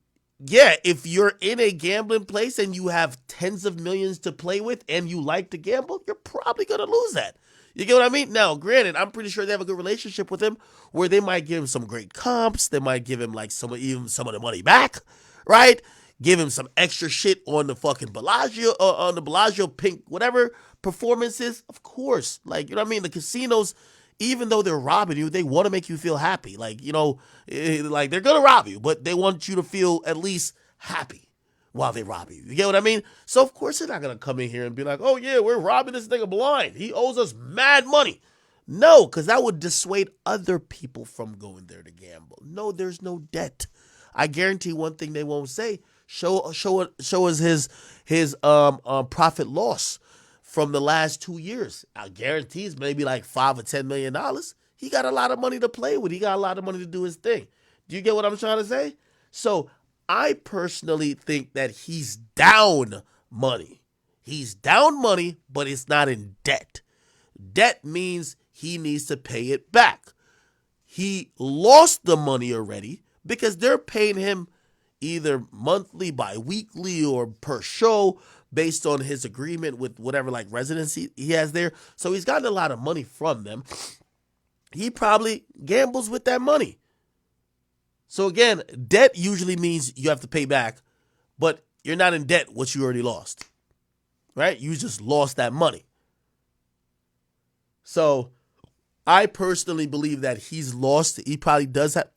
yeah, if you're in a gambling place and you have tens of millions to play with and you like to gamble, you're probably going to lose that. You get what I mean? Now, granted, I'm pretty sure they have a good relationship with him where they might give him some great comps. They might give him like even some of the money back, right? Give him some extra shit on the fucking Bellagio, on the Bellagio Pink, whatever performances. Of course. Like, you know what I mean? The casinos, even though they're robbing you, they want to make you feel happy. Like, you know, like they're going to rob you, but they want you to feel at least happy while they rob you. You get what I mean? So, of course, they're not going to come in here and be like, oh, yeah, we're robbing this nigga blind. He owes us mad money. No, because that would dissuade other people from going there to gamble. No, there's no debt. I guarantee one thing they won't say. Show us his profit loss from the last 2 years. I guarantee it's maybe like $5 or $10 million. He got a lot of money to play with. He got a lot of money to do his thing. Do you get what I'm trying to say? So I personally think that he's down money. He's down money, but it's not in debt. Debt means he needs to pay it back. He lost the money already because they're paying him either monthly, bi-weekly, or per show based on his agreement with whatever like residency he has there. So he's gotten a lot of money from them. He probably gambles with that money. So again, debt usually means you have to pay back, but you're not in debt what you already lost, right? You just lost that money. So I personally believe that he's lost. He probably does have.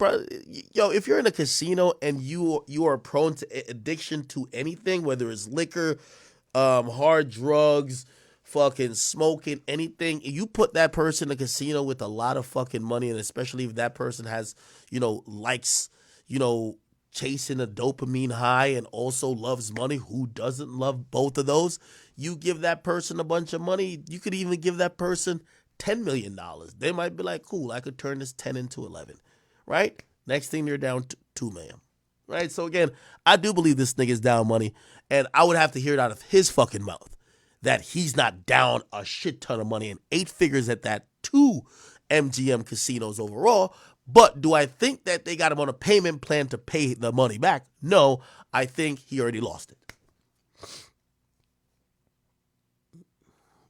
Yo, if you're in a casino and you are prone to addiction to anything, whether it's liquor, hard drugs, fucking smoking, anything, you put that person in a casino with a lot of fucking money, and especially if that person has, likes, chasing a dopamine high and also loves money. Who doesn't love both of those? You give that person a bunch of money. You could even give that person $10 million. They might be like, cool, I could turn this 10 into 11, right? Next thing they're down to $2 million, right? So again, I do believe this nigga's down money, and I would have to hear it out of his fucking mouth that he's not down a shit ton of money and 8 figures at that, 2 MGM casinos overall. But do I think that they got him on a payment plan to pay the money back? No, I think he already lost it.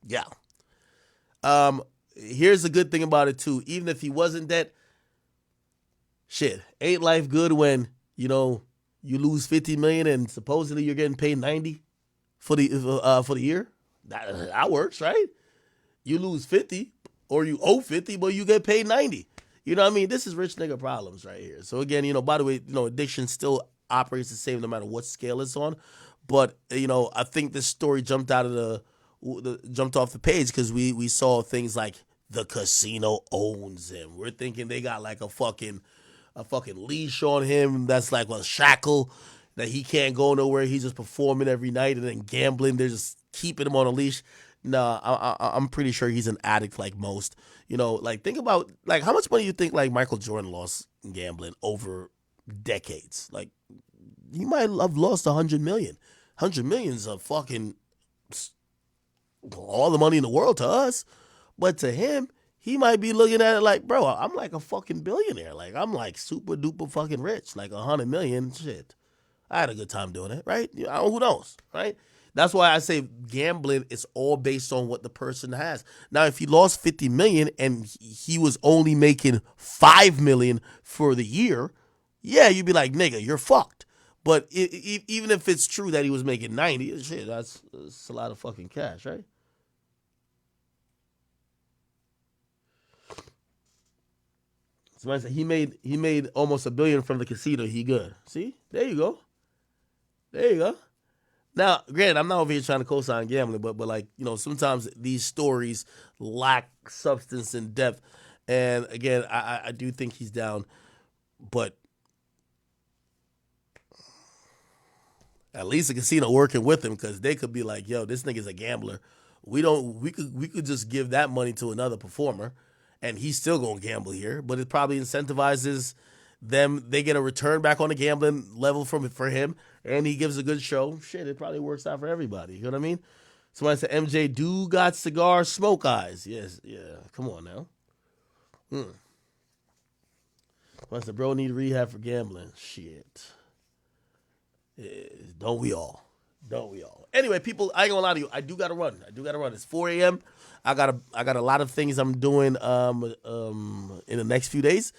Yeah. Here's the good thing about it too. Even if he wasn't dead, shit, ain't life good when you lose 50 million and supposedly you're getting paid 90 for the year? That works, right? You lose 50 or you owe 50, but you get paid 90. You know what I mean? This is rich nigga problems right here. So again, by the way, addiction still operates the same no matter what scale it's on. But I think this story jumped off the page because we saw things like the casino owns him. We're thinking they got like a fucking leash on him that's like a shackle that he can't go nowhere. He's just performing every night and then gambling. They're just keeping him on a leash. Nah, I'm pretty sure he's an addict like most. Like think about like how much money you think like Michael Jordan lost in gambling over decades. Like he might have lost 100 million. 100 million is a fucking all the money in the world to us, but to him, he might be looking at it like, bro, I'm like a fucking billionaire. Like I'm like super duper fucking rich, like 100 million. Shit, I had a good time doing it, right? Who knows, right? That's why I say gambling is all based on what the person has. Now, if he lost 50 million and he was only making 5 million for the year, yeah, you'd be like, nigga, you're fucked. But even if it's true that he was making 90, shit, that's a lot of fucking cash, right? Somebody said he made almost $1 billion from the casino. He good. See, there you go. There you go. Now, granted, I'm not over here trying to co-sign gambling, but like sometimes these stories lack substance and depth. And again, I do think he's down, but at least the casino working with him because they could be like, yo, this nigga's a gambler. We could just give that money to another performer and he's still gonna gamble here, but it probably incentivizes they get a return back on the gambling level for him, and he gives a good show. Shit, it probably works out for everybody. You know what I mean? Somebody said MJ do got cigar smoke eyes. Yes, yeah. Come on now. Somebody said bro need rehab for gambling. Shit. Don't we all? Don't we all? Anyway, people, I ain't gonna lie to you. I do gotta run. It's 4 a.m. I got a lot of things I'm doing in the next few days.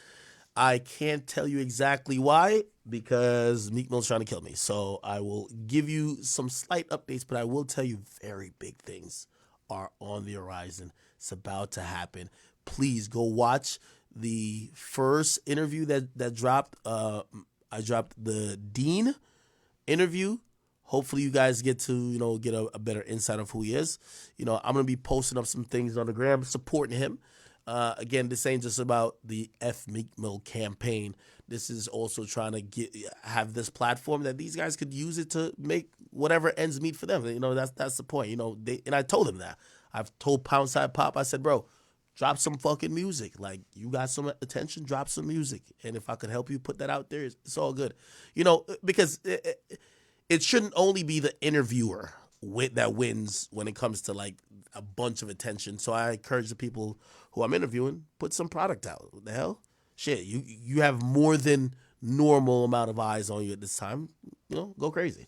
I can't tell you exactly why because Meek Mill's trying to kill me. So I will give you some slight updates, but I will tell you very big things are on the horizon. It's about to happen. Please go watch the first interview that dropped. I dropped the Dean interview. Hopefully you guys get to, get a better insight of who he is. I'm going to be posting up some things on the gram supporting him. Again, this ain't just about the F Meek Mill campaign. This is also trying to have this platform that these guys could use it to make whatever ends meet for them. That's the point. And I told him that. I've told Poundside Pop, I said, bro, drop some fucking music. Like, you got some attention, drop some music. And if I could help you put that out there, it's all good. Because it shouldn't only be the interviewer that wins when it comes to like a bunch of attention. So I encourage the people who I'm interviewing, put some product out. What the hell? Shit, you have more than normal amount of eyes on you at this time. Go crazy.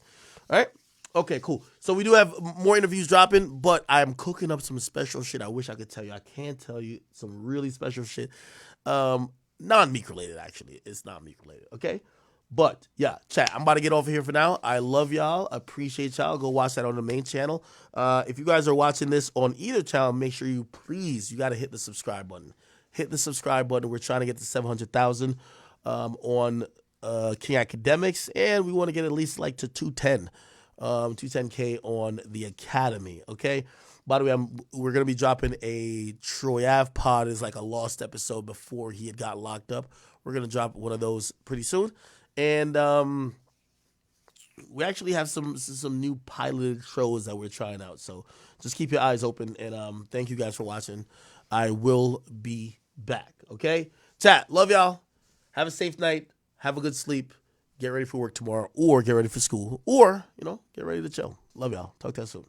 All right? Okay, cool. So we do have more interviews dropping, but I'm cooking up some special shit. I wish I could tell you. I can't tell you some really special shit. Non-Meek related, actually. It's not Meek related, okay? But, yeah, chat, I'm about to get off of here for now. I love y'all. Appreciate y'all. Go watch that on the main channel. If you guys are watching this on either channel, make sure you got to hit the subscribe button. Hit the subscribe button. We're trying to get to 700,000 on King Akademiks, and we want to get at least like to 210K on the Academy, okay? By the way, we're going to be dropping a Troy Ave pod is like a lost episode before he had got locked up. We're going to drop one of those pretty soon. And we actually have some new piloted shows that we're trying out. So just keep your eyes open. And thank you guys for watching. I will be back, okay? Chat, love y'all. Have a safe night. Have a good sleep. Get ready for work tomorrow or get ready for school or, get ready to chill. Love y'all. Talk to you soon.